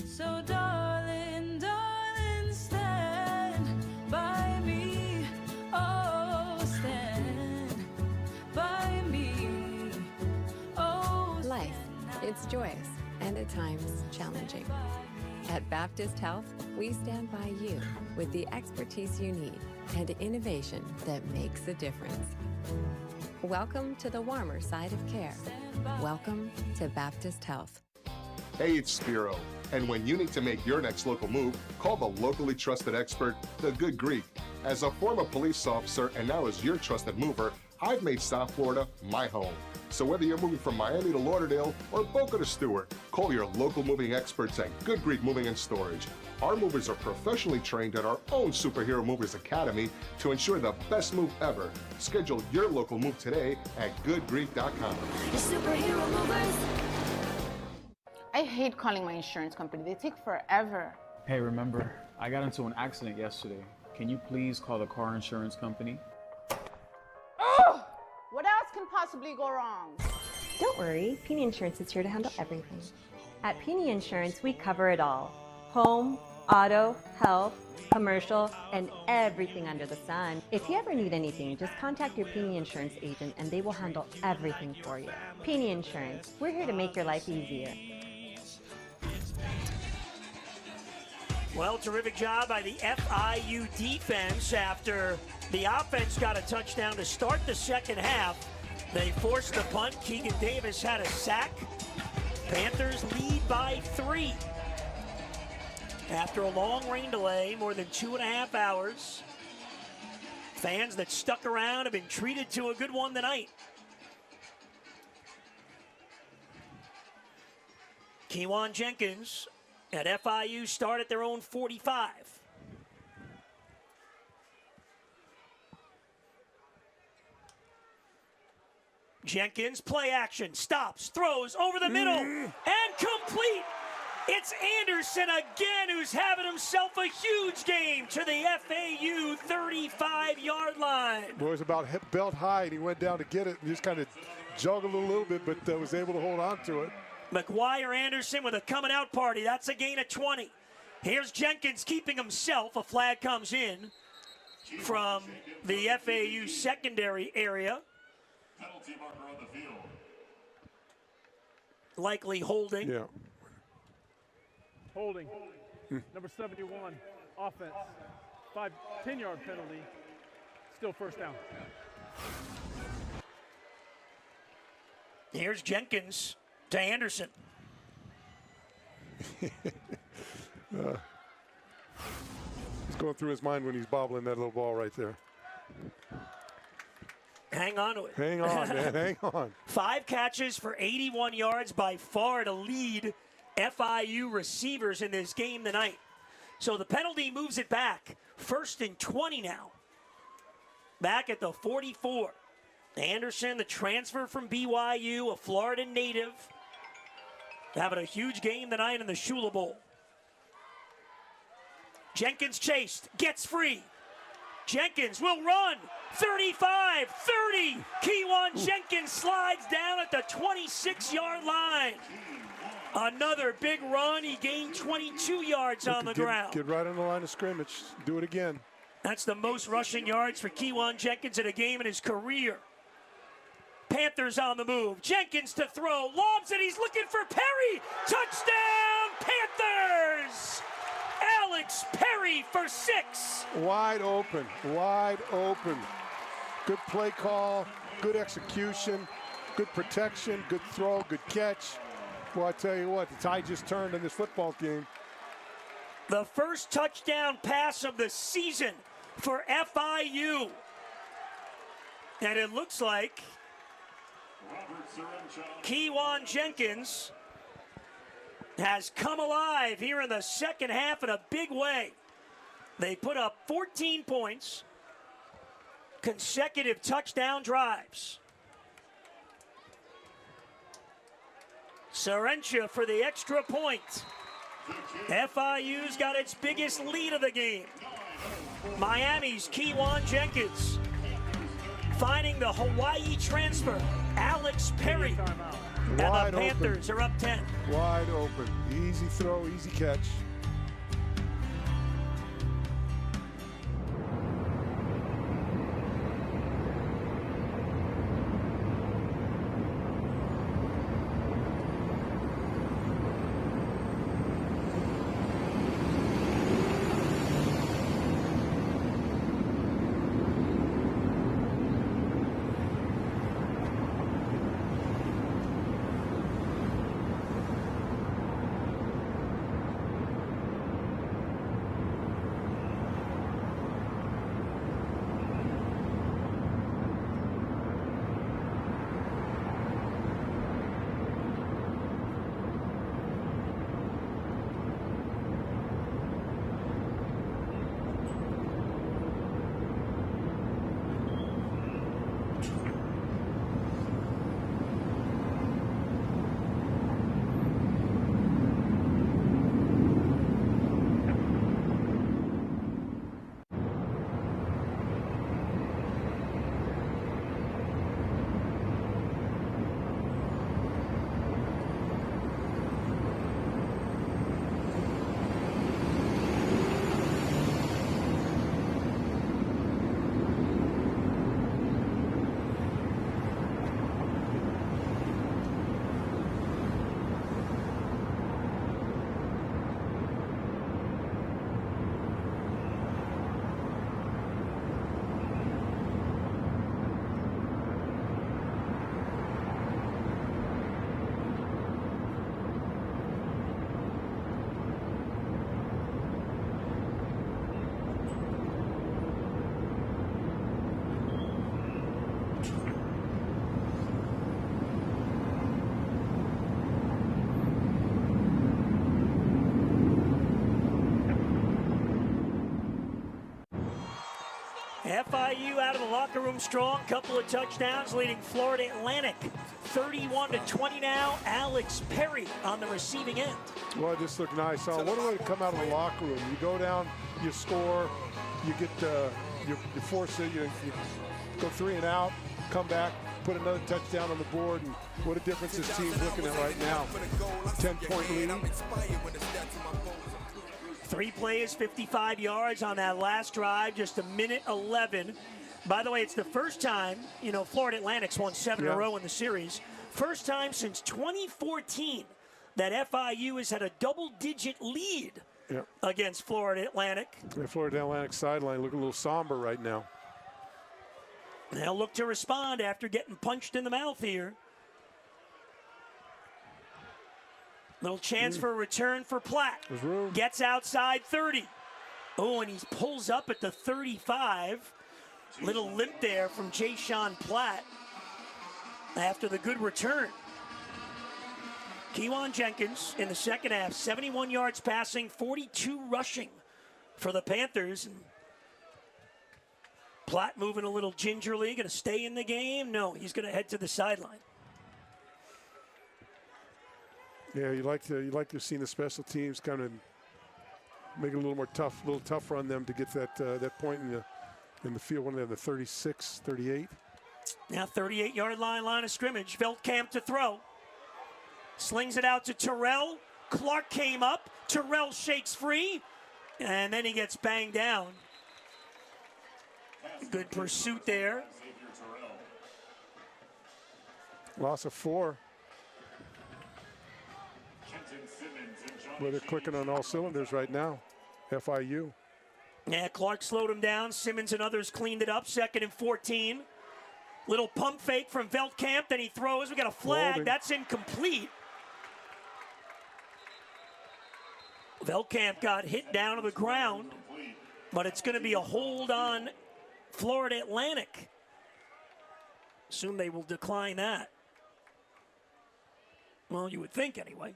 So darling, darling, stand by me. Oh, stand by me. Oh,
Life, it's joyous and at times challenging. At Baptist Health, we stand by you with the expertise you need and innovation that makes a difference. Welcome to the warmer side of care. Welcome to Baptist Health.
Hey, it's Spiro. And when you need to make your next local move, call the locally trusted expert, The Good Greek. As a former police officer and now as your trusted mover, I've made South Florida my home. So whether you're moving from Miami to Lauderdale or Boca to Stewart, call your local moving experts at Good Greek Moving and Storage. Our movers are professionally trained at our own Superhero Movers Academy to ensure the best move ever. Schedule your local move today at goodgreek.com.
Superhero Movers. I hate calling my insurance company. They take forever.
Hey, remember, I got into an accident yesterday. Can you please call the car insurance company?
Oh! What else can possibly go wrong?
Don't worry, Peony Insurance is here to handle everything. At Peony Insurance, we cover it all. Home, auto, health, commercial, and everything under the sun. If you ever need anything, just contact your Peony Insurance agent and they will handle everything for you. Peony Insurance, we're here to make your life easier.
Well, terrific job by the FIU defense after the offense got a touchdown to start the second half. They forced the punt. Keegan Davis had a sack. Panthers lead by 3. After a long rain delay, more than 2.5 hours. Fans that stuck around have been treated to a good one tonight. Kewan Jenkins at FIU start at their own 45. Jenkins, play action, stops, throws over the middle, and complete. It's Anderson again, who's having himself a huge game to the FAU 35-yard line.
Boy, about belt high, and he went down to get it and just kind of juggled a little bit, but was able to hold on to it.
McGuire Anderson with a coming out party. That's a gain of 20. Here's Jenkins keeping himself. A flag comes in from the FAU secondary area.
Penalty marker on the field.
Likely holding.
Yeah.
Holding. Number 71, offense. 10-yard penalty. Still first down.
Here's Jenkins to Anderson.
He's going through his mind when he's bobbling that little ball right there.
Hang on to it.
Hang on, man. Hang on.
5 catches for 81 yards, by far to lead FIU receivers in this game tonight. So the penalty moves it back. 1st and 20 now. Back at the 44. Anderson, the transfer from BYU, a Florida native, having a huge game tonight in the Shula Bowl. Jenkins chased, gets free. Jenkins will run. 35, 30. Keewan Jenkins slides down at the 26-yard line. Another big run. He gained 22 yards on the ground.
Get right on the line of scrimmage. Do it again.
That's the most rushing yards for Keewan Jenkins in a game in his career. Panthers on the move. Jenkins to throw. Lobs it. He's looking for Perry. Touchdown, Panthers! Alex Perry for 6.
Wide open. Wide open. Good play call. Good execution. Good protection. Good throw. Good catch. Well, I tell you what, the tide just turned in this football game.
The first touchdown pass of the season for FIU. And it looks like Keewan Jenkins has come alive here in the second half in a big way. They put up 14 points, consecutive touchdown drives. Sarentia for the extra point. FIU's got its biggest lead of the game. Miami's Keewan Jenkins finding the Hawaii transfer, Alex Perry. And the Panthers are up 10.
Wide open. Easy throw, easy catch.
FIU out of the locker room strong. Couple of touchdowns leading Florida Atlantic 31-20 now. Alex Perry on the receiving end.
Well, this looked nice. What a way to come out of the locker room. You go down, you score, you get you force it, you go 3 and out, come back, put another touchdown on the board, and what a difference this team's looking at right now. 10-point lead.
3 plays, 55 yards on that last drive, just a minute 11. By the way, it's the first time, Florida Atlantic's won 7 in a row in the series. First time since 2014 that FIU has had a double-digit lead against Florida Atlantic.
The Florida Atlantic sideline look a little somber right now.
They'll look to respond after getting punched in the mouth here. Little chance for a return for Platt. Gets outside 30. Oh, and he pulls up at the 35. Little limp there from Jay-Sean Platt after the good return. Kewan Jenkins in the second half, 71 yards passing, 42 rushing for the Panthers. And Platt moving a little gingerly, going to stay in the game? No, he's going to head to the sideline.
Yeah, you like to see the special teams kind of make it a little tougher on them to get that point in the field when they're the 36, 38.
Now 38-yard line of scrimmage. Veldkamp to throw. Slings it out to Terrell. Clark came up. Terrell shakes free, and then he gets banged down. Good pursuit there.
Loss of 4. Well, they're clicking on all cylinders right now, FIU.
Yeah, Clark slowed him down. Simmons and others cleaned it up. 2nd and 14. Little pump fake from Veldkamp. Then he throws. We got a flag.
Holding.
That's incomplete. Veldkamp got hit down to the ground, but it's going to be a hold on Florida Atlantic. Assume they will decline that. Well, you would think anyway.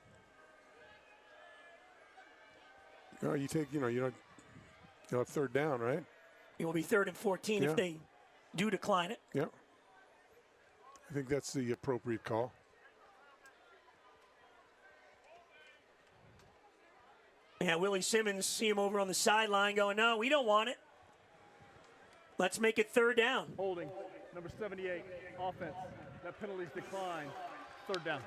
No, you don't have 3rd down, right?
It will be 3rd and 14 if they do decline it.
Yeah. I think that's the appropriate call.
Yeah, Willie Simmons, see him over on the sideline going, no, we don't want it. Let's make it 3rd down.
Holding, number 78, offense. That penalty's declined. 3rd down.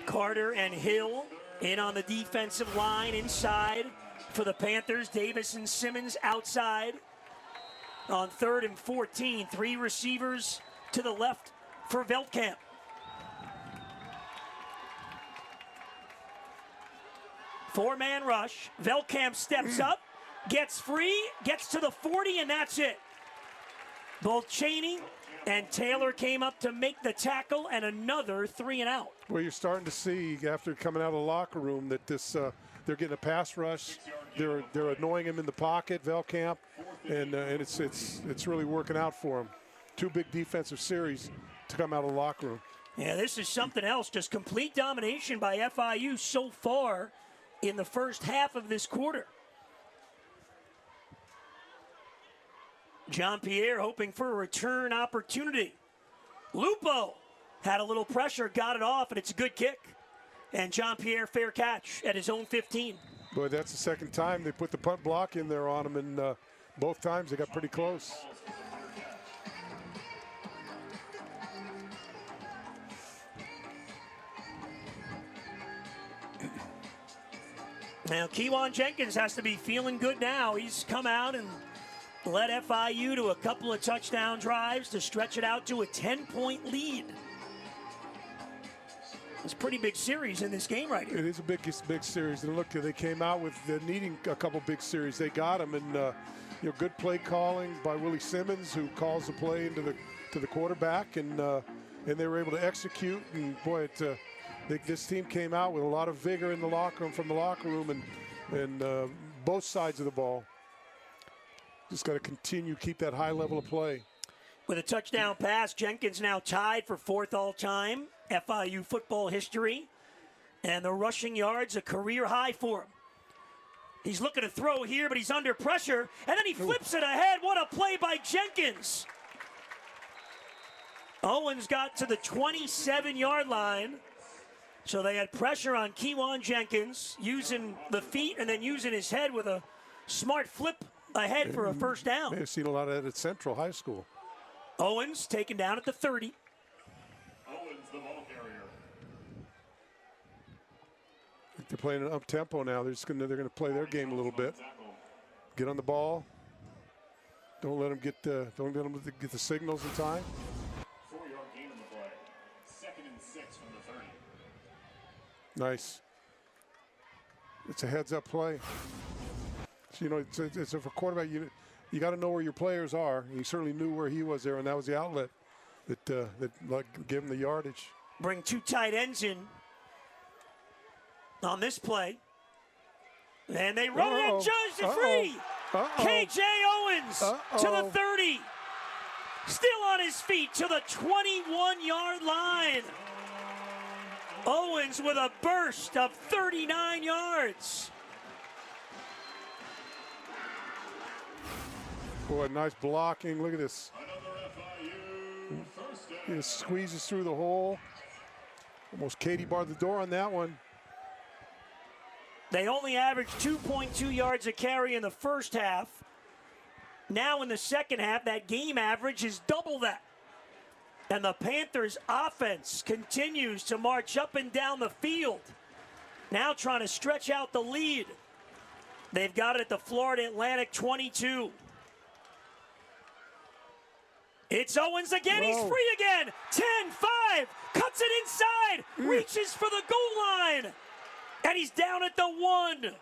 Carter and Hill in on the defensive line inside for the Panthers. Davis and Simmons outside on 3rd and 14. 3 receivers to the left for Veldkamp. Four-man rush. Veldkamp steps up, gets free, gets to the 40, and that's it. Both Cheney and Taylor came up to make the tackle, and another 3 and out.
Well, you're starting to see after coming out of the locker room that they're getting a pass rush. They're annoying him in the pocket, Veldkamp, and it's really working out for him. 2 big defensive series to come out of the locker room.
Yeah, this is something else. Just complete domination by FIU so far in the first half of this quarter. Jean-Pierre hoping for a return opportunity. Lupo had a little pressure, got it off, and it's a good kick. And Jean-Pierre, fair catch at his own 15.
Boy, that's the 2nd time they put the punt block in there on him, and both times they got pretty close.
Now, Kewan Jenkins has to be feeling good now. He's come out and led FIU to a couple of touchdown drives to stretch it out to a 10-point lead. It's a pretty big series in this game right here.
It is a big series. And look, they came out with needing a couple big series. They got them, and good play calling by Willie Simmons, who calls the play into the quarterback, and they were able to execute. And boy, this team came out with a lot of vigor in the locker room, from the locker room, and both sides of the ball. Just got to continue, keep that high level of play.
With a touchdown pass, Jenkins now tied for 4th all-time FIU football history. And the rushing yards, a career high for him. He's looking to throw here, but he's under pressure. And then he flips it ahead. What a play by Jenkins. Owens got to the 27-yard line. So they had pressure on Kewan Jenkins, using the feet and then using his head with a smart flip ahead for a first down.
May have seen a lot of that at Central High School.
Owens taken down at the 30.
Owens, the ball carrier.
They're playing an up-tempo now. They're gonna play their game a little bit. Get on the ball. Don't let them get the signals in time.
4-yard gain on the play. 2nd and 6 from the 30.
Nice. It's a heads-up play. So, you know, it's a for quarterback. You got to know where your players are. He certainly knew where he was there, and that was the outlet that gave him the yardage.
Bring 2 tight ends in on this play. And they run it and judge it free. KJ Owens to the 30. Still on his feet to the 21-yard line. Owens with a burst of 39 yards.
Boy, nice blocking. Look at this. He just squeezes through the hole. Almost Katie barred the door on that one.
They only averaged 2.2 yards a carry in the first half. Now in the second half, that game average is double that. And the Panthers' offense continues to march up and down the field. Now trying to stretch out the lead. They've got it at the Florida Atlantic 22. It's Owens again. Whoa. He's free again. 10-5. Cuts it inside. Reaches for the goal line. And he's down at the 1.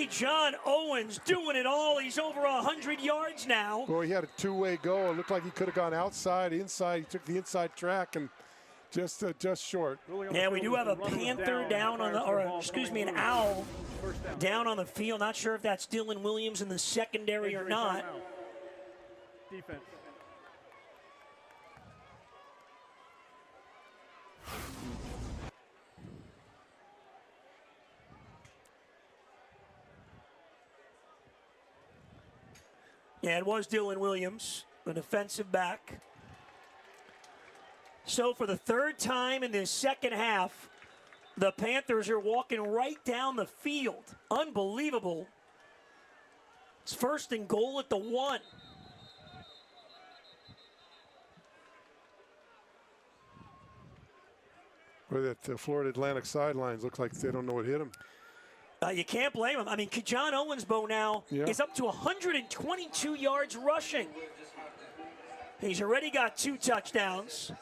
John Owens doing it all. He's over 100 yards now.
Boy, he had a two-way go. It looked like he could have gone outside, inside. He took the inside track and just short.
Yeah, we do have a Panther down on the, or excuse me, an Owl down on the field. Not sure if that's Dylan Williams in the secondary or not.
Defense.
Yeah, it was Dylan Williams, an defensive back. So for the third time in this second half, the Panthers are walking right down the field. Unbelievable. It's 1st and goal at the 1.
Or that Florida Atlantic sidelines look like they don't know what hit them.
You can't blame him. I mean, John Owensbo now is up to 122 yards rushing. He's already got 2 touchdowns.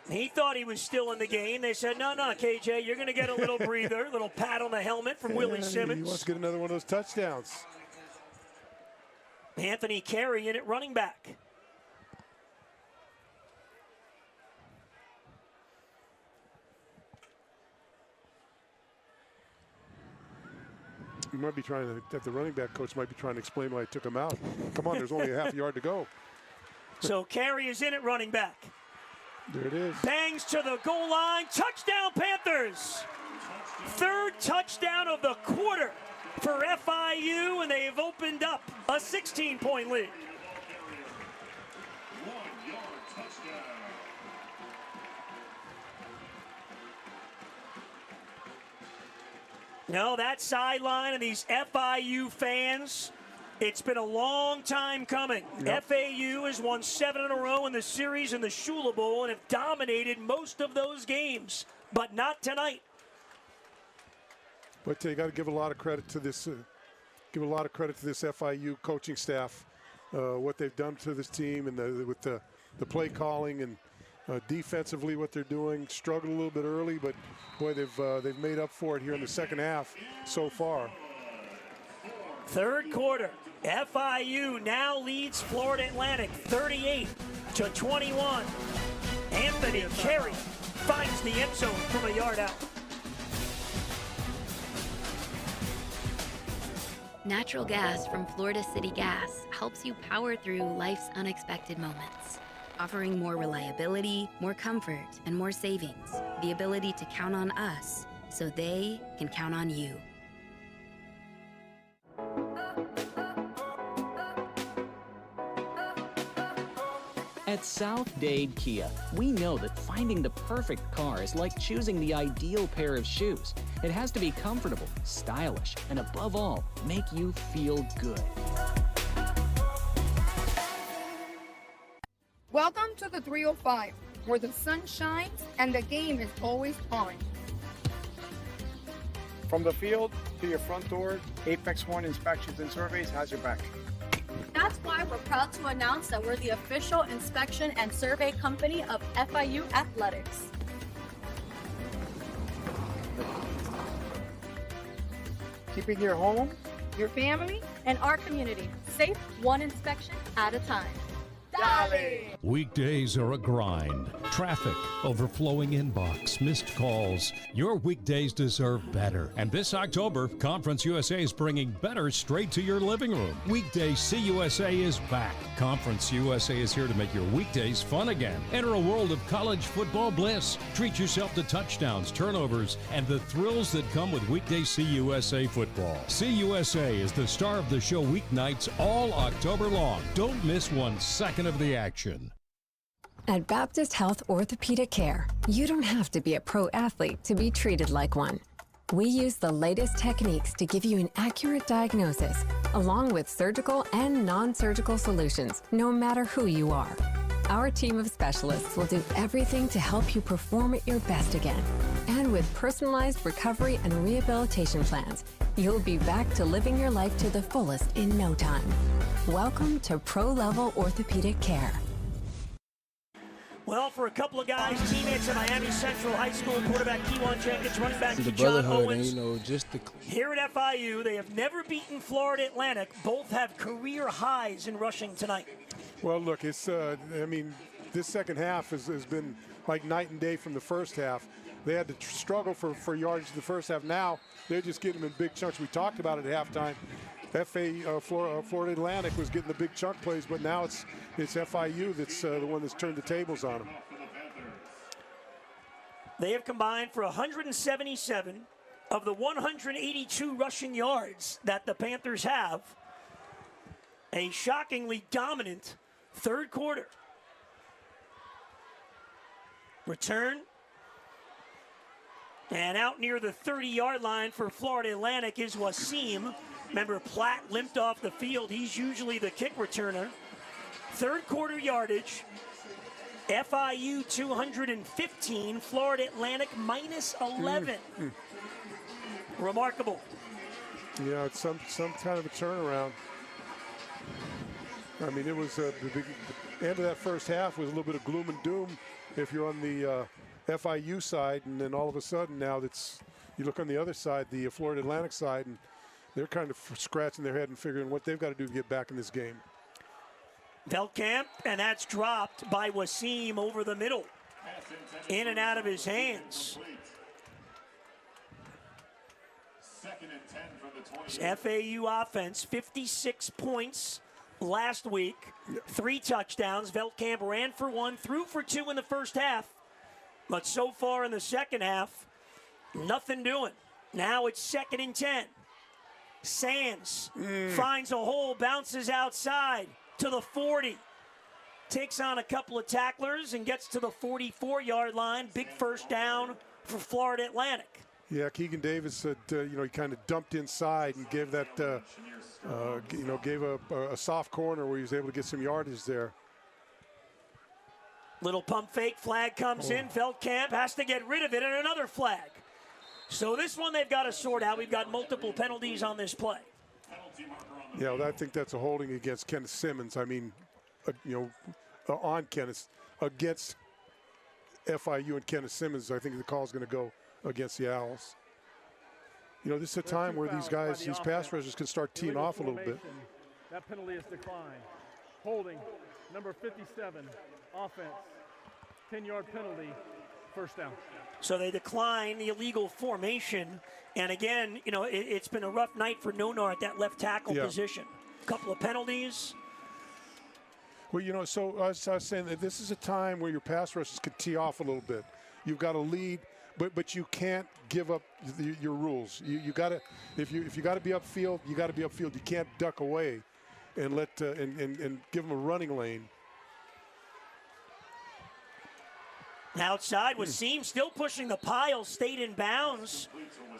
He thought he was still in the game. They said, no, KJ, you're going to get a little breather, a little pat on the helmet from Willie Simmons.
He wants to get another one of those touchdowns.
Anthony Carey in at running back.
He might be trying to, the running back coach might be trying to explain why he took him out. Come on, there's only a half yard to go.
So Carey is in at running back.
There it is.
Bangs to the goal line. Touchdown, Panthers. 3rd touchdown of the quarter for FIU, and they've opened up a 16-point lead.
1-yard touchdown.
No, that sideline and these FIU fans, it's been a long time coming. Yep. FAU has won 7 in a row in the series in the Shula Bowl and have dominated most of those games, but not tonight.
But you got to give a lot of credit to this. Give a lot of credit to this FIU coaching staff, what they've done to this team, and with the play calling and defensively what they're doing. Struggled a little bit early, but boy, they've made up for it here in the second half so far.
3rd quarter, FIU now leads Florida Atlantic 38-21. Anthony Carey finds the end zone from a yard out.
Natural gas from Florida City Gas helps you power through life's unexpected moments. offering more reliability, more comfort, and more savings. The ability to count on us so they can count on you.
At South Dade Kia, we know that finding the perfect car is like choosing the ideal pair of shoes. It has to be comfortable, stylish, and above all, make you feel good.
Welcome to the 305, where the sun shines and the game is always on.
From the field to your front door, Apex One Inspections and Surveys has your back.
That's why we're proud to announce that we're the official inspection and survey company of FIU Athletics.
Keeping your home,
your family, and our community safe, one inspection at a time. Dale!
Weekdays are a grind. Traffic, overflowing inbox, missed calls. Your weekdays deserve better. And this October, Conference USA is bringing better straight to your living room. Weekday CUSA is back. Conference USA is here to make your weekdays fun again. Enter a world of college football bliss. Treat yourself to touchdowns, turnovers, and the thrills that come with weekday CUSA football. CUSA is the star of the show weeknights all October long. Don't miss 1 second of the action.
At Baptist Health Orthopedic Care, you don't have to be a pro athlete to be treated like one. We use the latest techniques to give you an accurate diagnosis, along with surgical and non-surgical solutions, no matter who you are. Our team of specialists will do everything to help you perform at your best again. And with personalized recovery and rehabilitation plans, you'll be back to living your life to the fullest in no time. Welcome to Pro-Level Orthopedic Care.
Well, for a couple of guys, teammates at Miami Central High School, quarterback Kewan Jenkins, running back
the
John
brotherhood,
Owens.
and just the
Here at FIU, they have never beaten Florida Atlantic. Both have career highs in rushing tonight.
Well, look, it's I mean, this second half has been like night and day from the first half. They had to struggle for yardage in the first half. Now they're just getting them in big chunks. We talked about it at halftime. Florida Atlantic was getting the big chunk plays, but now it's FIU that's the one that's turned the tables on them.
They have combined for 177 of the 182 rushing yards that the Panthers have. A shockingly dominant third quarter. Return. And out near the 30-yard line for Florida Atlantic is Wasim. Remember, Platt limped off the field. He's usually the kick returner. Third quarter yardage. FIU 215, Florida Atlantic minus 11. Remarkable.
Yeah, it's some kind of a turnaround. I mean, it was the end of that first half was a little bit of gloom and doom if you're on the FIU side, and then all of a sudden now you look on the other side, the Florida Atlantic side, and they're kind of scratching their head and figuring what they've got to do to get back in this game.
Veldkamp, and that's dropped by Wasim over the middle. In and out of his hands. FAU offense, 56 points last week, 3 touchdowns. Veldkamp ran for 1, threw for 2 in the first half. But so far in the second half, nothing doing. Now it's 2nd and 10. Sands finds a hole, bounces outside to the 40. Takes on a couple of tacklers and gets to the 44-yard line. Big first down for Florida Atlantic.
Yeah, Keegan Davis said, he kind of dumped inside and gave that, gave a soft corner where he was able to get some yardage there.
Little pump fake, flag comes in. Veldkamp has to get rid of it, and another flag. So this one they've got to sort out. We've got multiple penalties on this play.
Yeah, well, I think that's a holding against Kenneth Simmons. I mean, on Kenneth, against FIU and Kenneth Simmons, I think the call is going to go against the Owls. This is a time where these guys, these pass rushers can start teeing off a little bit.
That penalty is declined. Holding, number 57, offense, 10-yard penalty, first down.
So they decline the illegal formation. And again, it's been a rough night for Nonar at that left tackle position. A couple of penalties.
Well, you know, so I was saying that this is a time where your pass rushes can tee off a little bit. You've got a lead, but you can't give up your rules. You got to, if you got to be upfield, you got to be upfield. You can't duck away and let and give them a running lane.
Outside, Wasim still pushing the pile, stayed in bounds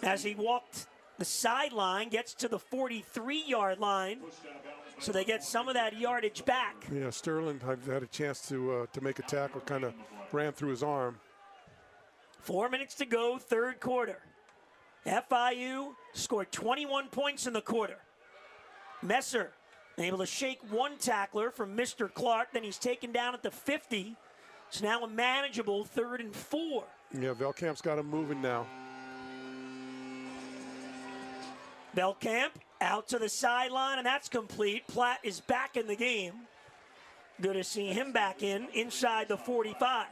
as he walked the sideline, gets to the 43-yard line. So they get some of that yardage back.
Yeah, Sterling had a chance to make a tackle, kind of ran through his arm.
4 minutes to go, third quarter. FIU scored 21 points in the quarter. Messer able to shake one tackler from Mr. Clark, then he's taken down at the 50. It's now a manageable 3rd and 4.
Yeah, Velkamp's got him moving now.
Velkamp out to the sideline, and that's complete. Platt is back in the game. Good to see him back inside the 45.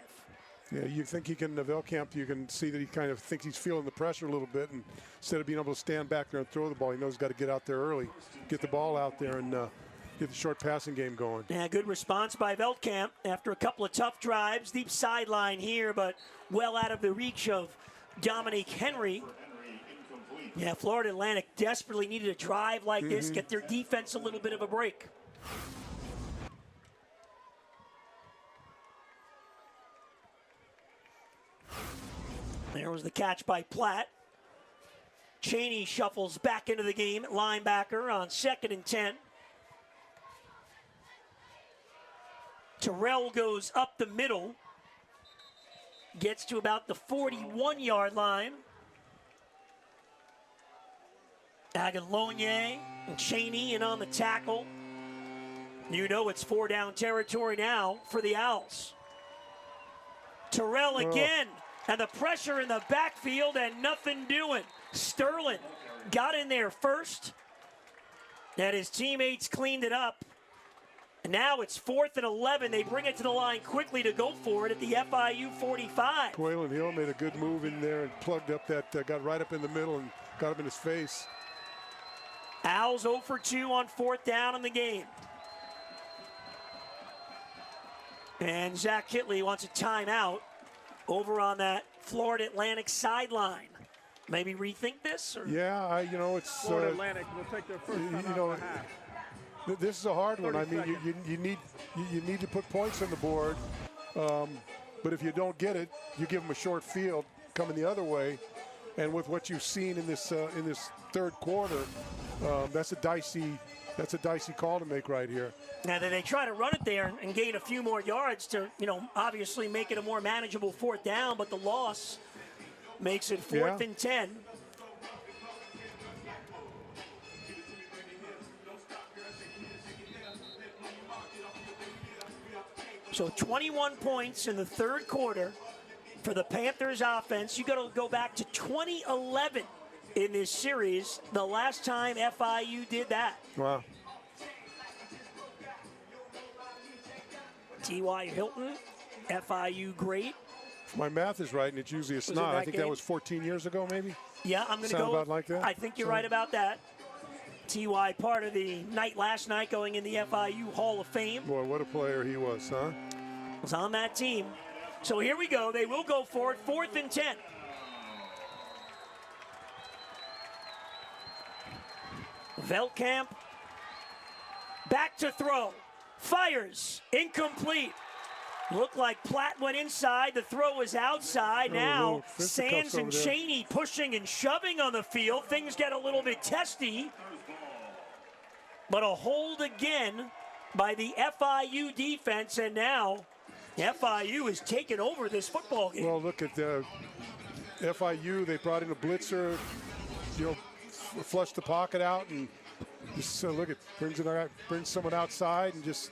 Yeah, you think he can, Velkamp, you can see that he kind of thinks he's feeling the pressure a little bit, and instead of being able to stand back there and throw the ball, he knows he's got to get out there early, get the ball out there, and get the short passing game going.
Yeah, good response by Velkamp after a couple of tough drives. Deep sideline here, but well out of the reach of Dominique Henry. Yeah, Florida Atlantic desperately needed a drive like this, get their defense a little bit of a break. There was the catch by Platt. Cheney shuffles back into the game at linebacker on 2nd and 10. Terrell goes up the middle. Gets to about the 41-yard line. Aguilonier and Cheney in on the tackle. You know it's 4-down territory now for the Owls. Terrell again, and the pressure in the backfield and nothing doing. Sterling got in there first, and his teammates cleaned it up. And now it's 4th and 11. They bring it to the line quickly to go for it at the FIU 45.
Quaylen Hill made a good move in there and plugged up that, got right up in the middle and got him in his face.
Owls 0 for 2 on 4th down in the game. And Zach Kitley wants a timeout over on that Florida Atlantic sideline. Maybe rethink this? Or?
Yeah, you know, it's...
Florida Atlantic will take their first time out of the half.
This is a hard one. I mean, you need to put points on the board, but if you don't get it, you give them a short field coming the other way. And with what you've seen in this third quarter, that's a dicey call to make right here.
Now then they try to run it there and gain a few more yards to, obviously make it a more manageable 4th down, but the loss makes it 4th and 10. So 21 points in the third quarter for the Panthers offense. You got to go back to 2011 in this series, the last time FIU did that.
Wow.
T.Y. Hilton, FIU great.
If my math is right, and it's usually a snot. I think that was 14 years ago, maybe.
Yeah, I'm going to go
about like that.
I think you're right about that. T.Y. part of the night last night going in the FIU Hall of Fame.
Boy, what a player he was, huh?
Was on that team. So here we go. They will go for it. 4th and 10. Velkamp back to throw. Fires. Incomplete. Looked like Platt went inside. The throw was outside. Now Sands and Cheney pushing and shoving on the field. Things get a little bit testy. But a hold again by the FIU defense. And now FIU is taking over this football game.
Well, look at the FIU. They brought in a blitzer, flushed the pocket out, and just look at brings someone outside and just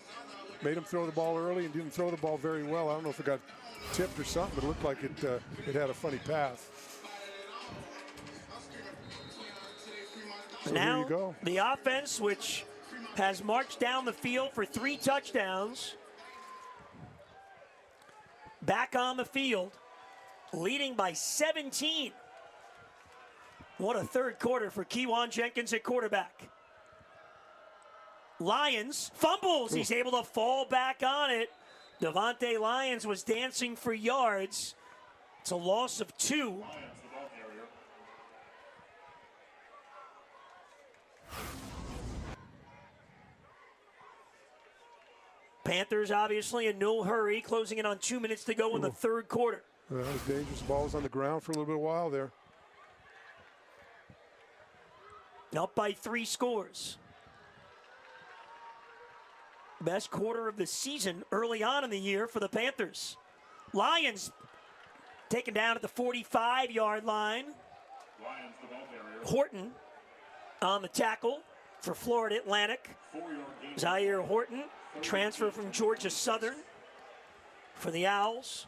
made him throw the ball early and didn't throw the ball very well. I don't know if it got tipped or something, but it looked like it had a funny path. So
now
here you go.
The offense, which has marched down the field for 3 touchdowns, back on the field, leading by 17. What a third quarter for Kejuan Jenkins at quarterback. Lyons fumbles. He's able to fall back on it. Devontae Lyons was dancing for yards. It's a loss of 2. Panthers obviously in no hurry, closing in on 2 minutes to go in the third quarter.
That was dangerous. Balls on the ground for a little bit of while there.
Up by 3 scores. Best quarter of the season early on in the year for the Panthers. Lions taken down at the 45-yard line. Horton on the tackle for Florida Atlantic. Zaire Horton, transfer from Georgia Southern for the Owls.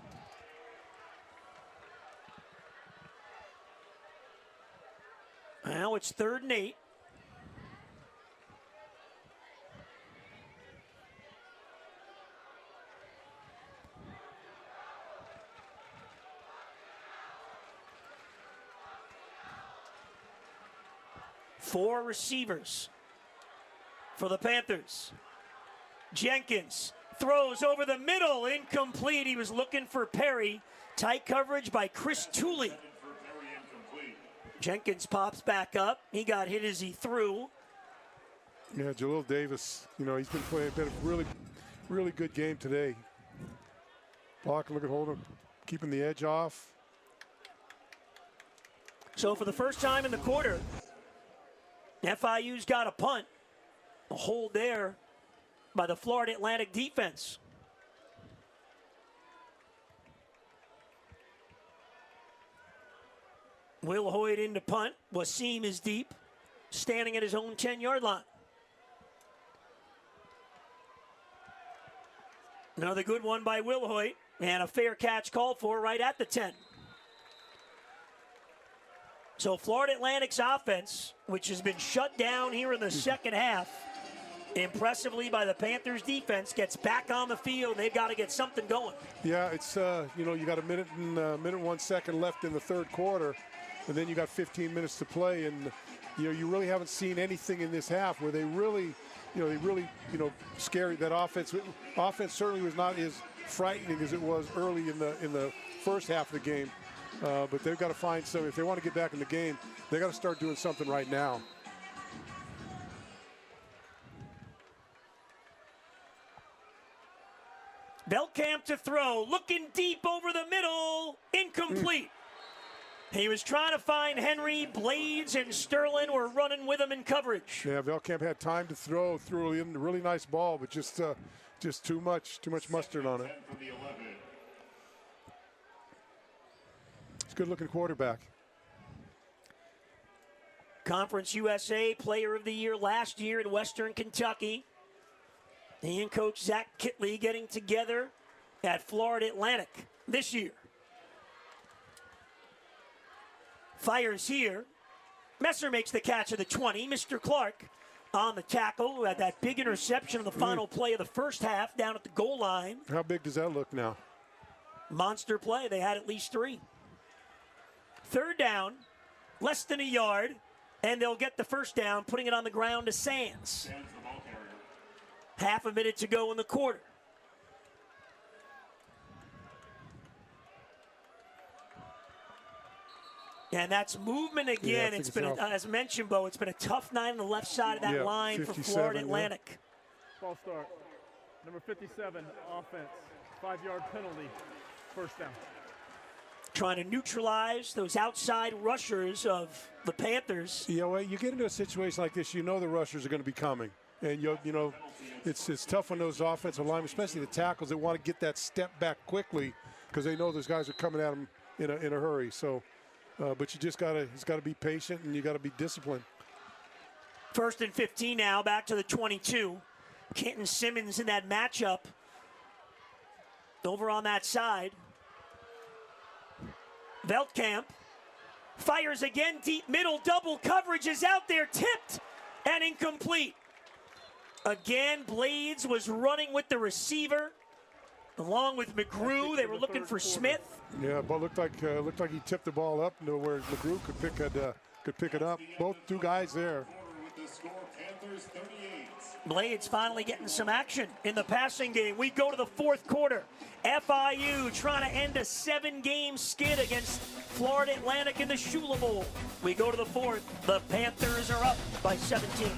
Now it's 3rd and 8. Four receivers for the Panthers. Jenkins throws over the middle, incomplete. He was looking for Perry. Tight coverage by Chris Tooley. Jenkins pops back up. He got hit as he threw.
Yeah, Jalil Davis, he's been playing a really, really good game today. Block, look at Holden, keeping the edge off.
So for the first time in the quarter, FIU's got a punt. A hold there by the Florida Atlantic defense. Will Hoyt into punt. Wasim is deep, standing at his own 10-yard line. Another good one by Will Hoyt, and a fair catch called for right at the 10. So Florida Atlantic's offense, which has been shut down here in the second half, impressively by the Panthers defense, gets back on the field. They've got to get something going.
Yeah, it's, you got a minute and 1 second left in the third quarter, and then you got 15 minutes to play, and, you really haven't seen anything in this half where they really, scary. That offense certainly was not as frightening as it was early in the first half of the game. But they've got to find some. If they want to get back in the game, they got to start doing something right now.
Belkamp to throw, looking deep over the middle, incomplete. He was trying to find Henry. Blades and Sterling were running with him in coverage.
Yeah, Belkamp had time to throw a really nice ball, but just too much mustard on it. It's a good-looking quarterback.
Conference USA Player of the Year last year in Western Kentucky. He and Coach Zach Kitley getting together at Florida Atlantic this year. Fires here. Messer makes the catch of the 20. Mr. Clark on the tackle, who had that big interception on the final play of the first half down at the goal line.
How big does that look now?
Monster play. They had at least 3. 3rd down, less than a yard, and they'll get the first down, putting it on the ground to Sands. Half a minute to go in the quarter. And that's movement again. It's been, as mentioned, Bo, it's been a tough night on the left side of that line for Florida Atlantic.
Ball start. Number 57, offense. 5-yard penalty. First down.
Trying to neutralize those outside rushers of the Panthers.
You get into a situation like this, the rushers are going to be coming. And, it's tough on those offensive linemen, especially the tackles. They want to get that step back quickly because they know those guys are coming at them in a hurry. So, but you just got to be patient and you got to be disciplined.
1st and 15 now, back to the 22. Kenton Simmons in that matchup over on that side. Veltkamp fires again, deep middle, double coverage is out there, tipped and incomplete. Again, Blades was running with the receiver, along with McGrew. They were looking for Smith.
Yeah, but looked like he tipped the ball up to where McGrew could pick it up. Both 2 guys there.
The score, Panthers 38.
Blades finally getting some action in the passing game. We go to the fourth quarter. FIU trying to end a 7-game skid against Florida Atlantic in the Shula Bowl. We go to the fourth. The Panthers are up by 17.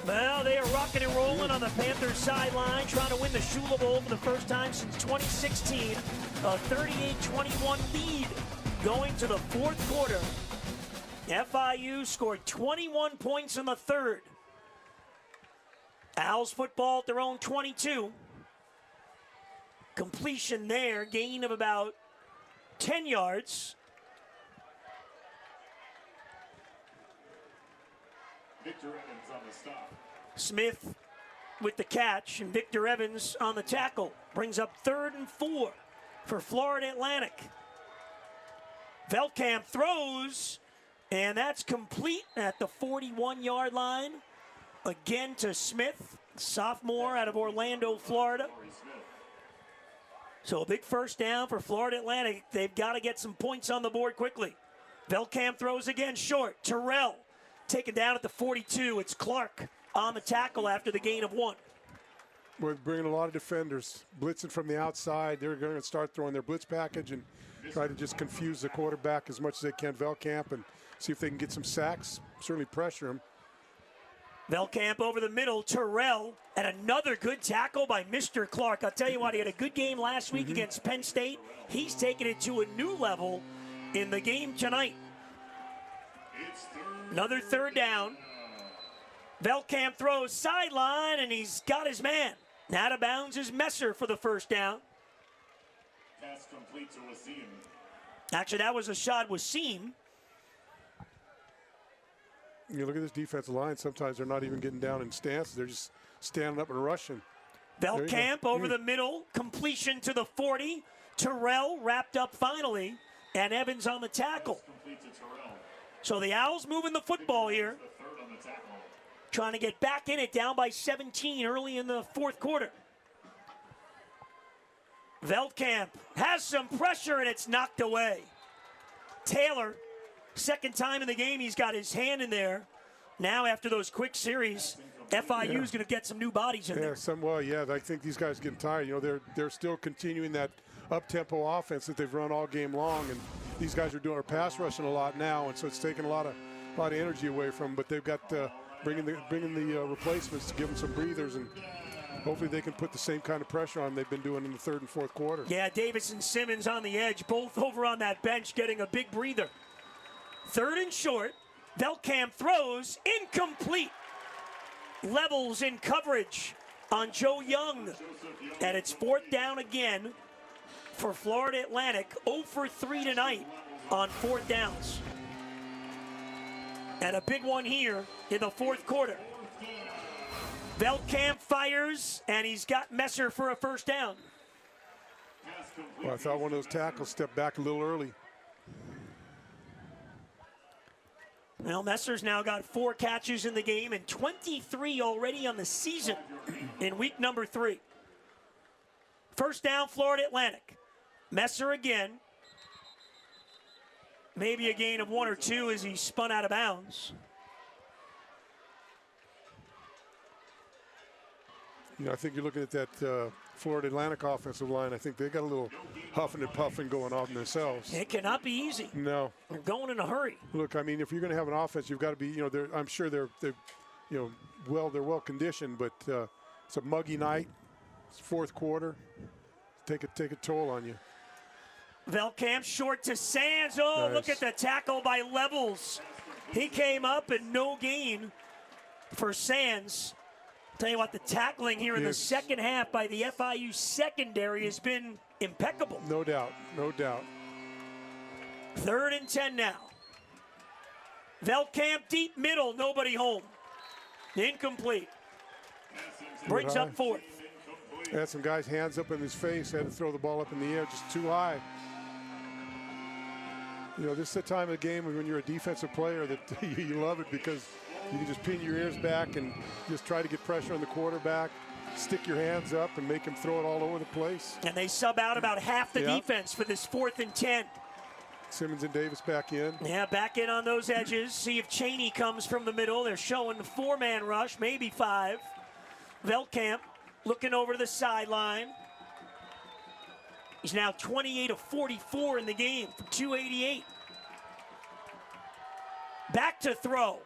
Well, they are rocking and rolling on the Panthers sideline, trying to win the Shula Bowl for the first time since 2016. A 38-21 lead going to the fourth quarter. FIU scored 21 points in the third. Owls football at their own 22. Completion there, gain of about 10 yards.
Victor Evans on the stop.
Smith with the catch, and Victor Evans on the tackle. Brings up 3rd and 4 for Florida Atlantic. Veldkamp throws, and that's complete at the 41-yard line. Again to Smith, sophomore out of Orlando, Florida. So a big first down for Florida Atlantic. They've got to get some points on the board quickly. Veldkamp throws again short. Terrell taken down at the 42. It's Clark on the tackle after the gain of 1.
We're bringing a lot of defenders, blitzing from the outside. They're going to start throwing their blitz package and try to just confuse the quarterback as much as they can, Veldkamp, and see if they can get some sacks, certainly pressure him.
Veldkamp over the middle, Terrell, and another good tackle by Mr. Clark. I'll tell you what, he had a good game last week against Penn State. He's taken it to a new level in the game tonight. Another third down. Veldkamp throws sideline, and he's got his man. Out of bounds is Messer for the first down.
Pass complete to Wasim.
Actually, that was a shot with Seam.
You look at this defensive line. Sometimes they're not even getting down in stances. They're just standing up and rushing.
Veldkamp over the middle, completion to the 40. Terrell wrapped up finally, and Evans on the tackle. So the Owls moving the football here, trying to get back in it, down by 17 early in the fourth quarter. Veldkamp has some pressure, and it's knocked away. Taylor, second time in the game he's got his hand in there. Now after those quick series, FIU is going to get some new bodies in there.
I think these guys are getting tired. You know, they're still continuing that up-tempo offense that they've run all game long, and these guys are pass rushing a lot now, and so it's taking a lot of energy away from them. But they've got bringing the replacements to give them some breathers, and hopefully they can put the same kind of pressure on them they've been doing in the third and fourth quarter.
Yeah, Davis and Simmons on the edge, both over on that bench getting a big breather. Third and short, Veldkamp throws, incomplete. Levels in coverage on Joe Young. And it's fourth down again for Florida Atlantic. 0 for 3 tonight on fourth downs. And a big one here in the fourth quarter. Veldkamp fires, and he's got Messer for a first down.
Well, I thought one of those tackles stepped back a little early.
Well, Messer's now got 4 catches in the game and 23 already on the season in week number 3. First down, Florida Atlantic. Messer again. Maybe a gain of 1 or 2 as he spun out of bounds.
You know, I think you're looking at that Florida Atlantic offensive line. I think they got a little huffing and puffing going on themselves.
It cannot be easy.
No.
They're going in a hurry.
Look, I mean, if you're going to have an offense, you've got to be, you know, I'm sure they're well conditioned, but it's a muggy night. It's fourth quarter. Take a toll on you.
Veldkamp short to Sands. Oh, nice. Look at the tackle by Levels. He came up and no gain for Sands. Tell you what, the tackling here in the second half by the FIU secondary has been impeccable.
No doubt, no doubt.
3rd and 10 now. Veldkamp deep middle, nobody home. Incomplete. Brings up 4th.
Had some guys' hands up in his face, had to throw the ball up in the air, just too high. You know, this is the time of the game when you're a defensive player that you love it because you can just pin your ears back and just try to get pressure on the quarterback, stick your hands up and make him throw it all over the place.
And they sub out about half the defense for this 4th and 10.
Simmons and Davis back in.
Yeah, back in on those edges. See if Cheney comes from the middle. They're showing the 4-man rush, maybe 5. Veldkamp looking over to the sideline. He's now 28 of 44 in the game for 288. Back to throw.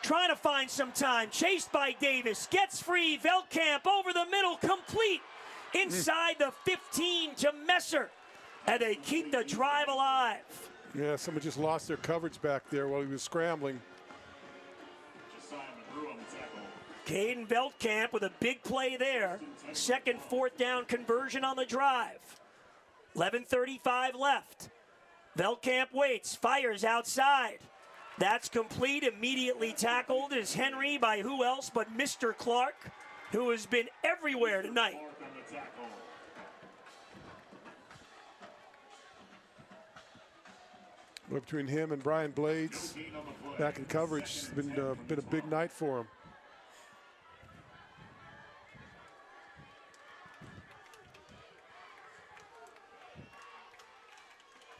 Trying to find some time. Chased by Davis. Gets free. Veldkamp over the middle. Complete. Inside the 15 to Messer. And they keep the drive alive.
Yeah, someone just lost their coverage back there while he was scrambling.
Caden Veldkamp with a big play there. Second 4th down conversion on the drive. 11:35 left. Veldkamp waits, fires outside. That's complete, immediately tackled is Henry by who else but Mr. Clark, who has been everywhere tonight.
Between him and Brian Blades, back in coverage, it's been a big night for him.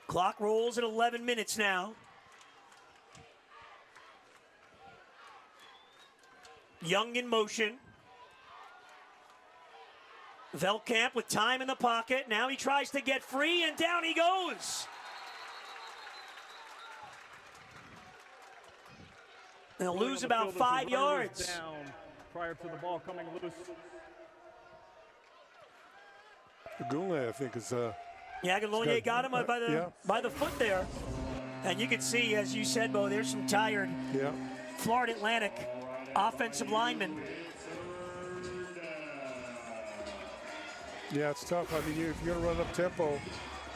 Clock rolls at 11 minutes now. Young in motion. Veldkamp with time in the pocket. Now he tries to get free, and down he goes. They'll lose about 5 yards.
Down prior to the ball coming loose.
Goulet, I think, is...
Yeah, Goulet got him by the foot there. And you can see, as you said, Bo, there's some tired Florida Atlantic offensive linemen.
Yeah, it's tough. I mean, if you're going to run up tempo,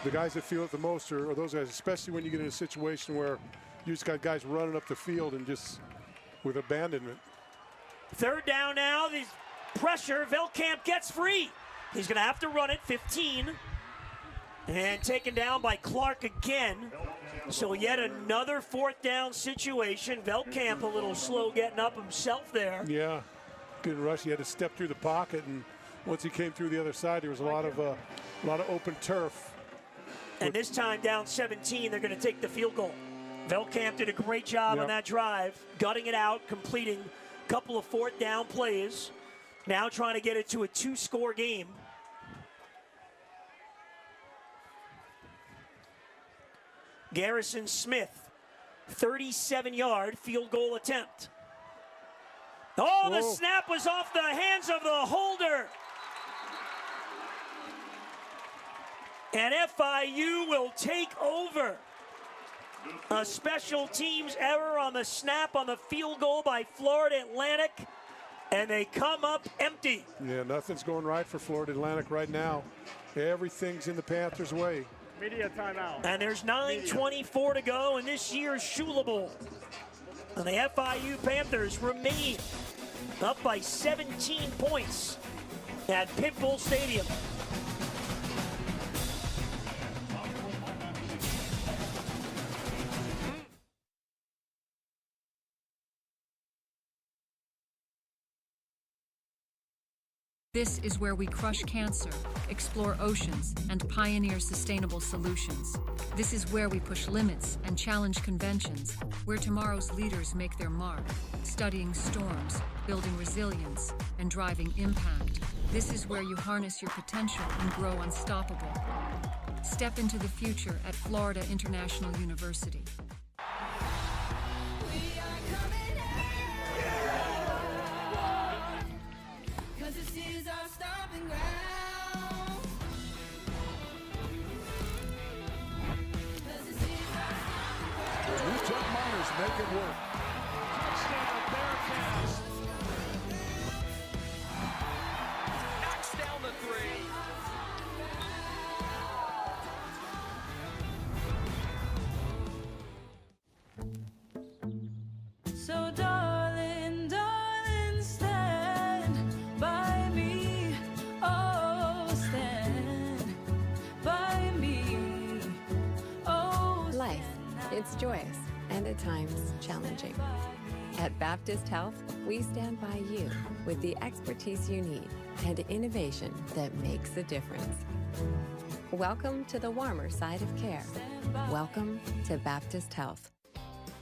the guys that feel it the most are those guys, especially when you get in a situation where you just got guys running up the field and just with abandonment.
Third down now. The pressure. Velkamp gets free. He's going to have to run it. 15. And taken down by Clark again. So yet another fourth down situation. Velkamp a little slow getting up himself there.
Yeah, good rush. He had to step through the pocket, and once he came through the other side, there was a lot of open turf.
And this time down 17, they're going to take the field goal. Velkamp did a great job on that drive, gutting it out, completing a couple of fourth down plays. Now trying to get it to a 2-score game. Garrison Smith, 37-yard field goal attempt. Oh, the snap was off the hands of the holder. And FIU will take over. A special teams error on the snap on the field goal by Florida Atlantic, and they come up empty.
Yeah, nothing's going right for Florida Atlantic right now. Everything's in the Panthers' way.
Media timeout.
And there's 9:24 to go in this year's Shula Bowl. And the FIU Panthers remain up by 17 points at Pitbull Stadium.
This is where we crush cancer, explore oceans, and pioneer sustainable solutions. This is where we push limits and challenge conventions, where tomorrow's leaders make their mark, studying storms, building resilience, and driving impact. This is where you harness your potential and grow unstoppable. Step into the future at Florida International University.
Make it work.
Touchdown, Bearcats. Knocks down the
3. So darling, darling, stand by me. Oh, stand by me. Oh,
Life, it's joyous and at times challenging. At Baptist Health, we stand by you with the expertise you need and innovation that makes a difference. Welcome to the warmer side of care. Welcome to Baptist Health.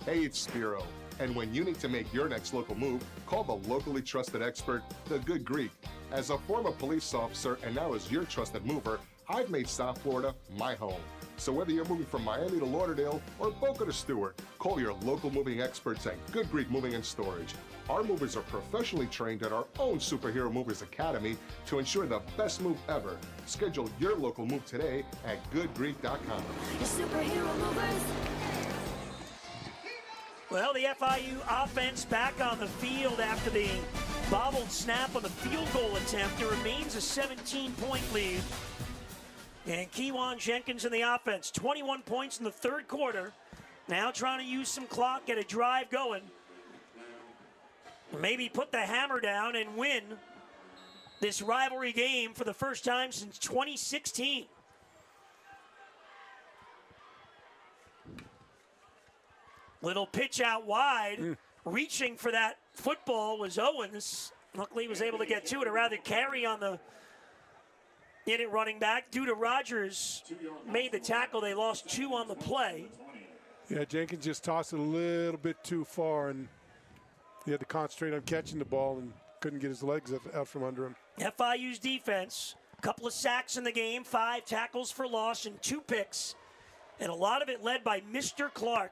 Hey, it's Spiro. And when you need to make your next local move, call the locally trusted expert, the Good Greek. As a former police officer and now as your trusted mover, I've made South Florida my home. So whether you're moving from Miami to Lauderdale or Boca to Stewart, call your local moving experts at Good Greek Moving and Storage. Our movers are professionally trained at our own Superhero Movers Academy to ensure the best move ever. Schedule your local move today at goodgreek.com.
Superhero Movers.
Well, the FIU offense back on the field after the bobbled snap on the field goal attempt. It remains a 17-point lead. And Kewan Jenkins in the offense, 21 points in the third quarter. Now trying to use some clock, get a drive going. Maybe put the hammer down and win this rivalry game for the first time since 2016. Little pitch out wide. Reaching for that football was Owens. Luckily he was able to get to it, or rather carry on the running back. Due to Rogers made the tackle, they lost 2 on the play.
Yeah, Jenkins just tossed it a little bit too far, and he had to concentrate on catching the ball and couldn't get his legs out from under him.
FIU's defense, a couple of sacks in the game, 5 tackles for loss, and 2 picks. And a lot of it led by Mr. Clark.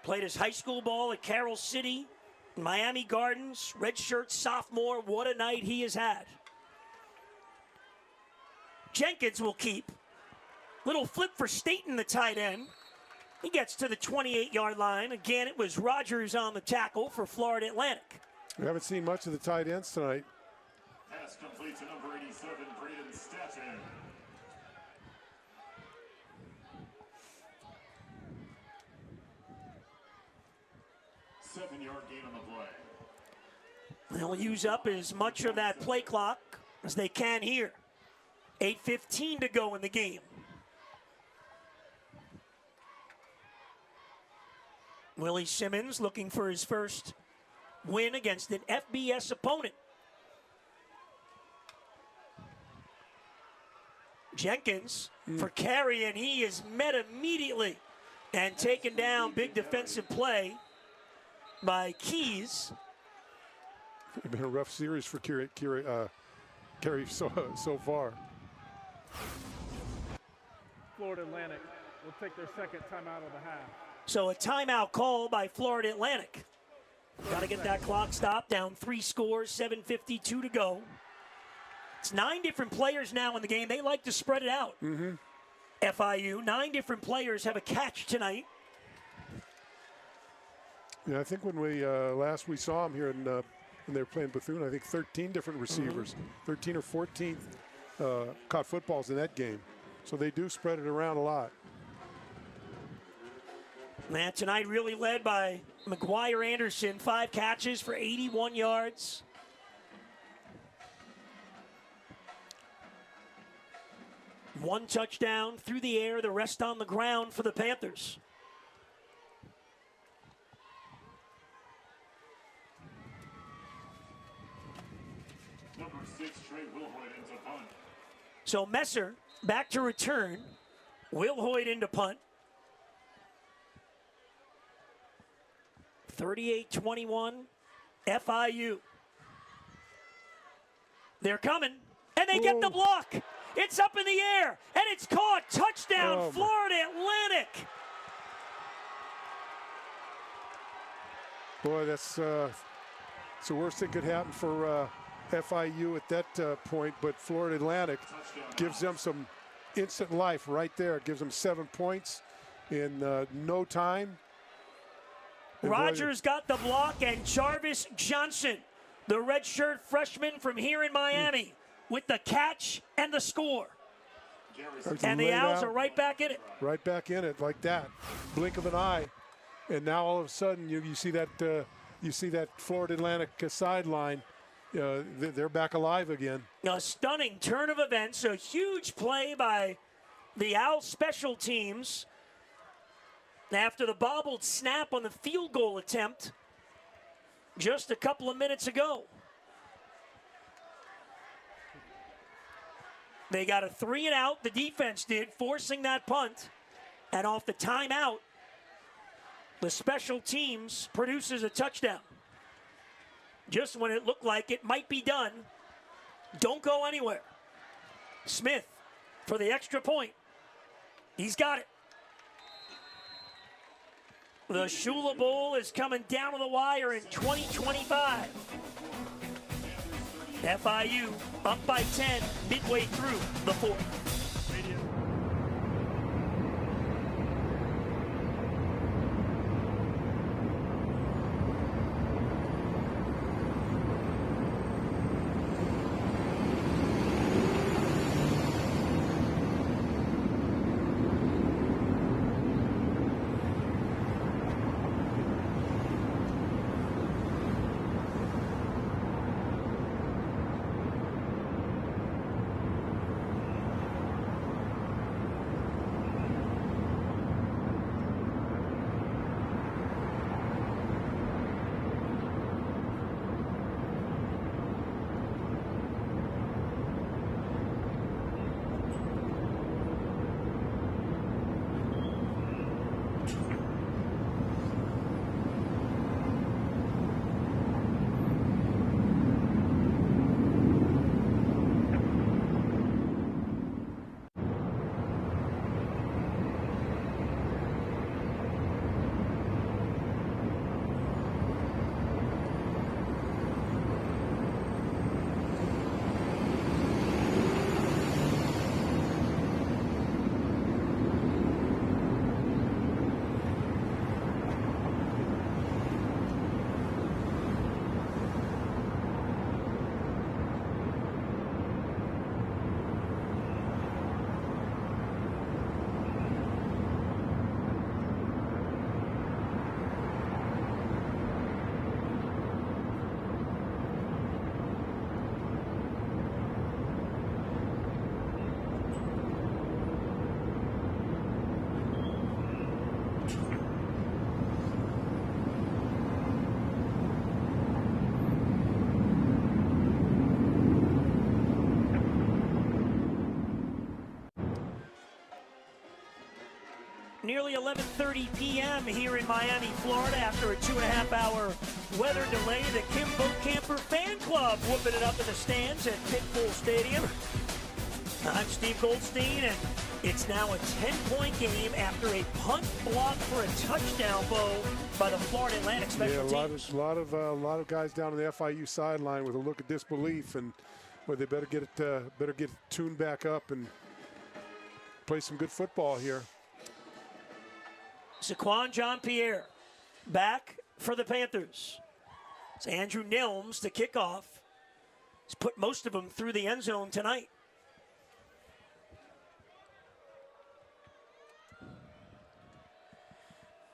Played his high school ball at Carroll City, Miami Gardens, redshirt sophomore. What a night he has had. Jenkins will keep. Little flip for Staten, the tight end. He gets to the 28-yard line. Again, it was Rogers on the tackle for Florida Atlantic.
We haven't seen much of the tight ends tonight.
Pass complete to number 87, Braden Staten. 7-yard gain on the play.
They'll use up as much of that play clock as they can here. 8:15 to go in the game. Willie Simmons looking for his first win against an FBS opponent. Jenkins for carry, and he is met immediately and taken down. Big defensive play by Keys.
It's been a rough series for Kerry so far.
Florida Atlantic will take their second timeout of the half.
So a timeout call by Florida Atlantic. Got to get that clock stopped. Down 3 scores, 7:52 to go. It's 9 different players now in the game. They like to spread it out. FIU, 9 different players have a catch tonight.
Yeah, I think when we last we saw them here in when they were playing Bethune, I think 13 different receivers, 13 or 14 caught footballs in that game. So they do spread it around a lot.
Man, tonight really led by McGuire Anderson, 5 catches for 81 yards. One touchdown through the air, the rest on the ground for the Panthers.
Number 6, Trey Wilhoit into punt.
So Messer back to return. Wilhoit into punt. 38-21, FIU. They're coming, and they get the block. It's up in the air, and it's caught. Touchdown, Florida Atlantic.
Boy, that's the worst that could happen for FIU at that point, but Florida Atlantic gives them some instant life right there. It gives them 7 points in no time. And
Rogers got the block, and Jarvis Johnson, the redshirt freshman from here in Miami, with the catch and the score. And the Owls are right back in it.
Right back in it like that. Blink of an eye. And now all of a sudden you see that Florida Atlantic sideline. They're back alive again.
A stunning turn of events, a huge play by the Owls special teams after the bobbled snap on the field goal attempt just a couple of minutes ago. They got a 3-and-out, the defense did, forcing that punt. And off the timeout, the special teams produces a touchdown. Just when it looked like it might be done, don't go anywhere. Smith for the extra point. He's got it. The Shula Bowl is coming down to the wire in 2025. FIU up by 10 midway through the fourth. nearly 11:30 p.m. here in Miami, Florida. After a 2.5-hour weather delay, the Kim Boatcamper Fan Club whooping it up in the stands at Pitbull Stadium. I'm Steve Goldstein, and it's now a 10-point game after a punt block for a touchdown, Bo, by the Florida Atlantic special teams.
A lot of guys down on the FIU sideline with a look of disbelief, and well, they better get it tuned back up and play some good football here.
Saquon Jean-Pierre back for the Panthers. It's Andrew Nilms to kick off. He's put most of them through the end zone tonight.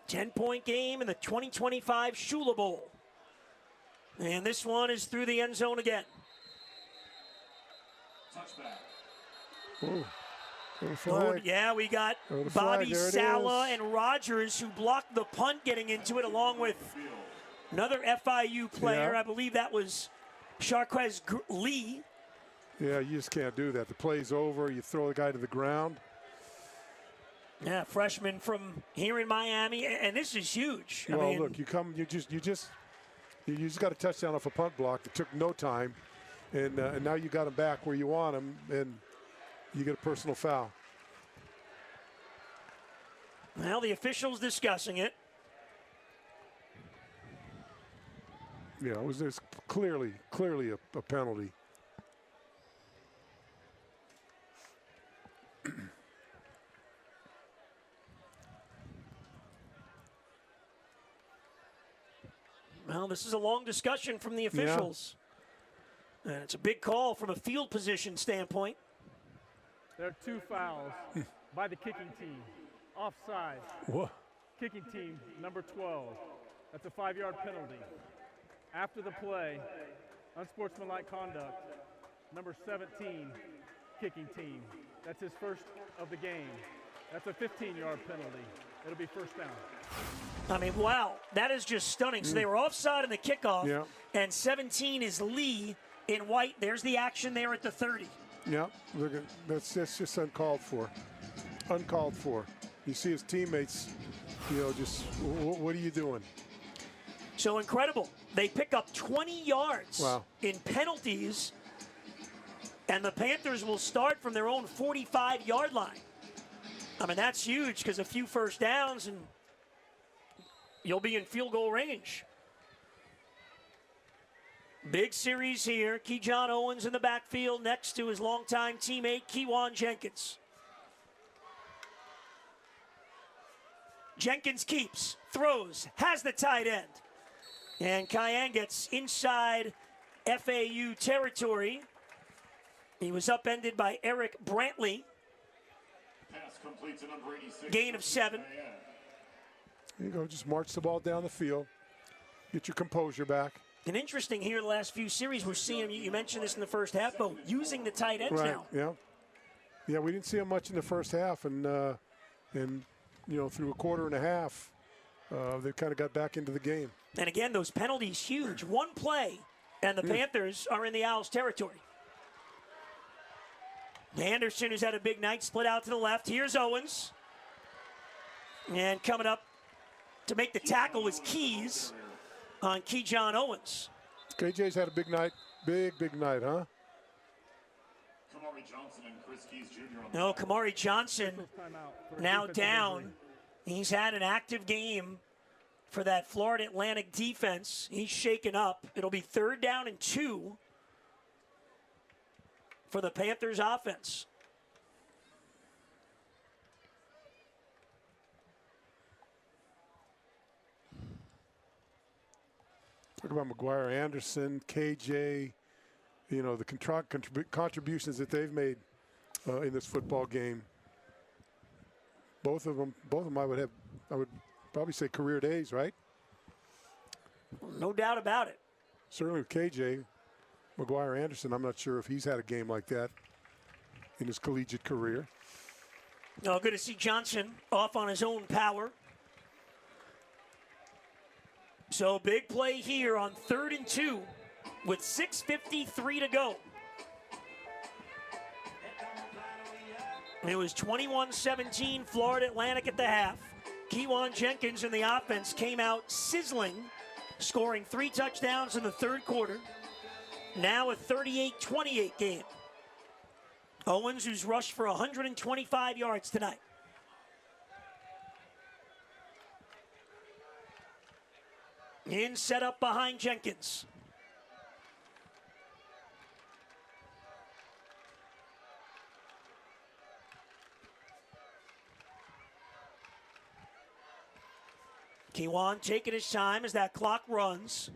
Ten-point game in the 2025 Shula Bowl. And this one is through the end zone again.
Ooh.
Yeah, we got Bobby Sala and Rogers who blocked the punt getting into it, along with another FIU player.
Yeah.
I believe that was Sharquez Lee.
Yeah, you just can't do that. The play's over. You throw the guy to the ground.
Yeah, freshman from here in Miami, and this is huge.
Well,
I mean,
look, you just got a touchdown off a punt block. It took no time, and now you got him back where you want him, and you get a personal foul.
Well, the officials discussing it.
Yeah, there's clearly a penalty.
Well, this is a long discussion from the officials. Yeah. And it's a big call from a field position standpoint.
There are 2 fouls by the kicking team. Offside.
What?
Kicking team, number 12. That's a 5-yard penalty. After the play, unsportsmanlike conduct, number 17, kicking team. That's his first of the game. That's a 15-yard penalty. It'll be first down.
I mean, wow, that is just stunning. So they were offside in the kickoff, and 17 is Lee in white. There's the action there at the 30.
Yeah, look at that's just uncalled for. Uncalled for. You see his teammates, just what are you doing?
So incredible. They pick up 20 yards in penalties, and the Panthers will start from their own 45-yard line. I mean, that's huge because a few first downs and you'll be in field goal range. Big series here. Keyshawn Owens in the backfield next to his longtime teammate, Kewan Jenkins. Jenkins keeps, throws, has the tight end. And Cayenne gets inside FAU territory. He was upended by Eric Brantley.
Pass complete to number 86.
Gain of 7.
There you go, just march the ball down the field. Get your composure back.
And interesting here, the last few series, we're seeing, you mentioned this in the first half, but using the tight ends now.
Yeah, we didn't see him much in the first half, and through a quarter and a half, they kind of got back into the game.
And again, those penalties huge. One play, and the Panthers are in the Owls' territory. Anderson, who's had a big night, split out to the left. Here's Owens. And coming up to make the tackle was Keys on Keyshawn Owens.
KJ's had a big night. Big night, huh?
Kamari Johnson and Chris Keys Jr.
No, Kamari Johnson now down. He's had an active game for that Florida Atlantic defense. He's shaken up. It'll be 3rd down and 2 for the Panthers offense.
Talk about McGuire, Anderson, KJ, the contributions that they've made in this football game. Both of them I would probably say career days, right?
No doubt about it.
Certainly with KJ, McGuire, Anderson, I'm not sure if he's had a game like that in his collegiate career.
Oh, good to see Johnson off on his own power. So big play here on 3rd and 2 with 6:53 to go. It was 21-17 Florida Atlantic at the half. Kewan Jenkins in the offense came out sizzling, scoring 3 touchdowns in the third quarter. Now a 38-28 game. Owens, who's rushed for 125 yards tonight. In set up behind Jenkins. Kewan taking his time as that clock runs.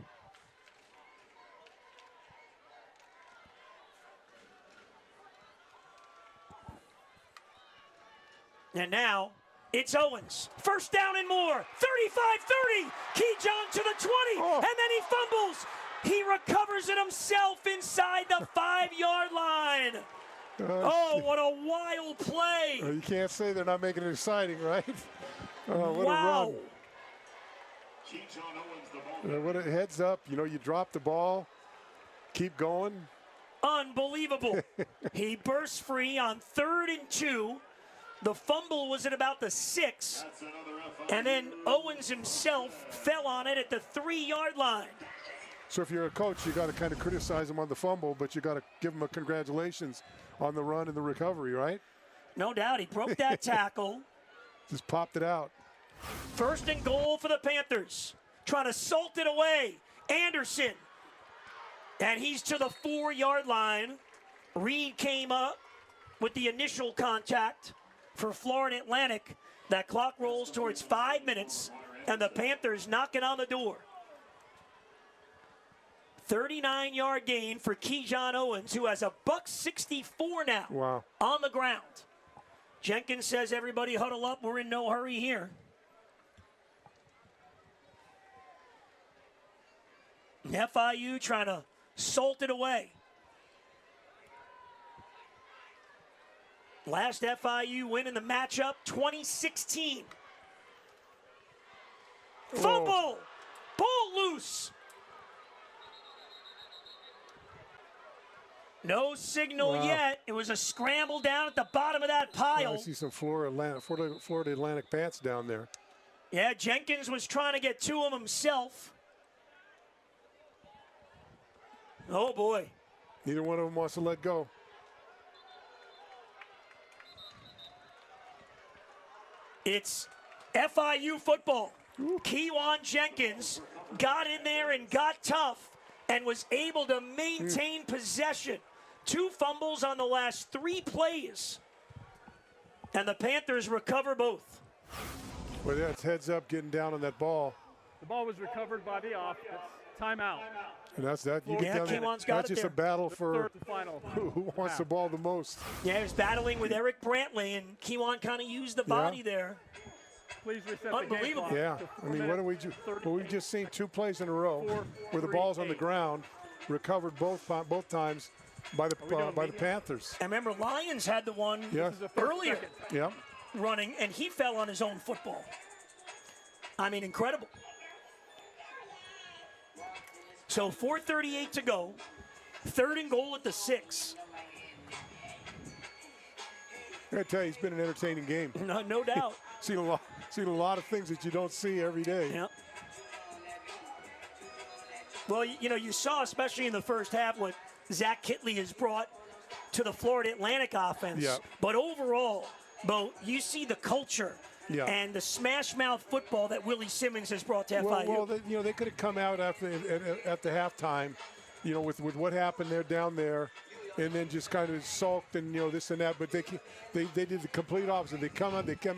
And now it's Owens. First down and more. 35-30. Keyjohn to the 20. And then he fumbles. He recovers it himself inside the 5-yard line. What a wild play.
You can't say they're not making it exciting, right? What
wow.
a run. What a heads up. You know, you drop the ball, keep going.
Unbelievable. He bursts free on 3rd and 2. The fumble was at about the 6. And then Owens himself fell on it at the 3-yard line.
So if you're a coach, you got to kind of criticize him on the fumble, but you got to give him a congratulations on the run and the recovery, right?
No doubt. He broke that tackle.
Just popped it out.
1st and goal for the Panthers. Trying to salt it away. Anderson. And he's to the 4-yard line. Reed came up with the initial contact for Florida Atlantic. That clock rolls towards 5 minutes, and the Panthers knocking on the door. 39-yard gain for Keyjohn Owens, who has a $164 now.
Wow.
On the ground. Jenkins says, everybody huddle up. We're in no hurry here. FIU trying to salt it away. Last FIU win in the matchup, 2016. Fumble! Ball loose! No signal yet. It was a scramble down at the bottom of that pile.
I see some Florida Atlantic pants down there.
Yeah, Jenkins was trying to get to him himself. Oh, boy.
Neither one of them wants to let go.
It's FIU football. Kewan Jenkins got in there and got tough and was able to maintain possession. 2 fumbles on the last 3 plays. And the Panthers recover both.
Well, that's heads up getting down on that ball.
The ball was recovered by the offense. Timeout.
And that's that. You get down there. That's just a battle for who wants the ball the most.
Yeah, he was battling with Eric Brantley, and Kewan kind of used the body there.
Please reset
Unbelievable.
The game
yeah, I mean, what do we do? Well, we've just seen 2 plays in a row where the ball's on the ground, recovered both times by the Panthers.
And remember, Lions had the one earlier running, and he fell on his own football. I mean, incredible. So 4:38 to go. 3rd and goal at the 6.
I gotta tell you, it's been an entertaining game.
No doubt.
seen a lot of things that you don't see every day.
Yeah. Well, you know, you saw, especially in the first half, what Zach Kitley has brought to the Florida Atlantic offense.
Yeah.
But overall, Bo, you see the culture and the smash mouth football that Willie Simmons has brought to FIU.
Well, they could have come out at the halftime, with what happened there down there, and then just kind of sulked and this and that. But they did the complete opposite. They came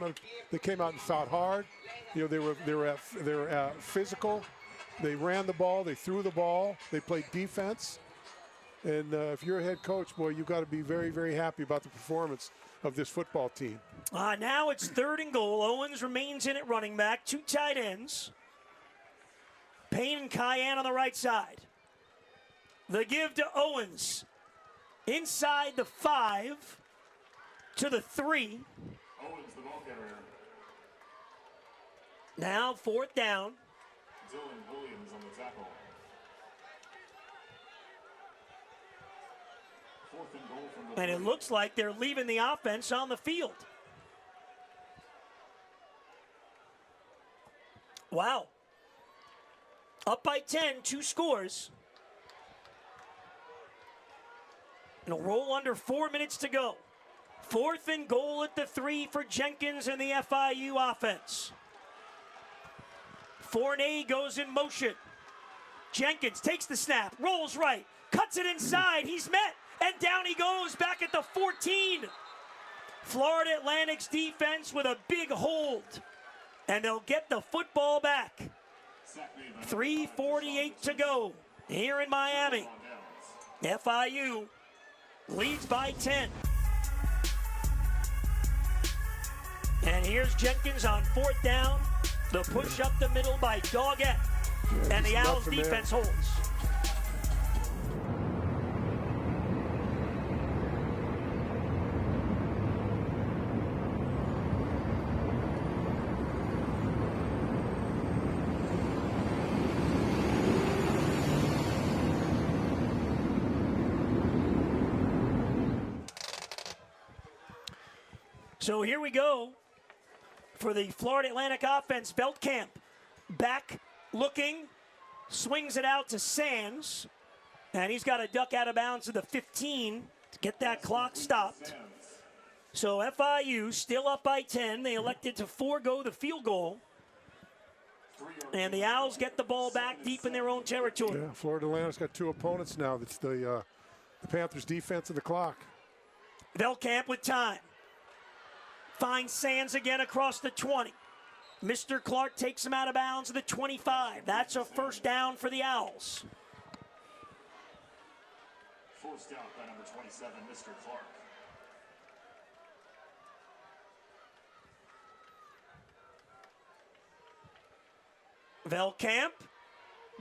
out and fought hard. They were physical. They ran the ball. They threw the ball. They played defense. And if you're a head coach, boy, you've got to be very, very happy about the performance of this football team.
Now it's 3rd and goal. Owens remains in at running back. 2 tight ends. Payne and Cayenne on the right side. The give to Owens. Inside the 5 to the 3.
Owens, the ball carrier.
Now 4th down.
Dylan Williams on the tackle.
And it looks like they're leaving the offense on the field. Wow. Up by 10, 2 scores. And a roll under 4 minutes to go. 4th and goal at the 3 for Jenkins and the FIU offense. Fournay goes in motion. Jenkins takes the snap, rolls right, cuts it inside. He's met, and down he goes back at the 14. Florida Atlantic's defense with a big hold. And they'll get the football back. 3:48 to go here in Miami. FIU leads by 10. And here's Jenkins on 4th down. The push up the middle by Doggett. And the Owls defense holds. So here we go for the Florida Atlantic offense. Veldkamp back looking, swings it out to Sands, and he's got to duck out of bounds to the 15 to get that clock stopped. So FIU still up by 10. They elected to forego the field goal. And the Owls get the ball back deep in their own territory.
Yeah, Florida Atlantic's got 2 opponents now. That's the Panthers' defense of the clock.
Veldkamp with time. Finds Sands again across the 20. Mr. Clark takes him out of bounds at the 25. That's a first down for the Owls.
Forced out by number 27, Mr. Clark.
Veldkamp,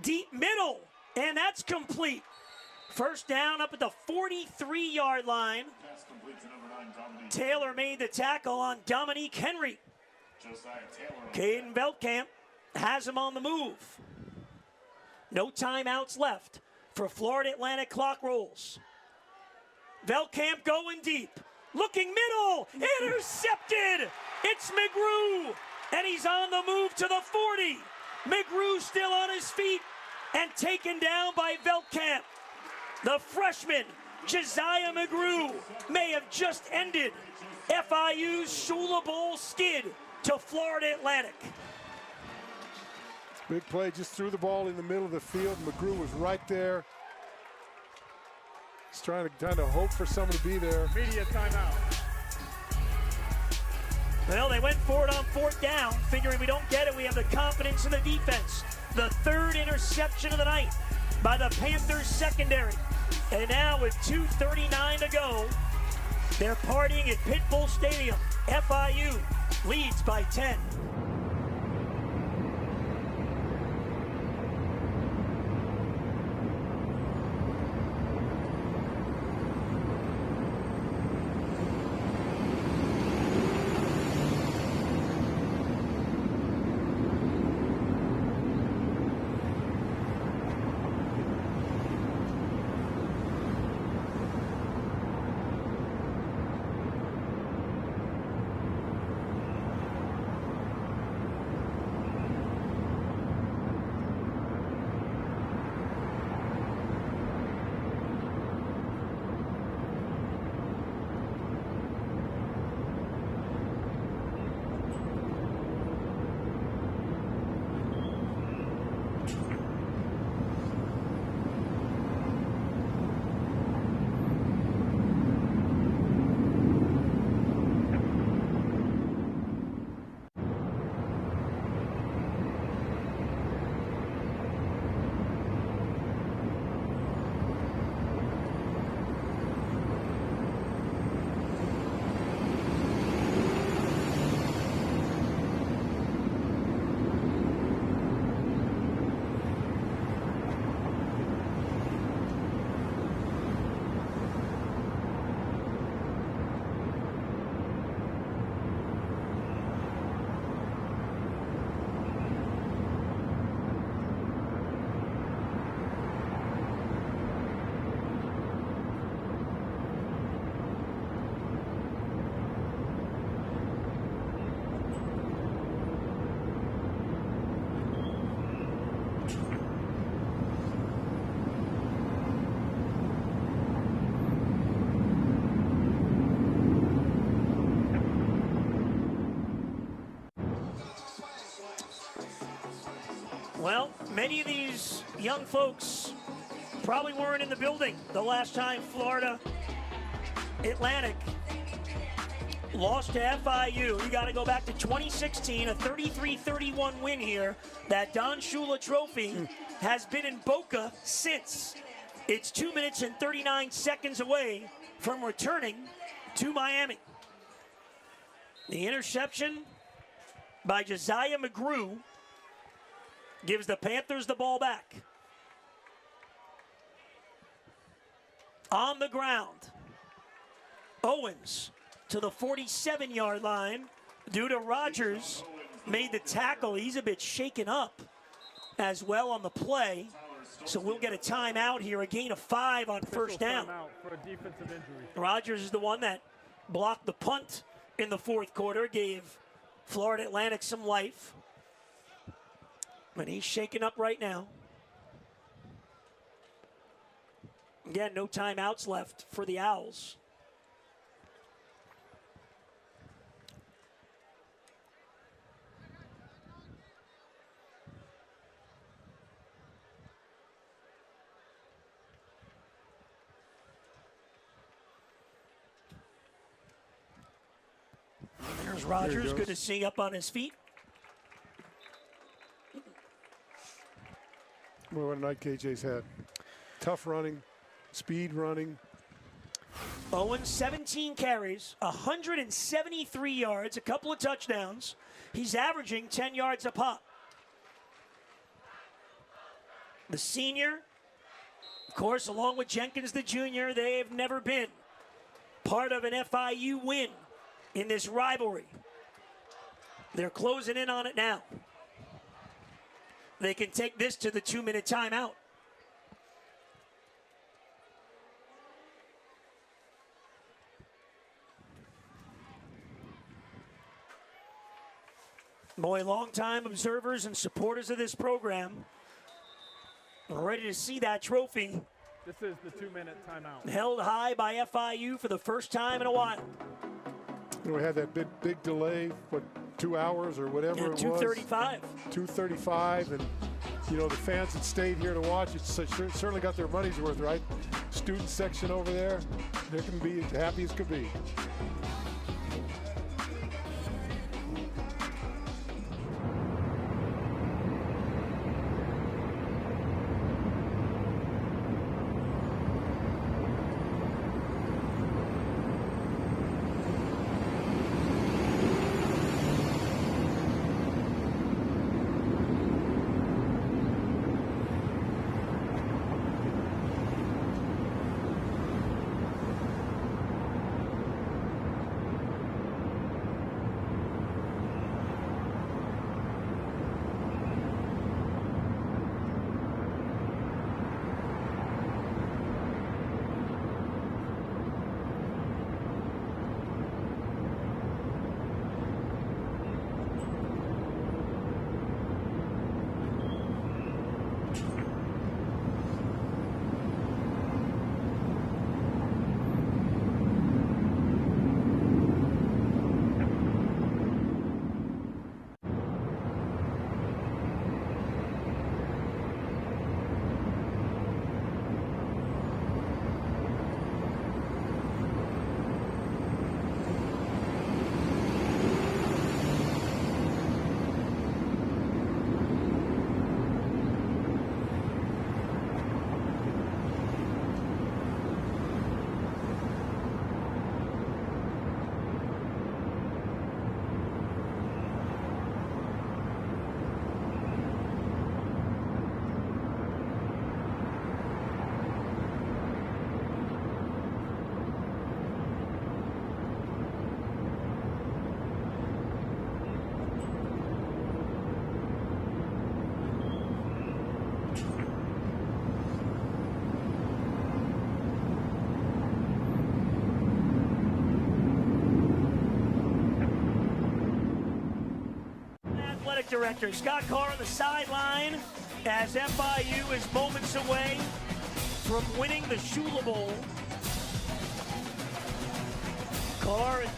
deep middle, and that's complete. First down up at the 43-yard line.
Pass complete to number 9, Dominique.
Taylor made the tackle on Dominique Henry.
Josiah Taylor.
Caden Veldkamp has him on the move. No timeouts left for Florida Atlantic. Clock rolls. Veldkamp going deep. Looking middle. Intercepted. It's McGrew. And he's on the move to the 40. McGrew still on his feet and taken down by Veldkamp. The freshman, Josiah McGrew, may have just ended FIU's Shula Bowl skid to Florida Atlantic.
Big play, just threw the ball in the middle of the field. McGrew was right there. He's trying to hope for someone to be there.
Media timeout.
Well, they went for it on 4th down, figuring we don't get it. We have the confidence in the defense. The 3rd interception of the night by the Panthers secondary. And now with 2:39 to go, they're partying at Pitbull Stadium. FIU leads by 10. Well, many of these young folks probably weren't in the building the last time Florida Atlantic lost to FIU. You got to go back to 2016, a 33-31 win here. That Don Shula Trophy has been in Boca since. It's 2 minutes and 39 seconds away from returning to Miami. The interception by Josiah McGrew gives the Panthers the ball back. On the ground, Owens to the 47-yard line due to Rogers made the tackle. He's a bit shaken up as well on the play. So we'll get a timeout here, a gain of 5 on first down.
For a defensive injury.
Rogers is the one that blocked the punt in the fourth quarter, gave Florida Atlantic some life. But he's shaken up right now. Again, no timeouts left for the Owls. There's Rogers, good to see up on his feet.
Well, what a night KJ's had. Tough running, speed running.
Owens, 17 carries, 173 yards, a couple of touchdowns. He's averaging 10 yards a pop. The senior, of course, along with Jenkins the junior, they've never been part of an FIU win in this rivalry. They're closing in on it now. They can take this to the 2-minute timeout. Boy, longtime observers and supporters of this program are ready to see that trophy.
This is the 2-minute timeout.
Held high by FIU for the first time in a while.
You know, we had that big delay, what, 2 hours or whatever it was.
2:35.
2:35, and you know the fans that stayed here to watch it certainly got their money's worth, right? Student section over there, they can be as happy as could be.
Director Scott Carr on the sideline as FIU is moments away from winning the Shula Bowl. Carr at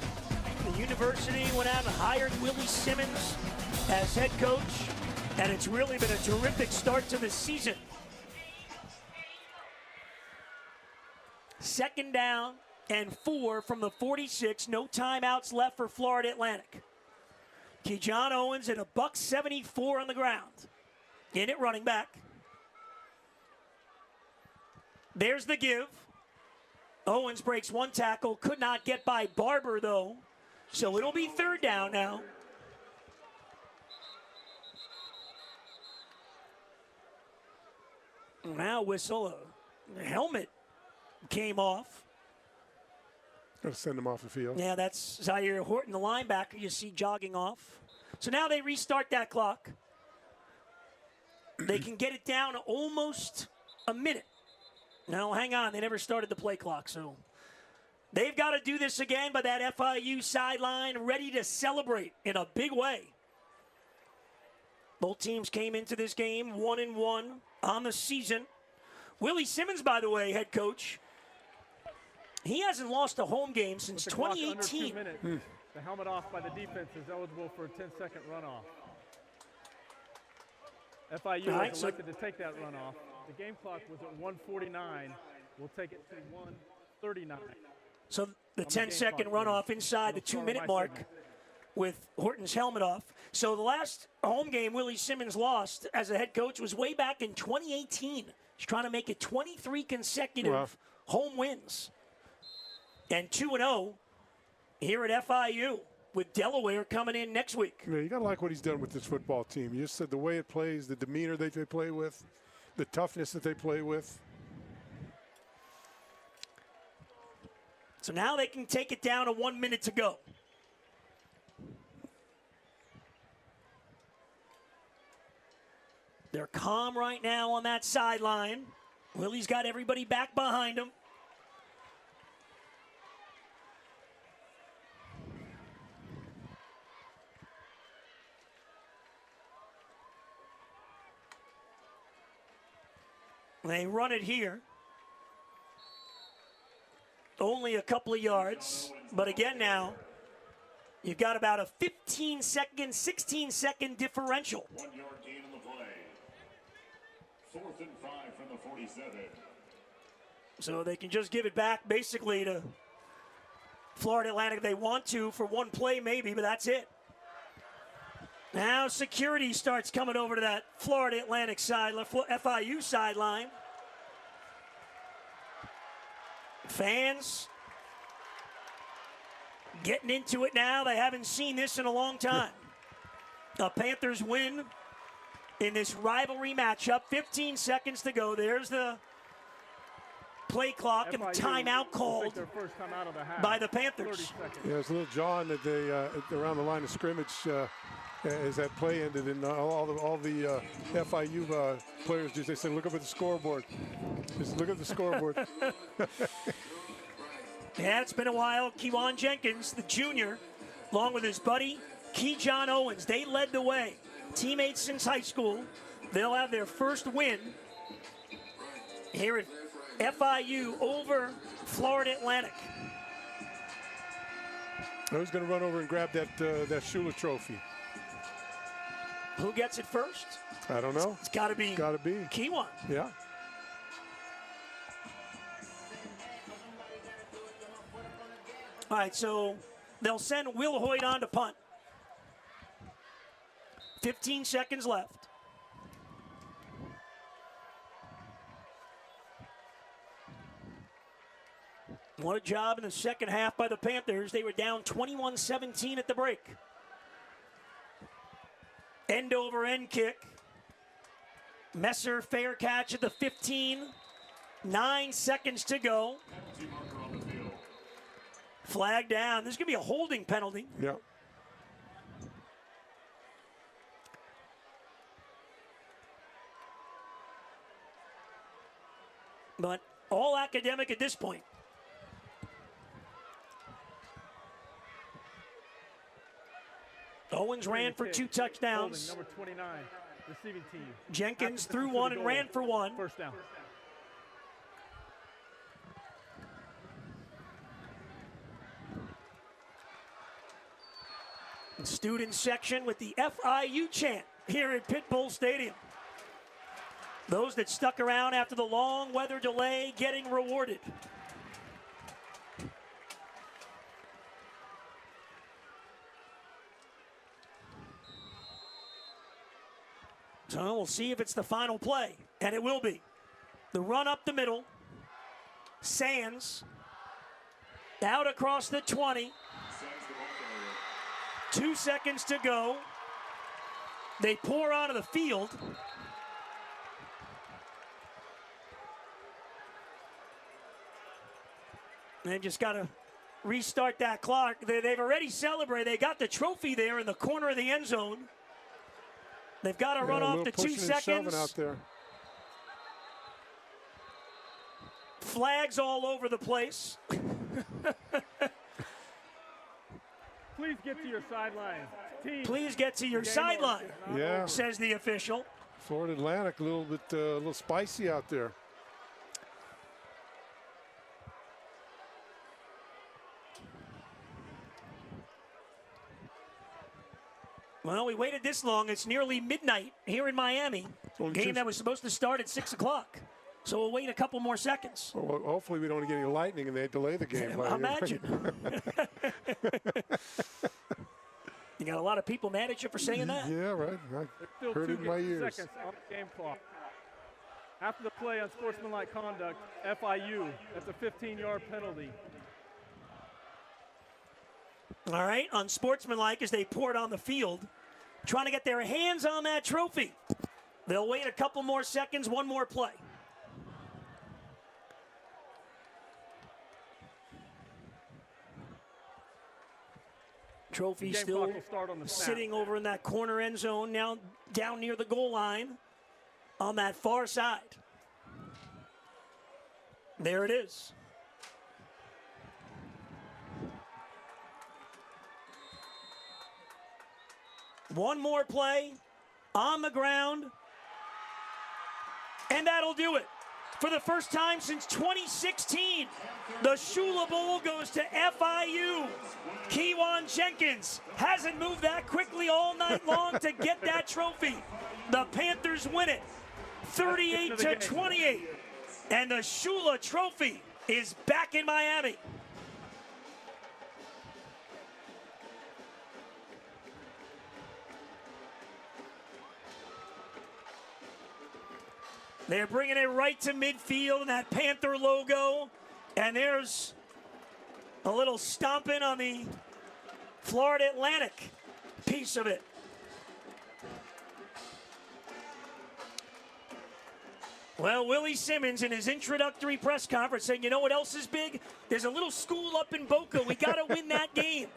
the university went out and hired Willie Simmons as head coach. And it's really been a terrific start to the season. Second down and 4 from the 46. No timeouts left for Florida Atlantic. Keyshawn Owens at $174 on the ground. In at running back. There's the give. Owens breaks one tackle. Could not get by Barber, though. So it'll be third down now. Now whistle. The helmet came off.
Got to send him off the field.
Yeah, that's Zaire Horton, the linebacker, you see jogging off. So now they restart that clock. They can get it down to almost a minute. Now, hang on. They never started the play clock, so they've got to do this again, but that FIU sideline ready to celebrate in a big way. Both teams came into this game 1-1 on the season. Willie Simmons, by the way, head coach, he hasn't lost a home game since 2018.
The helmet off by the defense is eligible for a 10-second runoff. FIU has elected to take that runoff. The game clock was at 1:49. We'll take it to 1:39.
So the 10-second runoff inside the 2-minute mark with Horton's helmet off. So the last home game Willie Simmons lost as a head coach was way back in 2018. He's trying to make it 23 consecutive home wins. And 2-0 here at FIU with Delaware coming in next week.
Yeah, you got to like what he's done with this football team. You just said the way it plays, the demeanor that they play with, the toughness that they play with.
So now they can take it down to 1 minute to go. They're calm right now on that sideline. Willie's got everybody back behind him. They run it here. Only a couple of yards. But again now, you've got about a 15-second, 16-second differential.
1 yard gain on the play. 4th and 5 from the 47.
So they can just give it back basically to Florida Atlantic if they want to for one play maybe, but that's it. Now security starts coming over to that Florida Atlantic side, FIU sideline. Fans getting into it now. They haven't seen this in a long time. The Panthers win in this rivalry matchup. 15 seconds to go. There's the play clock and timeout called by the Panthers.
Yeah, it's a little John that they around the line of scrimmage as that play ended, and all the FIU players just they said, "Look up at the scoreboard. Just look at the scoreboard."
Yeah, it's been a while. Kewan Jenkins, the junior, along with his buddy Keyshawn Owens, they led the way. Teammates since high school. They'll have their first win here at FIU over Florida Atlantic.
Who's going to run over and grab that Shula trophy?
Who gets it first?
I don't know.
It's got to be Kewan.
Yeah.
All right, so they'll send Will Hoyt on to punt. 15 seconds left. What a job in the second half by the Panthers. They were down 21-17 at the break. End over end kick. Messer fair catch at the 15. 9 seconds to go. Flag down. There's going to be a holding penalty.
Yeah.
But all academic at this point. Owens ran for 2 touchdowns.
Number 29, receiving team.
Jenkins threw one and ran for 1.
First down.
Student section with the FIU chant. here at Pitbull Stadium. Those that stuck around after the long weather delay getting rewarded. So we'll see if it's the final play, and it will be. The run up the middle. Sands out across the 20. 2 seconds to go. They pour onto the field. They just got to restart that clock. They've already celebrated. They got the trophy there in the corner of the end zone. They've got to run off the 2 seconds.
Out there.
Flags all over the place.
Please get to your sideline.
Please get to your sideline, says the official.
Florida Atlantic, a little spicy out there.
Well, we waited this long. It's nearly midnight here in Miami. Game that was supposed to start at 6 o'clock. So we'll wait a couple more seconds.
Well, hopefully we don't get any lightning and they delay the game.
Imagine. You got a lot of people mad at you for saying that.
Yeah, right. I heard it in my ears.
Seconds on the game clock. After the play on sportsmanlike conduct, FIU, that's a 15-yard penalty.
All right, unsportsmanlike as they pour it on the field, trying to get their hands on that trophy. They'll wait a couple more seconds, one more play. Trophy still sitting over in that corner end zone, now down near the goal line on that far side. There it is. One more play on the ground, and that'll do it. For the first time since 2016, the Shula Bowl goes to FIU. Kewan Jenkins hasn't moved that quickly all night long to get that trophy. The Panthers win it 38-28, and the Shula Trophy is back in Miami. They're bringing it right to midfield in that Panther logo. And there's a little stomping on the Florida Atlantic piece of it. Well, Willie Simmons in his introductory press conference saying, you know what else is big? There's a little school up in Boca. We got to win that game.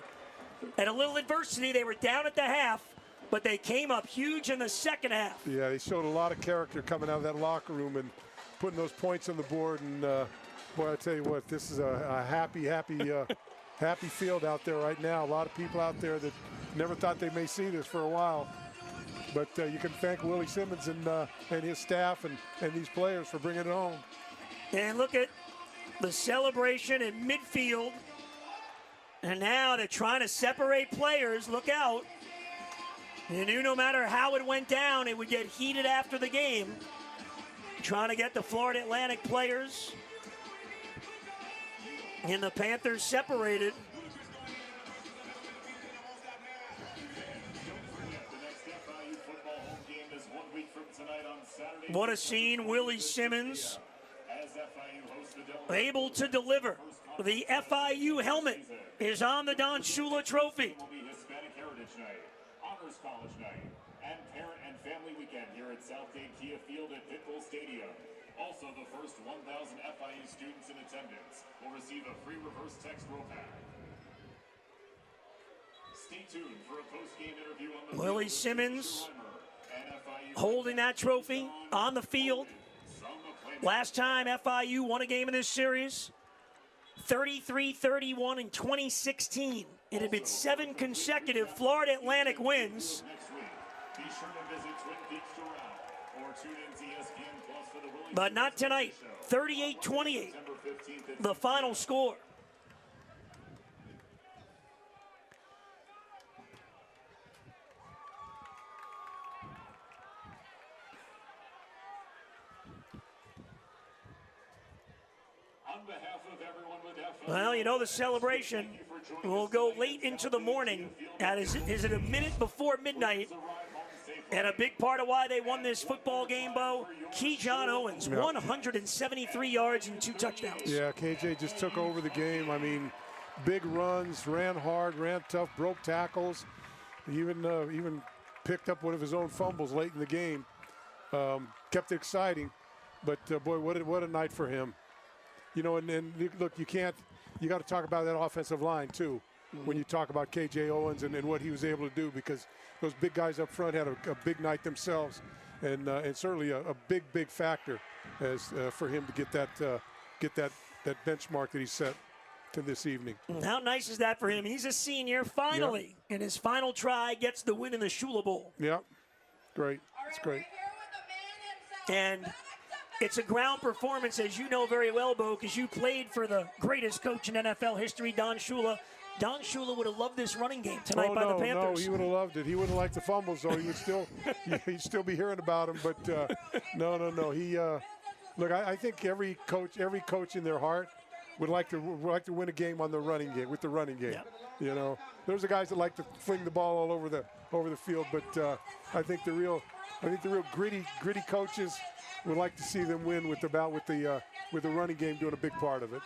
And a little adversity. They were down at the half, but they came up huge in the second half.
Yeah, they showed a lot of character coming out of that locker room and putting those points on the board. And, boy, I tell you what, this is a happy field out there right now. A lot of people out there that never thought they may see this for a while. But you can thank Willie Simmons and his staff and these players for bringing it home.
And look at the celebration in midfield. And now they're trying to separate players. Look out. You knew no matter how it went down, it would get heated after the game. Trying to get the Florida Atlantic players and the Panthers separated. What a scene. Willie Simmons able to deliver. The FIU helmet is on the Don Shula Trophy.
Honors College Night and Parent and Family Weekend here at South Dade Kia Field at Pitbull Stadium. Also, the first 1,000 FIU students in attendance will receive a free reverse text roll pad. Stay tuned for a post-game interview on the
Willie Simmons holding that trophy on the field. Last time FIU won a game in this series, 33-31 in 2016. It had been 7 consecutive Florida Atlantic wins. But not tonight. 38-28, the final score. Well, you know the celebration will go late into the morning. Is it a minute before midnight? And a big part of why they won this football game, Bo, John Owens, 173 yards and 2 touchdowns.
Yeah, KJ just took over the game. I mean, big runs, ran hard, ran tough, broke tackles. He even picked up one of his own fumbles late in the game. Kept it exciting. But, boy, what a night for him. You know, and look, you got to talk about that offensive line, too, when you talk about KJ Owens and what he was able to do, because those big guys up front had a big night themselves, and certainly a big factor as for him to get that benchmark that he set to this evening.
How nice is that for him? He's a senior, finally, in his final try, gets the win in the Shula Bowl.
Yeah, great. It's great.
And it's a ground performance, as you know very well, Bo, because you played for the greatest coach in NFL history, Don Shula. Don Shula would have loved this running game tonight by the Panthers.
No, he would have loved it. He wouldn't like the fumbles, though. He would he'd still be hearing about them. But no. He look. I think every coach in their heart would like to win a game on the running game with the running game.
Yeah.
You know, there's the guys that like to fling the ball all over the field. But I think the real gritty coaches would like to see them win with the running game doing a big part of it.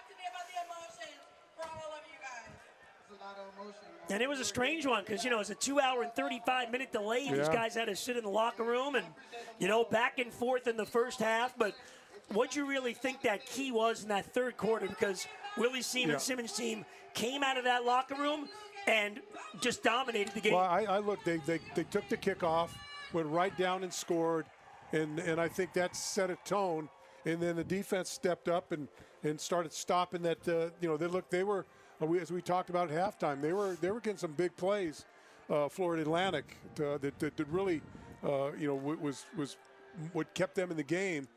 And it was a strange one because, you know, it was a 2-hour and 35-minute delay. Yeah. These guys had to sit in the locker room and, you know, back and forth in the first half. But what you really think that key was in that third quarter, because Willie Simmons' team came out of that locker room and just dominated the game.
Well, I looked. They took the kickoff, went right down and scored, and I think that set a tone. And then the defense stepped up and started stopping that. They were. As we talked about at halftime, they were getting some big plays. Florida Atlantic that really, was what kept them in the game.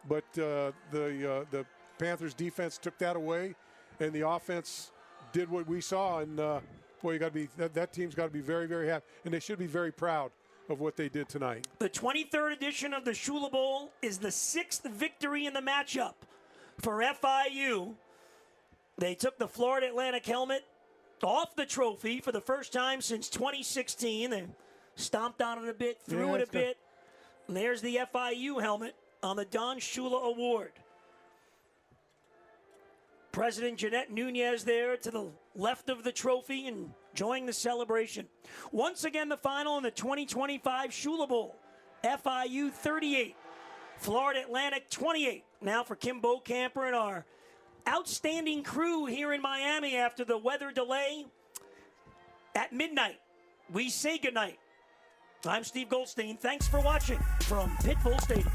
But the Panthers defense took that away, and the offense did what we saw. And boy, you got to be that team's got to be very, very happy, and they should be very proud of what they did tonight.
The 23rd edition of the Shula Bowl is the 6th victory in the matchup for FIU. They took the Florida Atlantic helmet off the trophy for the first time since 2016. They stomped on it a bit, threw it a bit. And there's the FIU helmet on the Don Shula Award. President Jeanette Nunez there to the left of the trophy and enjoying the celebration. Once again, the final in the 2025 Shula Bowl. FIU 38, Florida Atlantic 28. Now for Kim Bocamper and our outstanding crew here in Miami after the weather delay. At midnight, we say goodnight. I'm Steve Goldstein. Thanks for watching from Pitbull Stadium.